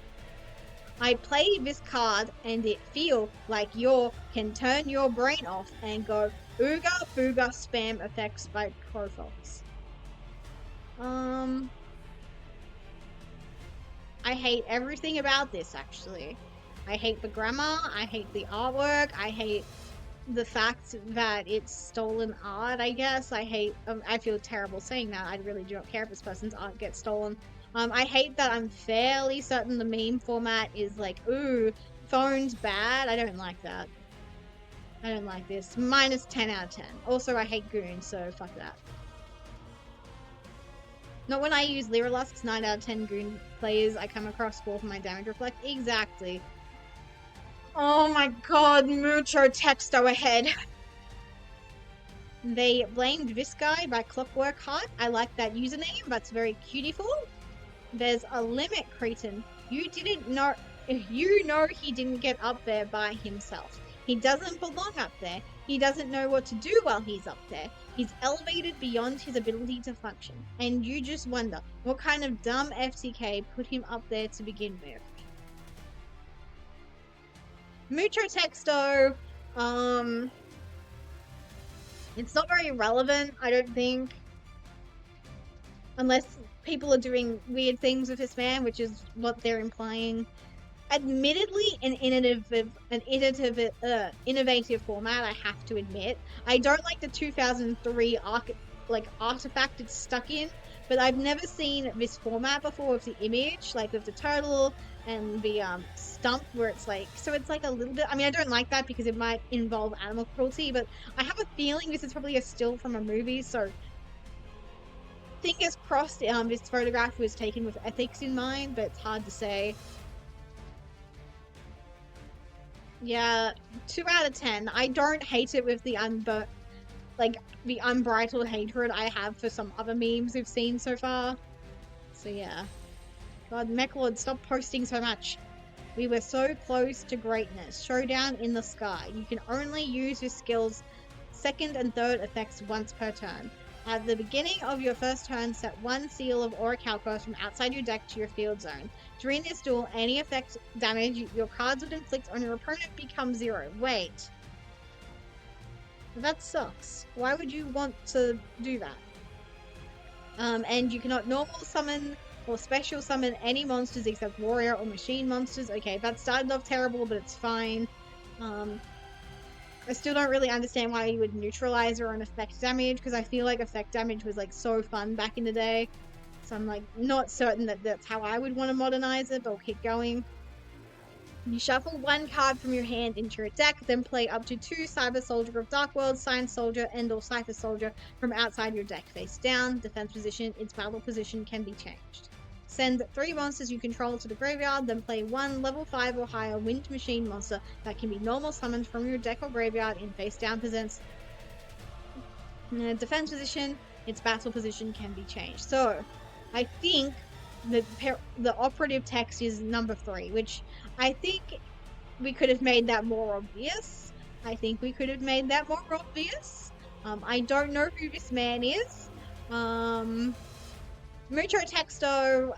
I play this card and it feel like you can turn your brain off and go ooga booga spam effects by profiles. I hate everything about this, actually. I hate the grammar, I hate the artwork, I hate the fact that it's stolen art, I guess. I feel terrible saying that. I really do not care if this person's art gets stolen. I hate that I'm fairly certain the meme format is like, ooh, phone's bad. I don't like that. I don't like this. Minus 10 out of 10. Also, I hate goons, so fuck that. Not when I use Lyrilusk's 9 out of 10 goon players I come across fall for my damage reflect. Exactly. Oh my god, mucho texto ahead. They blamed this guy by Clockwork Heart. I like that username, that's very cutiful. There's a limit, Cretan. You didn't know. You know he didn't get up there by himself. He doesn't belong up there. He doesn't know what to do while he's up there. He's elevated beyond his ability to function. And you just wonder, what kind of dumb FTK put him up there to begin with? Mucho texto. It's not very relevant, I don't think. Unless people are doing weird things with this man, which is what they're implying. Admittedly, an innovative format, I have to admit. I don't like the 2003 artifact it's stuck in, but I've never seen this format before with the image, like with the turtle and the stump, where it's like, so it's like a little bit. I mean, I don't like that because it might involve animal cruelty, but I have a feeling this is probably a still from a movie, so fingers crossed. This photograph was taken with ethics in mind, but it's hard to say. Yeah, 2 out of 10. I don't hate it with the the unbridled hatred I have for some other memes we've seen so far. So yeah. God, Mechlord, stop posting so much. We were so close to greatness. Showdown in the sky. You can only use your skills' second and third effects once per turn. At the beginning of your first turn, set one seal of Orichalcos from outside your deck to your field zone. During this duel, any effect damage your cards would inflict on your opponent becomes 0. Wait. That sucks. Why would you want to do that? And you cannot normal summon or special summon any monsters except warrior or machine monsters. Okay, that started off terrible, but it's fine. I still don't really understand why you would neutralize her on effect damage, because I feel like effect damage was like so fun back in the day. So I'm like not certain that that's how I would want to modernize it, but we'll keep going. You shuffle one card from your hand into your deck, then play up to 2 Cyber Soldier of Dark World, Sign Soldier, and/or Cypher Soldier from outside your deck face down. Defense position, its battle position can be changed. Send 3 monsters you control to the graveyard, then play 1 level 5 or higher Wind Machine monster that can be normal summoned from your deck or graveyard in face down defense position, its battle position can be changed. So, I think the operative text is number 3, which I think we could have made that more obvious. I don't know who this man is. Mucho texto.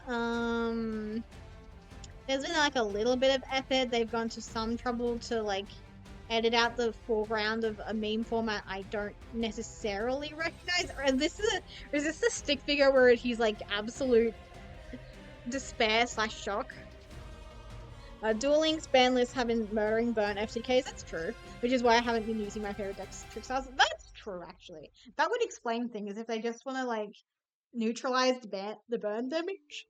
There's been like a little bit of effort. They've gone to some trouble to like edit out the foreground of a meme format I don't necessarily recognize. Or is this the stick figure where he's like absolute despair / shock? Duel Links ban lists have been murdering burn FTKs. That's true, which is why I haven't been using my favorite decks, trick styles. That's true, actually. That would explain things if they just want to like neutralize the burn damage.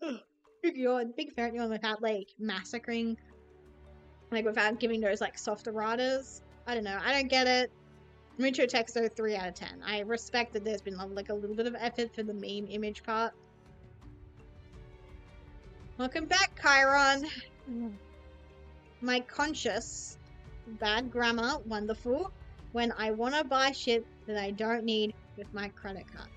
God, big ferret yawn without like massacring, like without giving those like soft erratas. I don't know. I don't get it. Mucho texto 3 out of 10. I respect that there's been like a little bit of effort for the meme image part. Welcome back, Chiron. My conscious, bad grammar, wonderful, when I want to buy shit that I don't need with my credit card.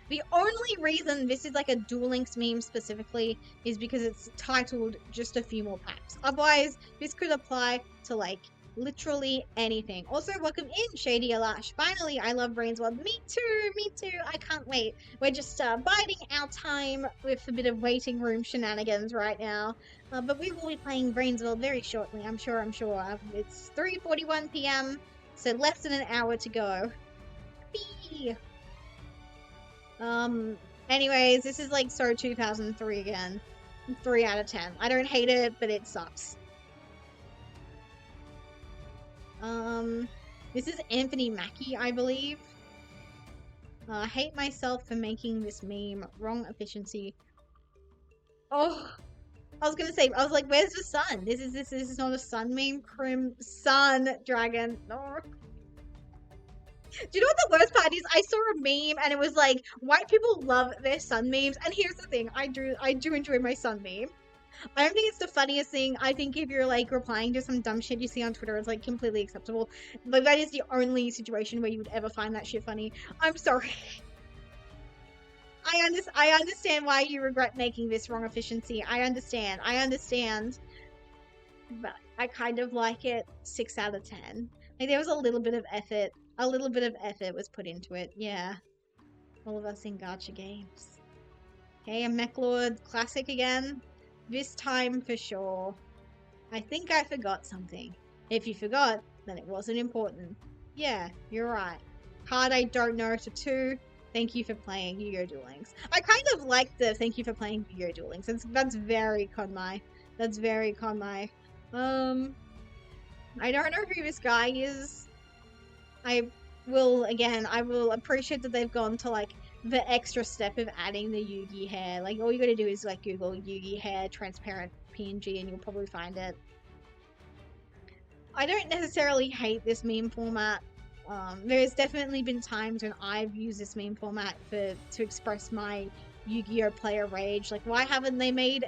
The only reason this is like a Duel Links meme specifically is because it's titled just a few more packs. Otherwise, this could apply to like literally anything. Also, welcome in, Shady Alash. Finally, I love Brainsworld. Me too, I can't wait. We're just biding our time with a bit of waiting room shenanigans right now. But we will be playing Brainsworld very shortly, I'm sure. It's 3:41 p.m, so less than an hour to go. Yippee! Anyways, this is like so 2003 again. 3 out of 10. I don't hate it, but it sucks. This is Anthony Mackie, I believe. Hate myself for making this meme. Wrong efficiency. Oh, I was gonna say, I was like, where's the sun? This is not a sun meme. Crim sun dragon. No. Do you know what the worst part is? I saw a meme and it was like, white people love their sun memes. And here's the thing, I do enjoy my sun meme. I don't think it's the funniest thing. I think if you're like replying to some dumb shit you see on Twitter, it's like completely acceptable. But that is the only situation where you would ever find that shit funny. I'm sorry. I understand why you regret making this wrong efficiency. I understand. But I kind of like it 6 out of 10. Like there was a little bit of effort. A little bit of effort was put into it. Yeah. All of us in gacha games. Okay, a Mechlord classic again. This time for sure. I think I forgot something. If you forgot, then it wasn't important. Yeah, you're right. Card I don't know to 2. Thank you for playing Yu-Gi-Oh! Duel Links. I kind of like the thank you for playing Yu-Gi-Oh! Duel Links. That's very KonMai. That's very KonMai. I don't know who this guy is. I will appreciate that they've gone to like the extra step of adding the Yugi hair. Like all you gotta do is like Google Yugi hair transparent PNG and you'll probably find it. I don't necessarily hate this meme format. There's definitely been times when I've used this meme format to express my Yu-Gi-Oh! Player rage. Like, why haven't they made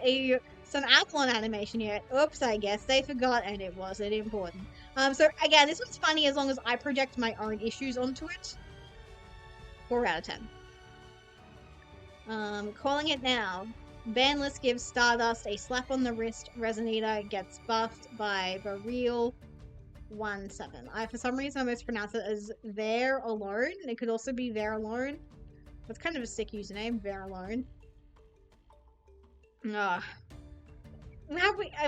some Avalon animation yet? Oops, I guess they forgot and it wasn't important. So again, this one's funny as long as I project my own issues onto it. 4 out of 10. Calling it now. Banlist gives Stardust a slap on the wrist. Resonator gets buffed by the real 1-7. For some reason I almost pronounce it as there alone. It could also be there alone. That's kind of a sick username, there alone. I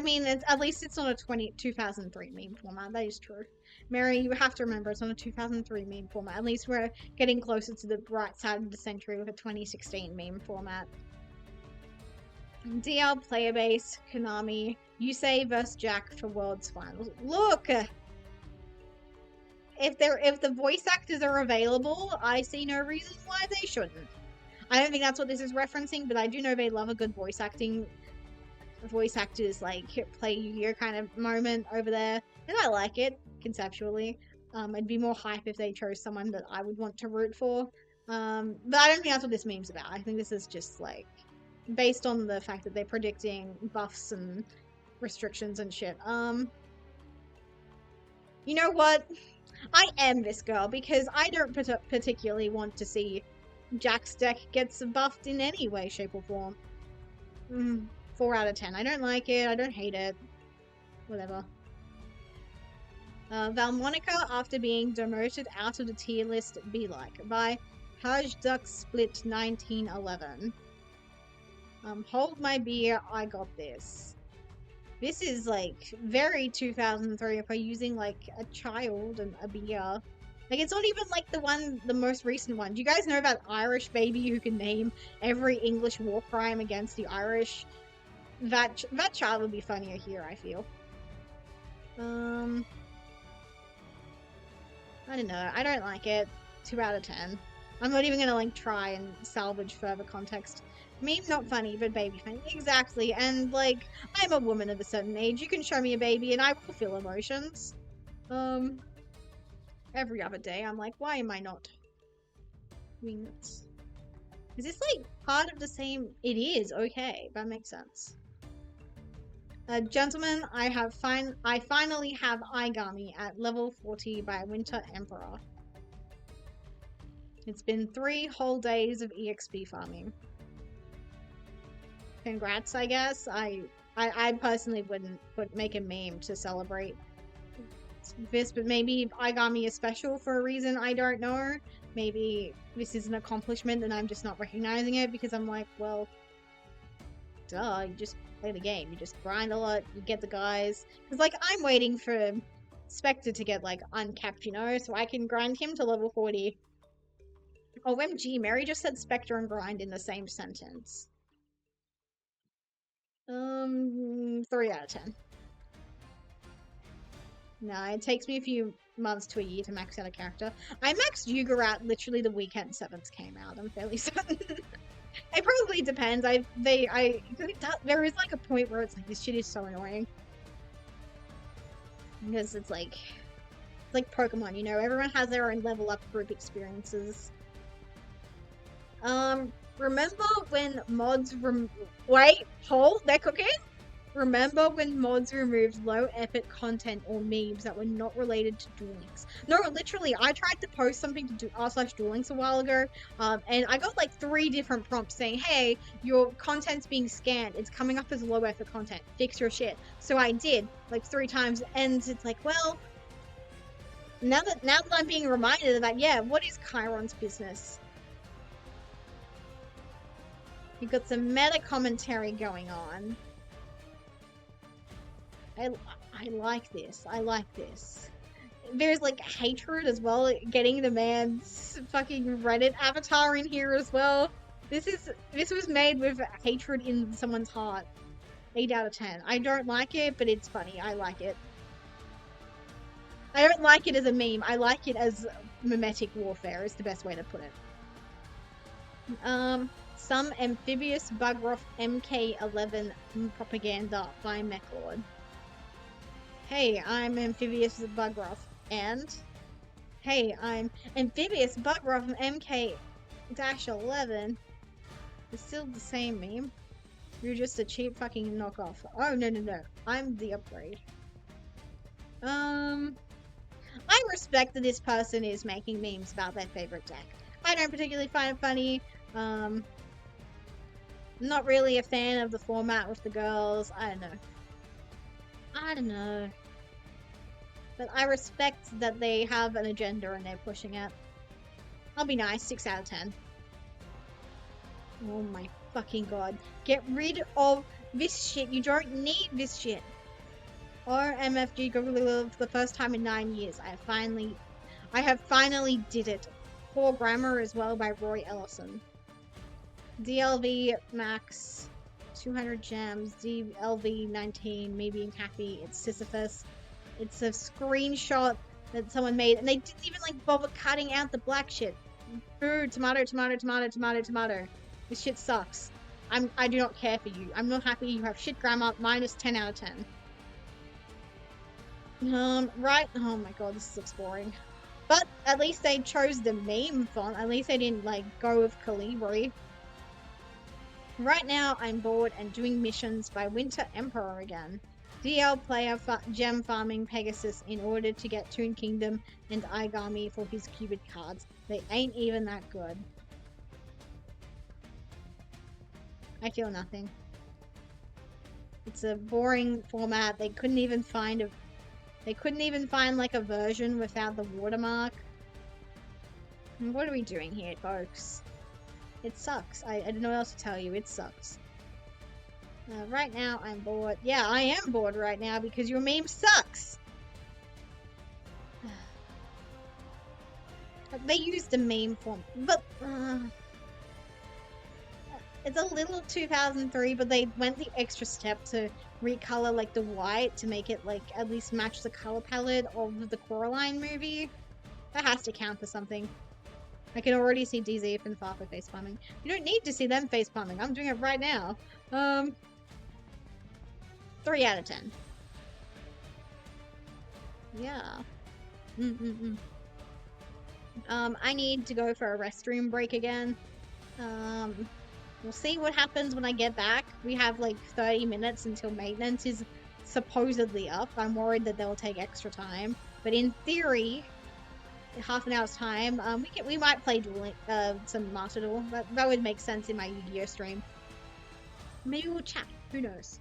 mean, at least it's not a 2003 meme format. That is true. Mary, you have to remember it's on a 2003 meme format. At least we're getting closer to the bright side of the century with a 2016 meme format. DL player base, Konami, Yusei vs Jack for Worlds Finals. Look! If the voice actors are available, I see no reason why they shouldn't. I don't think that's what this is referencing, but I do know they love a good voice actors like play Yu-Gi-Oh kind of moment over there, and I like it conceptually. I'd be more hype if they chose someone that I would want to root for. But I don't think that's what this meme's about. I think this is just like based on the fact that they're predicting buffs and restrictions and shit. You know what? I am this girl because I don't particularly want to see Jack's deck gets buffed in any way, shape, or form. 4 out of 10. I don't like it. I don't hate it. Whatever. Valmonica, after being demoted out of the tier list, be like by Hajduck Split 1911. Hold my beer. I got this. This is like very 2003 if we're using like a child and a beer. Like it's not even like the most recent one. Do you guys know about Irish baby who can name every English war crime against the Irish? That child would be funnier here, I feel. I don't know. I don't like it. 2 out of 10. I'm not even gonna like try and salvage further context. Meme not funny, but baby funny. Exactly. And like, I'm a woman of a certain age. You can show me a baby and I will feel emotions. Every other day I'm like, why am I not doing this? Is this like part of the same? It is. Okay, that makes sense. Gentlemen, I finally have Aigami at level 40 by Winter Emperor. It's been 3 whole days of EXP farming. Congrats, I guess. I personally wouldn't make a meme to celebrate this, but maybe Aigami is special for a reason I don't know. Maybe this is an accomplishment and I'm just not recognizing it because I'm like, well, duh, you just play the game. You just grind a lot, you get the guys. Because, like, I'm waiting for Spectre to get, like, uncapped, you know, so I can grind him to level 40. OMG, Mary just said Spectre and Grind in the same sentence. 3 out of 10. No, it takes me a few months to a year to max out a character. I maxed Yuga out literally the weekend 7th came out, I'm fairly certain. It probably depends. There is like a point where it's like, this shit is so annoying. Because it's like Pokemon, you know, everyone has their own level up group experiences. Remember when mods wait, hold, they're cooking? Remember when mods removed low effort content or memes that were not related to Duel Links? No, literally, I tried to post something to do r/Duel Links a while ago, and I got like 3 different prompts saying, hey, your content's being scanned. It's coming up as low effort content. Fix your shit. So I did, like 3 times, and it's like, well, now that I'm being reminded of that, yeah, what is Chiron's business? You've got some meta commentary going on. I like this. I like this. There's like hatred as well, getting the man's fucking Reddit avatar in here as well. This was made with hatred in someone's heart. 8 out of 10. I don't like it, but it's funny. I like it. I don't like it as a meme. I like it as mimetic warfare is the best way to put it. Some amphibious Bugroth MK11 propaganda by Mechlord. Hey, I'm Amphibious Bugroth, and hey, I'm Amphibious Bugroth MK-11. It's still the same meme. You're just a cheap fucking knockoff. Oh, no. I'm the upgrade. I respect that this person is making memes about their favorite deck. I don't particularly find it funny. Not really a fan of the format with the girls. I don't know. But I respect that they have an agenda and they're pushing it. I'll be nice. 6 out of 10. Oh my fucking god. Get rid of this shit. You don't need this shit. Or MFG Google for the first time in 9 years. I have finally did it. Poor Grammar as well by Roy Ellison. DLV Max 200 gems, DLV 19, me being happy, it's Sisyphus. It's a screenshot that someone made, and they didn't even like bother cutting out the black shit. Boo, tomato. This shit sucks. I do not care for you. I'm not happy you have shit grammar, minus 10 out of 10. Right, oh my god, this looks boring. But at least they chose the meme font, at least they didn't like go with Calibri. Right now, I'm bored and doing missions by Winter Emperor again. DL player gem farming Pegasus in order to get Toon Kingdom and Igami for his Cupid cards. They ain't even that good. I feel nothing. It's a boring format. They couldn't even find like a version without the watermark. And what are we doing here, folks? It sucks. I don't know what else to tell you. It sucks. Right now, I'm bored. Yeah, I am bored right now because your meme sucks. They used the meme form, but it's a little 2003, but they went the extra step to recolor like the white to make it like at least match the color palette of the Coraline movie. That has to count for something. I can already see DZ and Farfa facepalming. You don't need to see them facepalming. I'm doing it right now. 3 out of 10. Yeah. I need to go for a restroom break again. We'll see what happens when I get back. We have like 30 minutes until maintenance is supposedly up. I'm worried that they'll take extra time. But in theory, half an hour's time, we might play some Master Duel. That would make sense in my Yu-Gi-Oh stream. Maybe we'll chat. Who knows?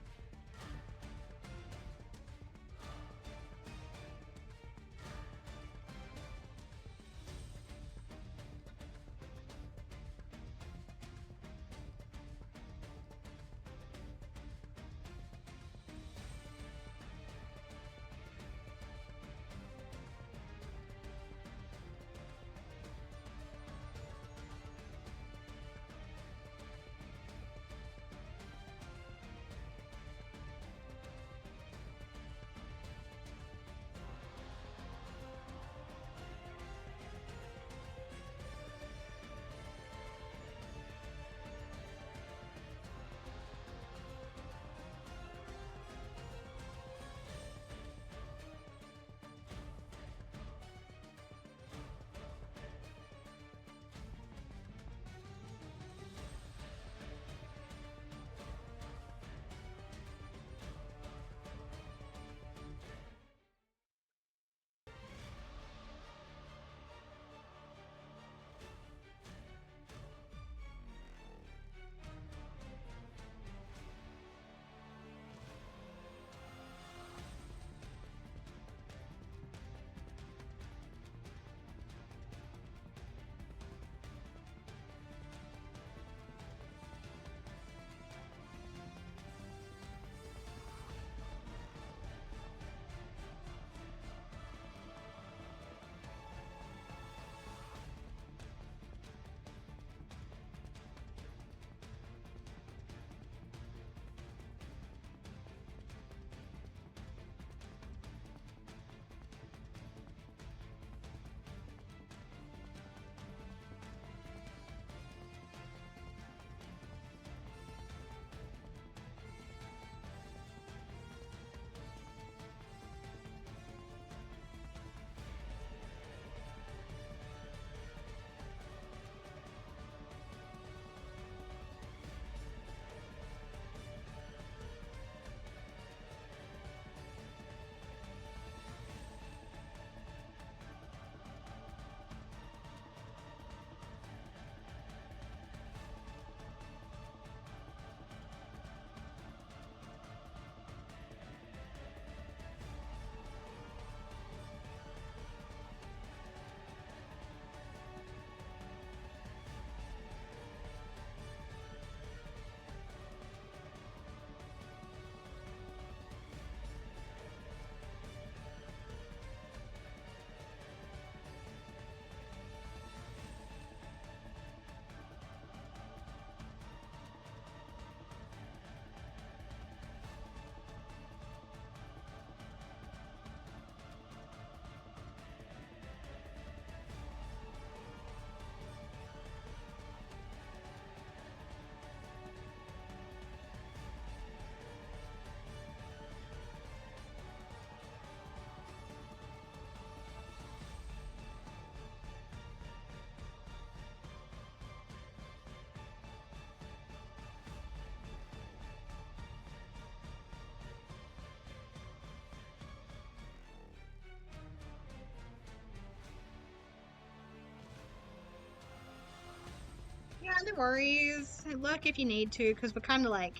no worries. Look if you need to, because we're kind of like...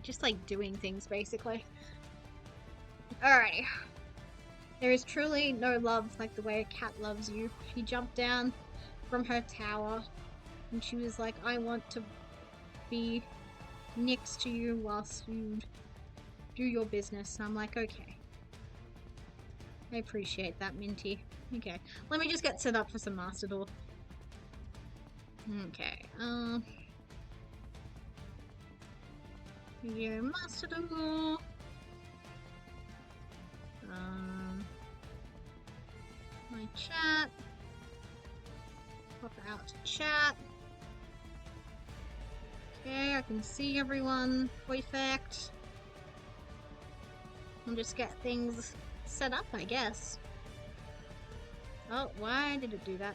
just like doing things, basically. Alrighty. There is truly no love like the way a cat loves you. She jumped down from her tower, and she was like, I want to be next to you whilst you do your business. And I'm like, okay. I appreciate that, Minty. Okay, let me just get set up for some Master Duel. Okay, yeah, Master Duel. My chat. Pop out to chat. Okay, I can see everyone. Perfect. I'll just get things set up, I guess. Oh, why did it do that?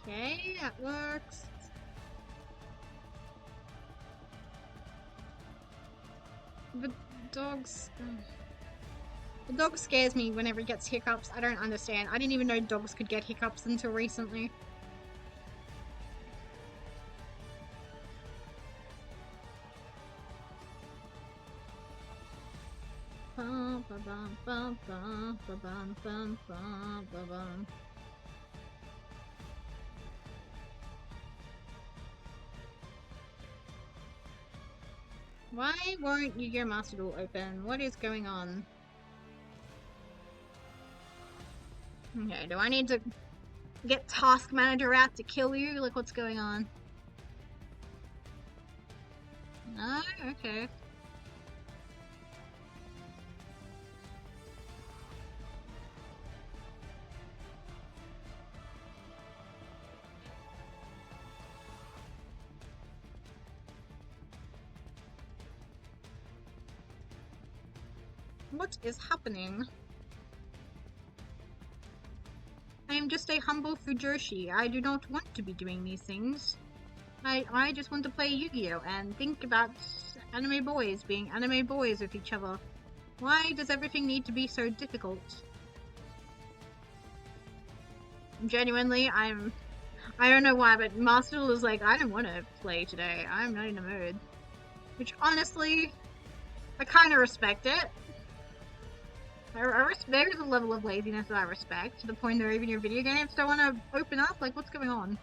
Okay, that works. The dogs... The dog scares me whenever he gets hiccups. I don't understand. I didn't even know dogs could get hiccups until recently. Bum, ba, bum, bum, bum, ba, bum, bum, bum, ba, bum. Why won't you get Master Duel open? What is going on? Okay, do I need to get Task Manager out to kill you? Like, what's going on? No? Okay. What is happening? I am just a humble Fujoshi. I do not want to be doing these things. I just want to play Yu-Gi-Oh! And think about anime boys being anime boys with each other. Why does everything need to be so difficult? Genuinely, I don't know why, but Master Duel is like, I don't want to play today. I'm not in the mood. Which, honestly, I kind of respect it. There's a level of laziness that I respect, to the point that even your video games don't want to open up. Like, what's going on?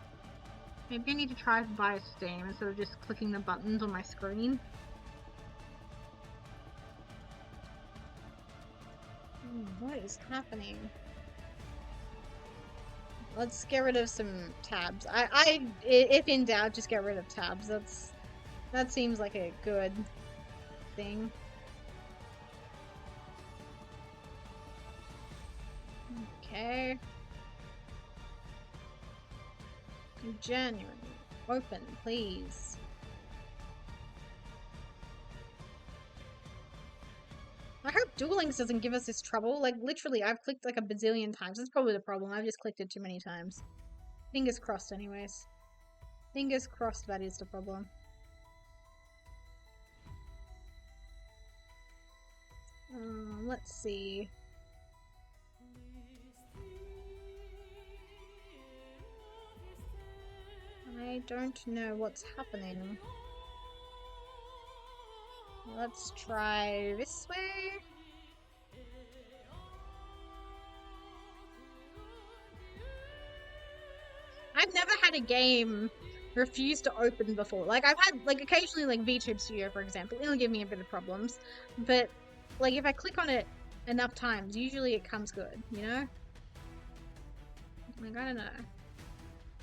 Maybe I need to try to buy Steam instead of just clicking the buttons on my screen. What is happening? Let's get rid of some tabs. If in doubt, just get rid of tabs. That seems like a good thing. Okay. Genuinely. Open, please. I hope Duel Links doesn't give us this trouble. Like, literally, I've clicked like a bazillion times. That's probably the problem. I've just clicked it too many times. Fingers crossed, anyways. Fingers crossed that is the problem. Let's see. I don't know what's happening. Let's try this way. I've never had a game refuse to open before. Like, I've had, like, occasionally, like, VTuber Studio, for example, it'll give me a bit of problems. But, like, if I click on it enough times, usually it comes good, you know? Like, I don't know.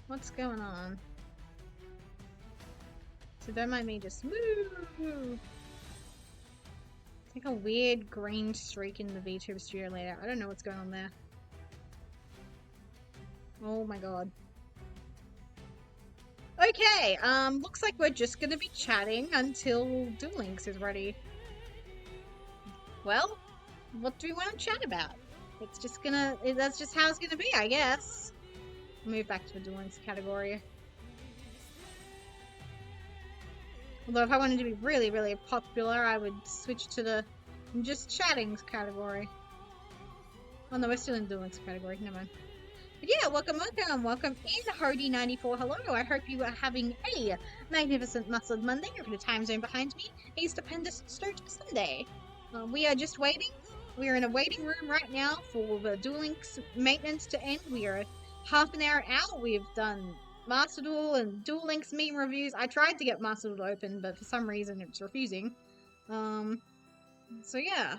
What's going on? So don't mind me just woo. It's like a weird green streak in the VTuber Studio layout. I don't know what's going on there. Oh my god. Okay, looks like we're just gonna be chatting until Duel Links is ready. Well, what do we want to chat about? It's just gonna, that's just how it's gonna be, I guess. Move back to the Duel Links category. Although if I wanted to be really, really popular, I would switch to the just chatting category. Oh no, we're still in Duel Links category. Never mind. But yeah, welcome in, Hardy94. Hello, I hope you are having a magnificent muscled Monday over the time zone behind me, a stupendous start Sunday. We are just waiting. We are in a waiting room right now for the Duel Links maintenance to end. We are half an hour out. We've done Master Duel and Duel Links meme reviews. I tried to get Master Duel open, but for some reason it's refusing. So yeah.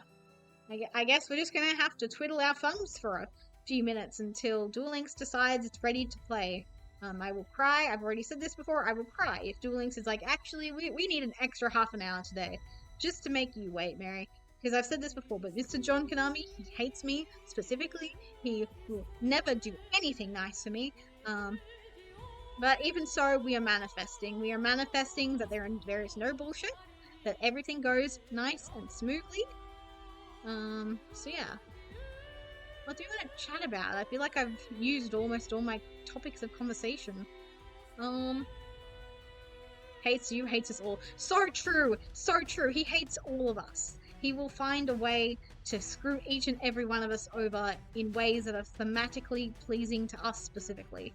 I guess we're just gonna have to twiddle our thumbs for a few minutes until Duel Links decides it's ready to play. I will cry. I've already said this before. I will cry if Duel Links is like, actually, we need an extra half an hour today just to make you wait, Mary. Because I've said this before, but Mr. John Konami, he hates me specifically. He will never do anything nice for me. But even so, we are manifesting. We are manifesting that there is no bullshit, that everything goes nice and smoothly. So yeah. What do you want to chat about? I feel like I've used almost all my topics of conversation. Hates you, hates us all. So true! So true! He hates all of us. He will find a way to screw each and every one of us over in ways that are thematically pleasing to us specifically.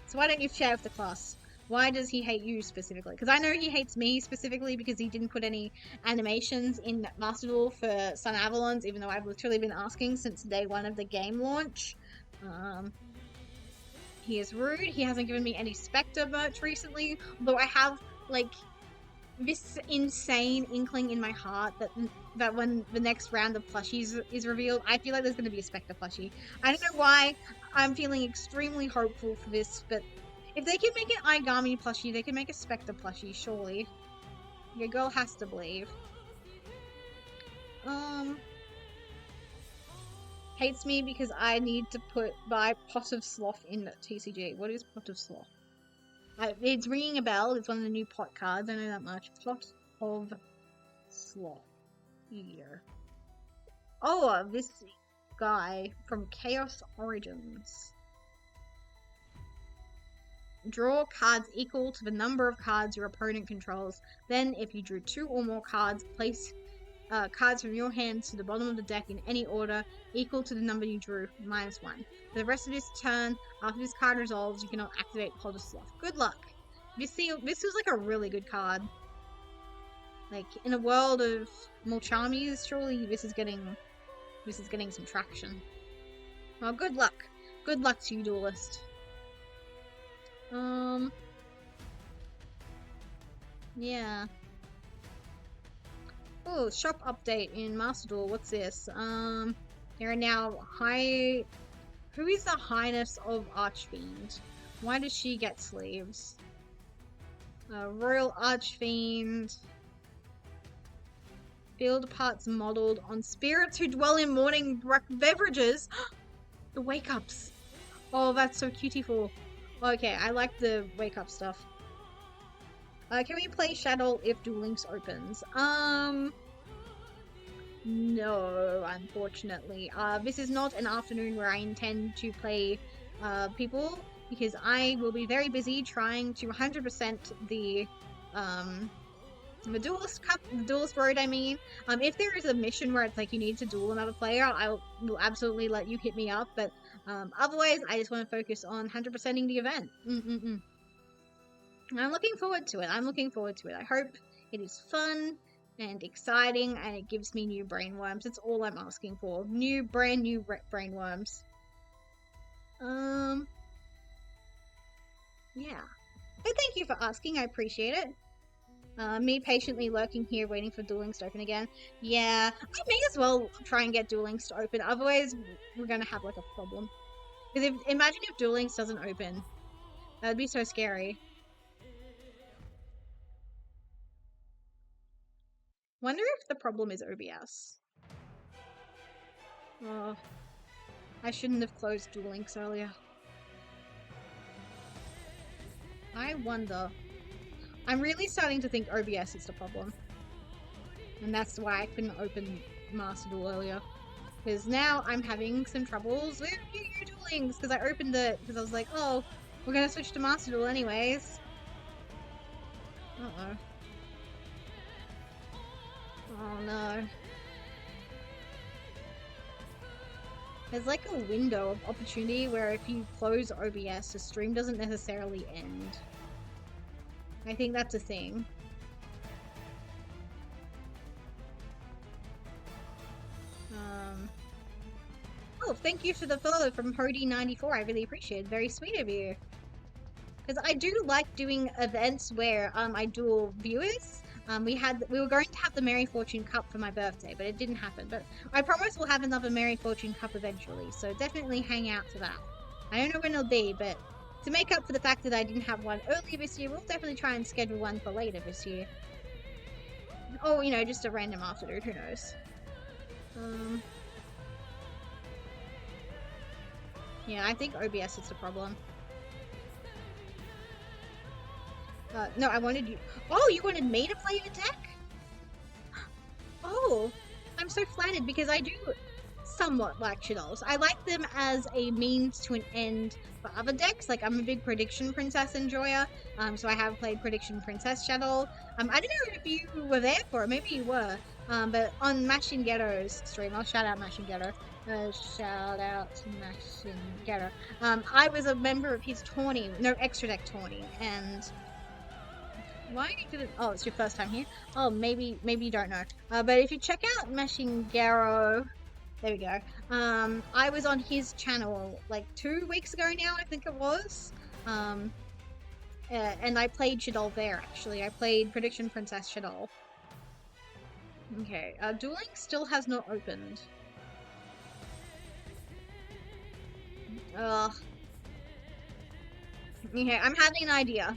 So why don't you share with the class? Why does he hate you specifically? Because I know he hates me specifically because he didn't put any animations in Master Duel for Sun Avalons, even though I've literally been asking since day one of the game launch. He is rude. He hasn't given me any Spectre merch recently, although I have, like, this insane inkling in my heart that when the next round of plushies is revealed, I feel like there's going to be a Spectre plushie. I don't know why I'm feeling extremely hopeful for this, but if they can make an Aigami plushie, they can make a Spectre plushie, surely. Your girl has to believe. Hates me because I need to buy Pot of Sloth in TCG. What is Pot of Sloth? It's ringing a bell. It's one of the new pot cards. I know that much. Pot of Sloth. Here. Oh, this guy from Chaos Origins. Draw cards equal to the number of cards your opponent controls. Then, if you drew 2 or more cards, place cards from your hand to the bottom of the deck in any order equal to the number you drew, -1. For the rest of this turn, after this card resolves, you cannot activate Pot of Sloth. Good luck! This feels like a really good card. Like, in a world of Mulchamis, surely this is getting some traction. Well, good luck. Good luck to you, Duelist. Yeah. Oh, shop update in Master Duel. What's this? There are now Who is the Highness of Archfiend? Why does she get sleeves? Royal Archfiend. Field parts modeled on spirits who dwell in morning beverages. The wake ups. Oh, that's so cutie-ful. Okay, I like the wake up stuff. Can we play Shadow if Duel Links opens? No, unfortunately. This is not an afternoon where I intend to play people, because I will be very busy trying to 100% the Duelist Cup, the Duelist Road, I mean. If there is a mission where it's like you need to duel another player, I will absolutely let you hit me up, but otherwise, I just want to focus on 100%ing the event. I'm looking forward to it. I hope it is fun and exciting, and it gives me new brainworms. That's all I'm asking for. Brand new brainworms. Yeah. But thank you for asking, I appreciate it. Me patiently lurking here, waiting for Duel Links to open again. Yeah, I may as well try and get Duel Links to open, otherwise we're gonna have, like, a problem. Because imagine if Duel Links doesn't open. That would be so scary. Wonder if the problem is OBS. Oh, I shouldn't have closed Duel Links earlier. I wonder. I'm really starting to think OBS is the problem. And that's why I couldn't open Master Duel earlier. Because now I'm having some troubles with new Duel Links, because I opened it because I was like, oh, we're gonna switch to Master Duel anyways. Uh-oh. Oh no. There's like a window of opportunity where if you close OBS, the stream doesn't necessarily end. I think that's a thing. Oh, thank you for the follow from Hody94. I really appreciate it. Very sweet of you. Because I do like doing events where I duel viewers. We were going to have the Merry Fortune Cup for my birthday, but it didn't happen. But I promise we'll have another Merry Fortune Cup eventually, so definitely hang out for that. I don't know when it'll be, but to make up for the fact that I didn't have one earlier this year, we'll definitely try and schedule one for later this year. Or, you know, just a random afternoon, who knows. Yeah, I think OBS is the problem. No, I wanted you. Oh, you wanted me to play a deck? Oh, I'm so flattered because I do somewhat like Shadows. I like them as a means to an end for other decks. Like, I'm a big Prediction Princess enjoyer, so I have played Prediction Princess Shadow. I don't know if you were there for it, maybe you were, but on Machine Ghetto's stream, I'll shout out Machine Ghetto. Shout out to Machine Ghetto. I was a member of his tourney, no, extra deck tourney, and why did it? Oh, it's your first time here. Oh, maybe you don't know. But if you check out Mashingaro, there we go. I was on his channel like 2 weeks ago now, I think it was. And I played Shadol there. Actually, I played Prediction Princess Shadol. Okay, Duel Links still has not opened. Ugh. Okay, I'm having an idea.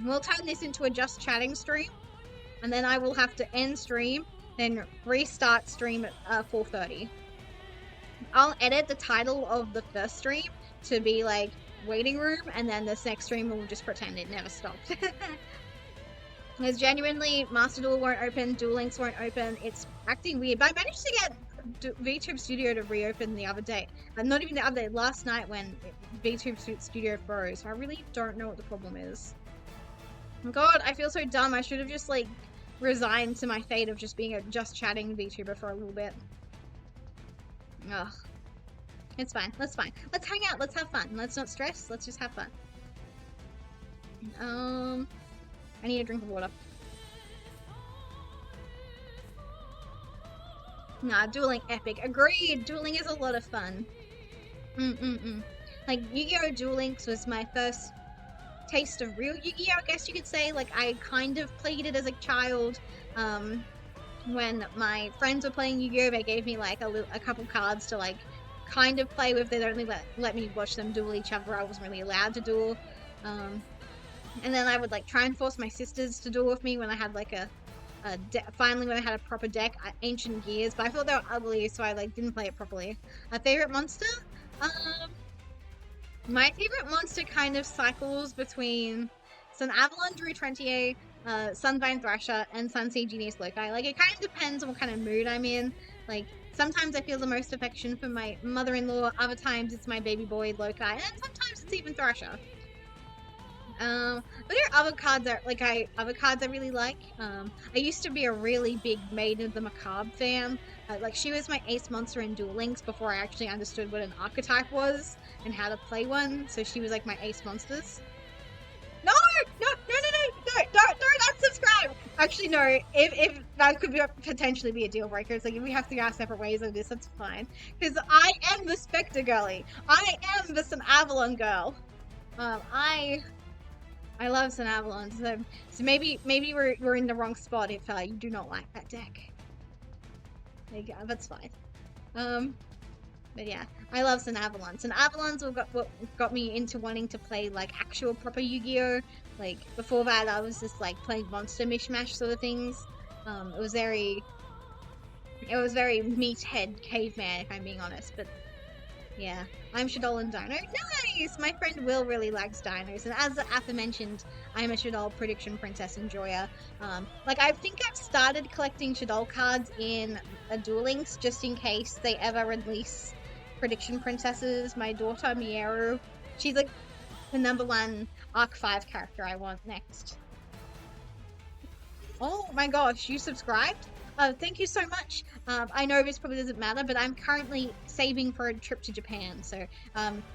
We'll turn this into a just chatting stream, and then I will have to end stream, then restart stream at 4:30. I'll edit the title of the first stream to be like waiting room, and then this next stream will just pretend it never stopped. Because genuinely, Master Duel won't open, Duel Links won't open. It's acting weird, but I managed to get VTuber Studio to reopen the other day. And not even the other day, last night when VTuber Studio froze. So I really don't know what the problem is. God, I feel so dumb. I should have just, like, resigned to my fate of just being a just chatting VTuber for a little bit. Ugh. It's fine. That's fine. Let's hang out. Let's have fun. Let's not stress. Let's just have fun. I need a drink of water. Nah, dueling epic. Agreed. Dueling is a lot of fun. Like, Yu-Gi-Oh! Duel Links was my first taste of real Yu-Gi-Oh! I guess you could say. Like, I kind of played it as a child. When my friends were playing Yu-Gi-Oh! They gave me like a couple cards to like kind of play with. They'd only let me watch them duel each other. I wasn't really allowed to duel. And then I would like try and force my sisters to duel with me when I had like finally when I had a proper deck, Ancient Gears, but I thought they were ugly, so I like didn't play it properly. A favorite monster? My favorite monster kind of cycles between Sun Avalon Drew 20A, Sunvine Thrasher, and Sunseed Genius Loci. Like, it kind of depends on what kind of mood I'm in. Like, sometimes I feel the most affection for my mother-in-law, other times it's my baby boy Loci, and sometimes it's even Thrasher. But there are other cards that I really like. I used to be a really big Maiden of the Macabre fan. Like, she was my ace monster in Duel Links before I actually understood what an archetype was and how to play one. So she was like my ace monsters. No, don't unsubscribe. Actually, no. If that could potentially be a deal breaker, it's like if we have to go our separate ways on this, that's fine. Because I am the Spectre girly. I am the Sun Avalon girl. I love Sun Avalon, so maybe we're in the wrong spot if you do not like that deck. There you go, that's fine. But yeah, I love Sun Avalon. Sun Avalon's what got me into wanting to play like actual proper Yu-Gi-Oh! Like before that, I was just like playing monster mishmash sort of things. It was very meathead caveman, if I'm being honest, but. Yeah, I'm Shadol and Dino. Nice! My friend Will really likes dinos, and as aforementioned, I'm a Shadol Prediction Princess enjoyer. Like, I think I've started collecting Shadol cards in Duel Links, just in case they ever release Prediction Princesses. My daughter, Mieru, she's like the #1 Arc 5 character I want next. Oh my gosh, you subscribed? Thank you so much. I know this probably doesn't matter, but I'm currently saving for a trip to Japan, so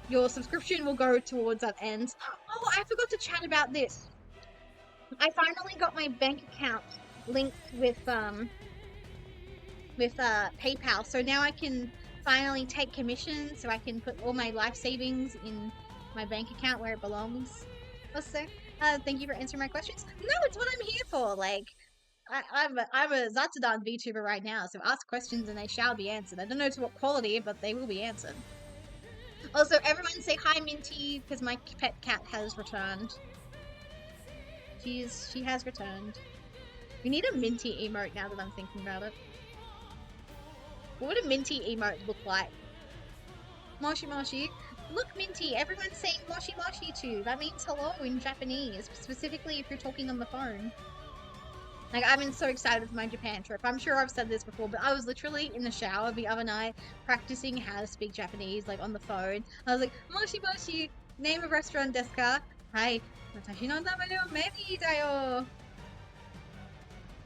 your subscription will go towards that end. Oh, I forgot to chat about this. I finally got my bank account linked with PayPal, so now I can finally take commissions, so I can put all my life savings in my bank account where it belongs. Also, thank you for answering my questions. No, it's what I'm here for. Like, I'm a Zatsudan VTuber right now, so ask questions and they shall be answered. I don't know to what quality, but they will be answered. Also, everyone say hi, Minty, because my pet cat has returned. She has returned. We need a Minty emote now that I'm thinking about it. What would a Minty emote look like? Moshi Moshi. Look, Minty, everyone's saying Moshi Moshi too. That means hello in Japanese, specifically if you're talking on the phone. Like, I've been so excited for my Japan trip. I'm sure I've said this before, but I was literally in the shower the other night practicing how to speak Japanese, like, on the phone. I was like, Moshi Moshi, name of restaurant desu ka? Hai, watashi no name wa Mary da yo.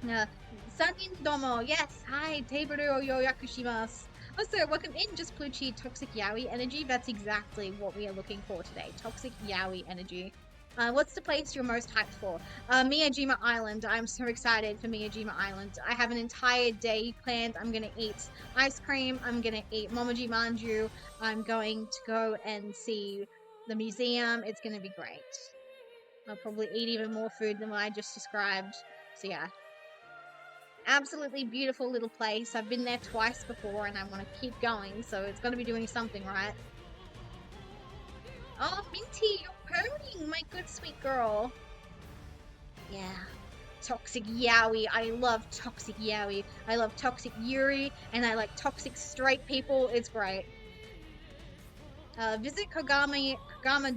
3人 domo, yes, hi, table o yoyaku shimasu. Also, welcome in, just Pluchy, toxic yaoi energy. That's exactly what we are looking for today. Toxic yaoi energy. What's the place you're most hyped for? Miyajima Island. I'm so excited for Miyajima Island. I have an entire day planned. I'm gonna eat ice cream. I'm gonna eat Momoji Manju. I'm going to go and see the museum. It's gonna be great. I'll probably eat even more food than what I just described. So yeah. Absolutely beautiful little place. I've been there twice before and I want to keep going, so it's got to be doing something right. Oh, Minty, you're purring, my good sweet girl. Yeah. Toxic yaoi. I love toxic yaoi. I love toxic yuri, and I like toxic straight people. It's great. Visit Kagama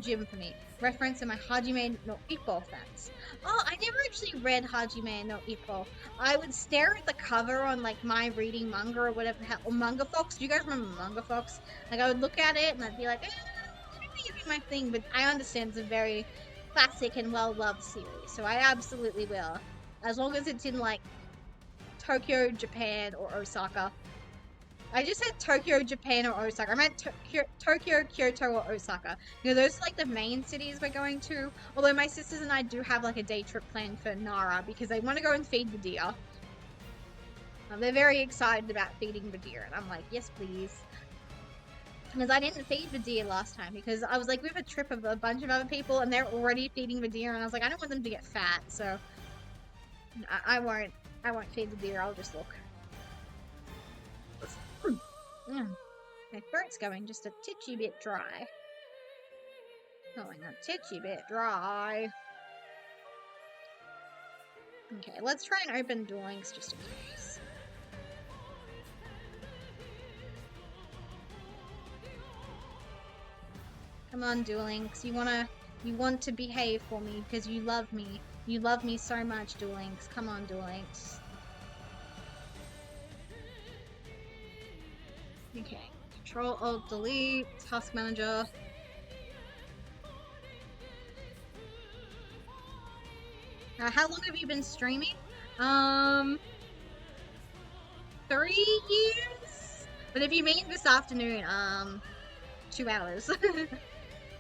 Gym for me. Reference in my Hajime no Ippo fans. Oh, I never actually read Hajime no Ippo. I would stare at the cover on like my reading manga or whatever, or Manga Fox. Do you guys remember Manga Fox? Like I would look at it and I'd be like, I don't think it'd be my thing, but I understand it's a very classic and well-loved series, so I absolutely will. As long as it's in like Tokyo, Japan, or Osaka. I just said Tokyo, Japan, or Osaka. I meant Tokyo, Kyoto, or Osaka. You know, those are like the main cities we're going to. Although my sisters and I do have like a day trip planned for Nara because they want to go and feed the deer. They're very excited about feeding the deer, and I'm like, yes, please. Because I didn't feed the deer last time because I was like with a trip of a bunch of other people and they're already feeding the deer, and I was like, I don't want them to get fat, so I won't feed the deer. I'll just look. My throat's going just a titchy bit dry. Going a titchy bit dry. Okay, let's try and open Duel Links just in case. Come on, Duel Links. You want to behave for me because you love me. You love me so much, Duel Links. Come on, Duel Links. Okay. Control Alt Delete, Task Manager. How long have you been streaming? 3 years? But if you mean this afternoon, 2 hours.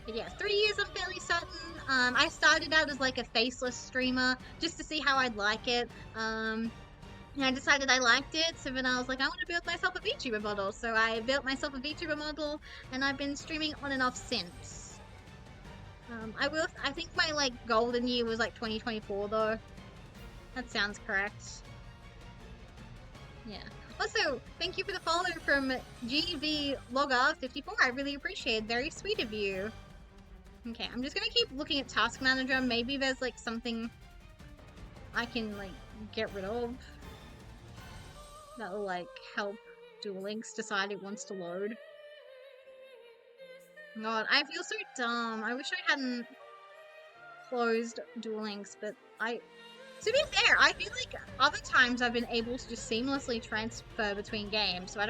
But yeah, 3 years I'm fairly certain. I started out as like a faceless streamer just to see how I'd like it. And I decided I liked it, so then I was like, I want to build myself a VTuber model. So I built myself a VTuber model, and I've been streaming on and off since. I think my like golden year was like 2024 though. That sounds correct. Yeah. Also, thank you for the follow from GVLogger54. I really appreciate it. Very sweet of you. Okay, I'm just gonna keep looking at Task Manager. Maybe there's like something I can like get rid of that'll like help Duel Links decide it wants to load. God, I feel so dumb. I wish I hadn't closed Duel Links, but to be fair, I feel like other times I've been able to just seamlessly transfer between games, so I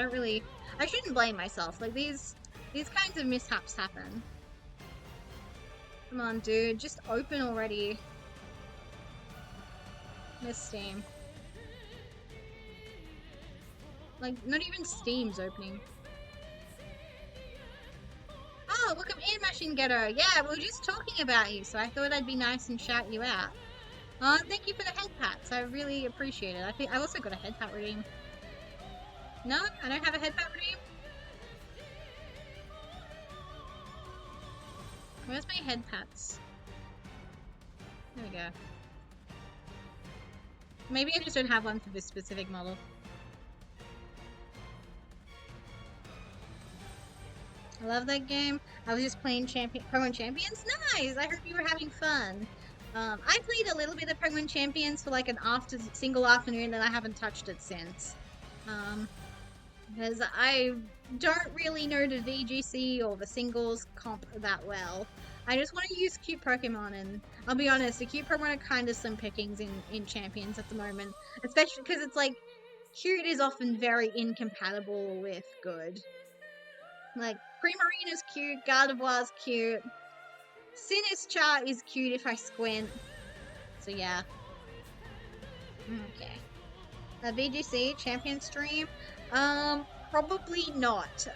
shouldn't blame myself. Like these kinds of mishaps happen. Come on, dude, just open already. Miss Steam. Like, not even Steam's opening. Oh, welcome in, Machine Ghetto. Yeah, we were just talking about you, so I thought I'd be nice and shout you out. Thank you for the head pats. I really appreciate it. I think I also got a head pat redeem. No, I don't have a head pat redeem. Where's my head pats? There we go. Maybe I just don't have one for this specific model. I love that game. I was just playing Pokemon Champions. Nice! I hope you were having fun. I played a little bit of Pokemon Champions for like an single afternoon, and I haven't touched it since. Because I don't really know the VGC or the singles comp that well. I just want to use cute Pokemon, and I'll be honest, the cute Pokemon are kind of slim pickings in Champions at the moment. Especially because it's like, cute is often very incompatible with good. Like, Primarina's cute, Gardevoir's cute, Sinistcha is cute if I squint. So yeah. Okay. VGC champion stream? Probably not.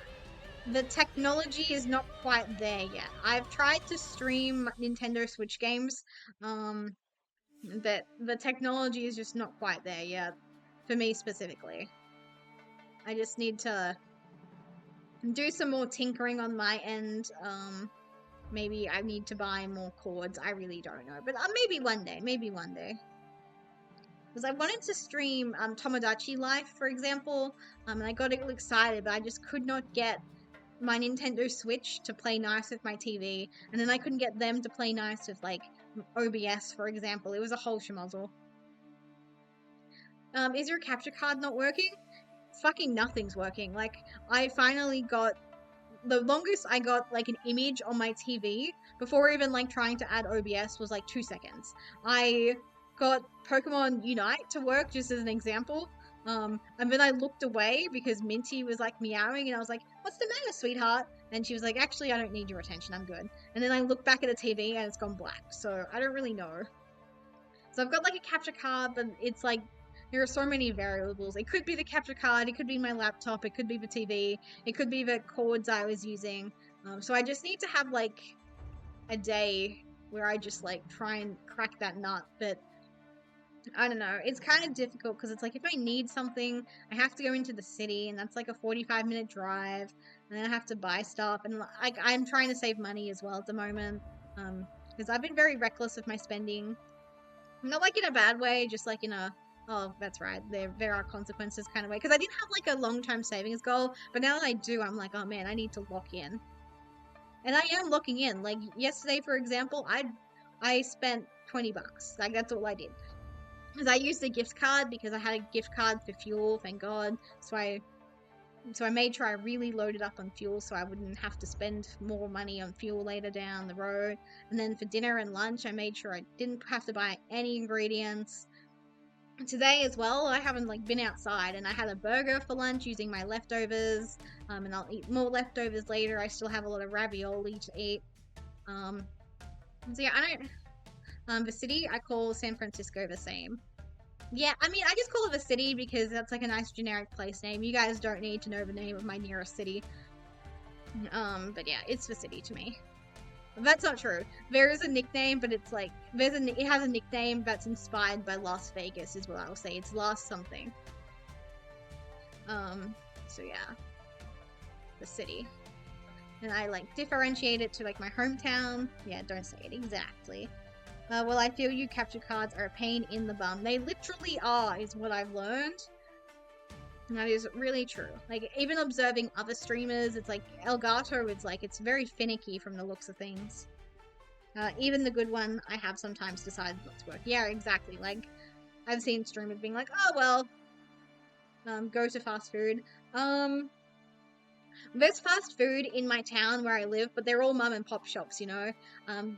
The technology is not quite there yet. I've tried to stream Nintendo Switch games, but the technology is just not quite there yet. For me specifically. I just need to do some more tinkering on my end. Maybe I need to buy more cords. I really don't know. But maybe one day. Maybe one day. Because I wanted to stream Tomodachi Life, for example. And I got all excited, but I just could not get my Nintendo Switch to play nice with my TV. And then I couldn't get them to play nice with, like, OBS, for example. It was a whole schmozzle. Is your capture card not working? Fucking nothing's working. Like, I finally got... The longest I got, like, an image on my TV before even, like, trying to add OBS was, like, 2 seconds. I got Pokemon Unite to work, just as an example. And then I looked away because Minty was, like, meowing, and I was like, what's the matter, sweetheart? And she was like, actually, I don't need your attention, I'm good. And then I looked back at the TV, and it's gone black, so I don't really know. So I've got, like, a capture card, but it's, like, there are so many variables. It could be the capture card, it could be my laptop, it could be the TV, it could be the cords I was using. So I just need to have, like, a day where I just, like, try and crack that nut, but I don't know. It's kind of difficult because it's like if I need something, I have to go into the city, and that's like a 45-minute drive, and then I have to buy stuff, and I'm trying to save money as well at the moment, because I've been very reckless with my spending. Not like in a bad way, just like in a, oh, that's right, there are consequences kind of way. Because I didn't have like a long-term savings goal, but now that I do, I'm like, oh man, I need to lock in. And I am locking in. Like yesterday, for example, I spent 20 bucks. Like that's all I did. Because I used a gift card because I had a gift card for fuel, thank God. So I made sure I really loaded up on fuel so I wouldn't have to spend more money on fuel later down the road. And then for dinner and lunch, I made sure I didn't have to buy any ingredients. Today as well, I haven't like been outside, and I had a burger for lunch using my leftovers. And I'll eat more leftovers later. I still have a lot of ravioli to eat. So yeah, I don't. The city, I call San Francisco the same. Yeah, I mean, I just call it the city because that's like a nice generic place name. You guys don't need to know the name of my nearest city. But yeah, it's the city to me. That's not true. There is a nickname, but it's like, it has a nickname that's inspired by Las Vegas, is what I'll say. It's Las something. So yeah. The city. And I like differentiate it to like my hometown. Yeah, don't say it exactly. Well, I feel you capture cards are a pain in the bum. They literally are, is what I've learned. And that is really true. Like, even observing other streamers, it's like, Elgato is like, it's very finicky from the looks of things. Even the good one, I have sometimes decided not to work. Yeah, exactly. Like, I've seen streamers being like, oh, well, go to fast food. There's fast food in my town where I live, but they're all mum and pop shops, you know?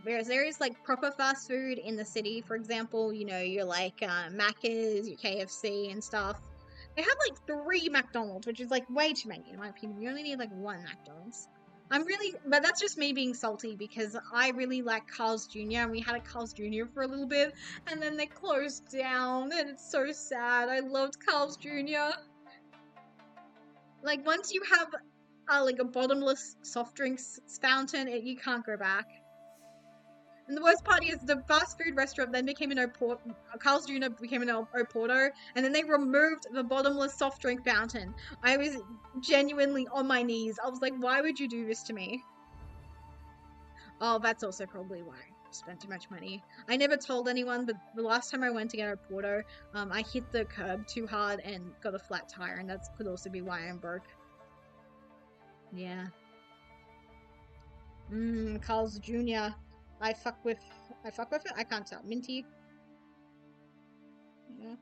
Whereas there is, like, proper fast food in the city, for example, you know, you're like, Macca's, your KFC and stuff. They have, like, 3 McDonald's, which is, like, way too many, in my opinion. You only need, like, 1 McDonald's. But that's just me being salty, because I really like Carl's Jr., and we had a Carl's Jr. for a little bit, and then they closed down, and it's so sad. I loved Carl's Jr. Like, once you have like a bottomless soft drinks fountain, you can't go back. And the worst part is the fast food restaurant then became an Carl's Jr. became an Oporto, and then they removed the bottomless soft drink fountain. I was genuinely on my knees. I was like, why would you do this to me? Oh, that's also probably why I spent too much money. I never told anyone, but the last time I went to get a Porto, I hit the curb too hard and got a flat tire, and that could also be why I'm broke. Yeah. Carl's Jr. I fuck with it? I can't tell. Minty. Yeah.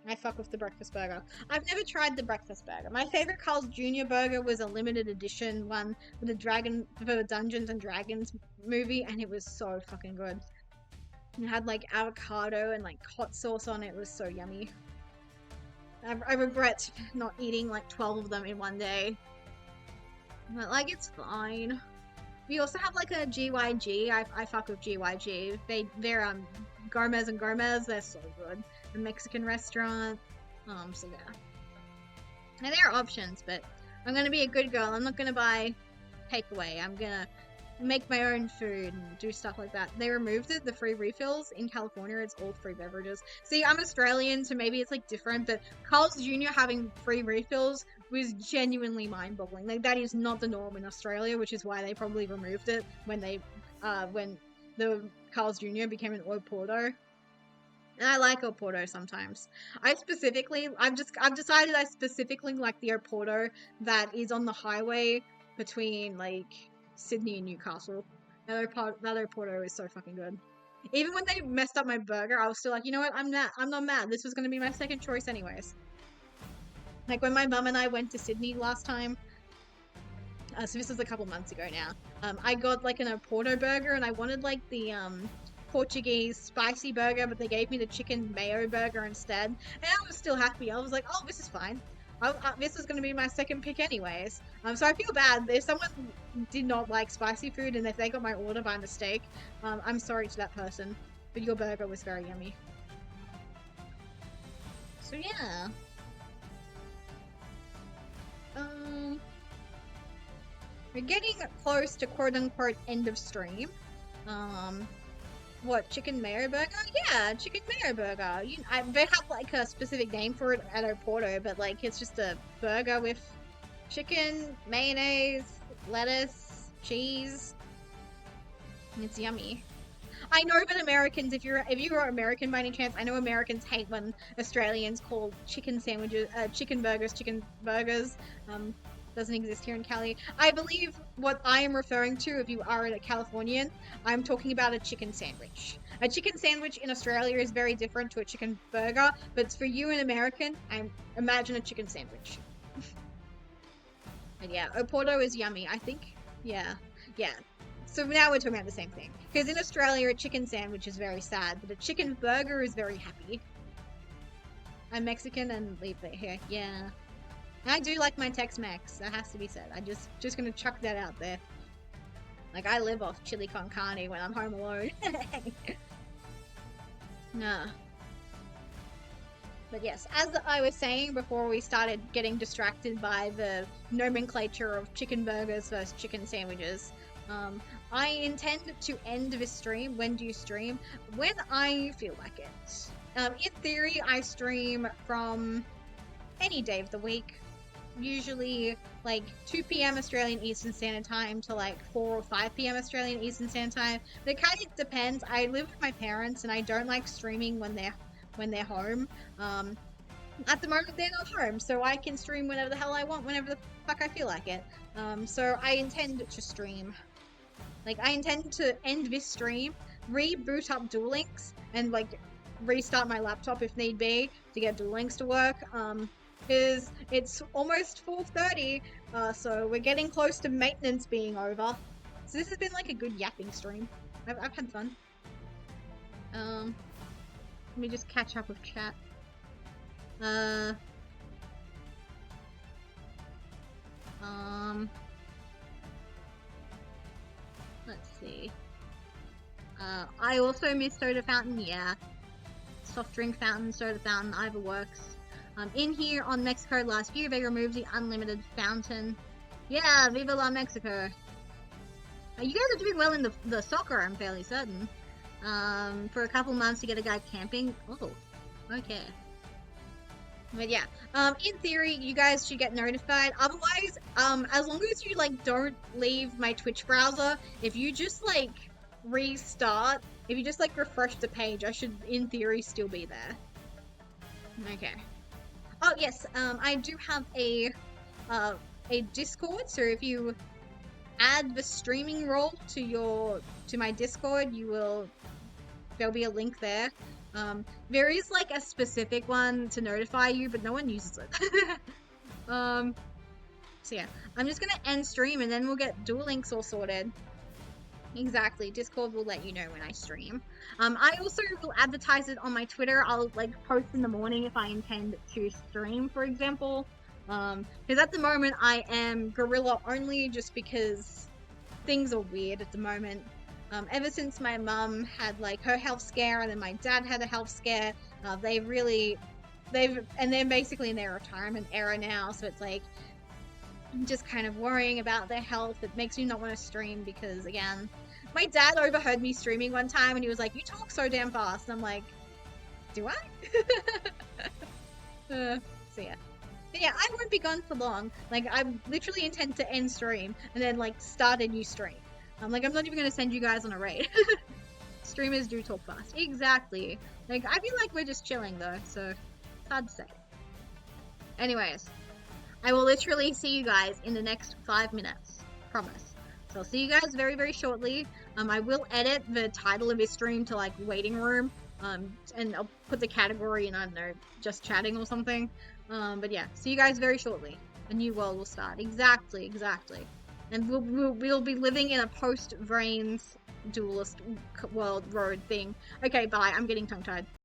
I fuck with the breakfast burger. I've never tried the breakfast burger. My favorite Carl's Jr. burger was a limited edition one with the Dungeons and Dragons movie, and it was so fucking good. It had like avocado and like hot sauce on it. It was so yummy. I regret not eating like 12 of them in one day. But like, it's fine. We also have like a GYG. I fuck with GYG. They're Gomez and Gomez. They're so good. A Mexican restaurant. So yeah. Now there are options, but I'm gonna be a good girl. I'm not gonna buy takeaway. I'm gonna make my own food and do stuff like that. They removed it, the free refills. In California, it's all free beverages. See, I'm Australian, so maybe it's like different, but Carl's Jr. having free refills was genuinely mind-boggling. Like, that is not the norm in Australia, which is why they probably removed it when the Carl's Jr. became an Oporto. And I like Oporto sometimes. I've decided I specifically like the Oporto that is on the highway between like Sydney and Newcastle. That Oporto is so fucking good. Even when they messed up my burger, I was still like, you know what? I'm not mad. This was gonna be my second choice anyways. Like when my mum and I went to Sydney last time. So this was a couple months ago now. I got like an Oporto burger, and I wanted like the Portuguese spicy burger, but they gave me the chicken mayo burger instead, and I was still happy. I was like, oh, this is fine. This is going to be my second pick anyways. So I feel bad if someone did not like spicy food and if they got my order by mistake. I'm sorry to that person, but your burger was very yummy. So yeah. We're getting close to quote-unquote end of stream. What, chicken mayo burger? Yeah, chicken mayo burger. They have like a specific name for it at Oporto, but like it's just a burger with chicken, mayonnaise, lettuce, cheese. And it's yummy. I know that Americans, if you're American by any chance, I know Americans hate when Australians call chicken burgers. Doesn't exist here in Cali. I believe what I am referring to, if you are a Californian, I'm talking about a chicken sandwich. A chicken sandwich in Australia is very different to a chicken burger, but for you an American, I imagine a chicken sandwich. But yeah, Oporto is yummy, I think. Yeah. So now we're talking about the same thing. Because in Australia, a chicken sandwich is very sad, but a chicken burger is very happy. I'm Mexican and leave it here. Yeah. I do like my Tex-Mex, that has to be said. I just gonna chuck that out there. Like, I live off chili con carne when I'm home alone. Nah. But yes, as I was saying before we started getting distracted by the nomenclature of chicken burgers versus chicken sandwiches, I intend to end this stream. When do you stream? When I feel like it. In theory, I stream from any day of the week. Usually like 2 p.m. Australian Eastern Standard Time to like 4 or 5 p.m. Australian Eastern Standard Time. But it kind of depends. I live with my parents and I don't like streaming when they're home. At the moment they're not home, so I can stream whenever the hell I want, whenever the fuck I feel like it. So I intend to stream. Like, I intend to end this stream, reboot up Duel Links, and like restart my laptop if need be to get Duel Links to work. Because it's almost 4:30, so we're getting close to maintenance being over. So this has been like a good yapping stream. I've had fun. Let me just catch up with chat. Let's see. I also miss soda fountain. Yeah, soft drink fountain, soda fountain, either works. In here on Mexico last year, they removed the unlimited fountain. Yeah, Viva la Mexico. You guys are doing well in the soccer, I'm fairly certain. For a couple months to get a guy camping. Oh, okay. But yeah, in theory, you guys should get notified. Otherwise, as long as you, like, don't leave my Twitch browser, if you just, like, restart, if you just, like, refresh the page, I should, in theory, still be there. Okay. Oh, yes, I do have a Discord, so if you add the streaming role to my Discord, there'll be a link there. There is, like, a specific one to notify you, but no one uses it. So yeah, I'm just gonna end stream and then we'll get Duel Links all sorted. Exactly, Discord will let you know when I stream. I also will advertise it on my Twitter. I'll, like, post in the morning if I intend to stream, for example. Because at the moment I am gorilla only just because things are weird at the moment. Ever since my mum had, like, her health scare and then my dad had a health scare, and they're basically in their retirement era now, so it's like, I'm just kind of worrying about their health. It makes me not want to stream because, again, my dad overheard me streaming one time and he was like, "You talk so damn fast." And I'm like, "Do I?" So yeah. But yeah, I won't be gone for long. Like, I literally intend to end stream and then, like, start a new stream. I'm not even gonna send you guys on a raid. Streamers do talk fast. Exactly. Like, I feel like we're just chilling though, so it's hard to say. Anyways, I will literally see you guys in the next 5 minutes. Promise. So I'll see you guys very, very shortly. I will edit the title of this stream to, like, waiting room. And I'll put the category in, I don't know, just chatting or something. But yeah, see you guys very shortly. A new world will start. Exactly. And we'll be living in a post-vrains duelist world road thing. Okay, bye. I'm getting tongue-tied.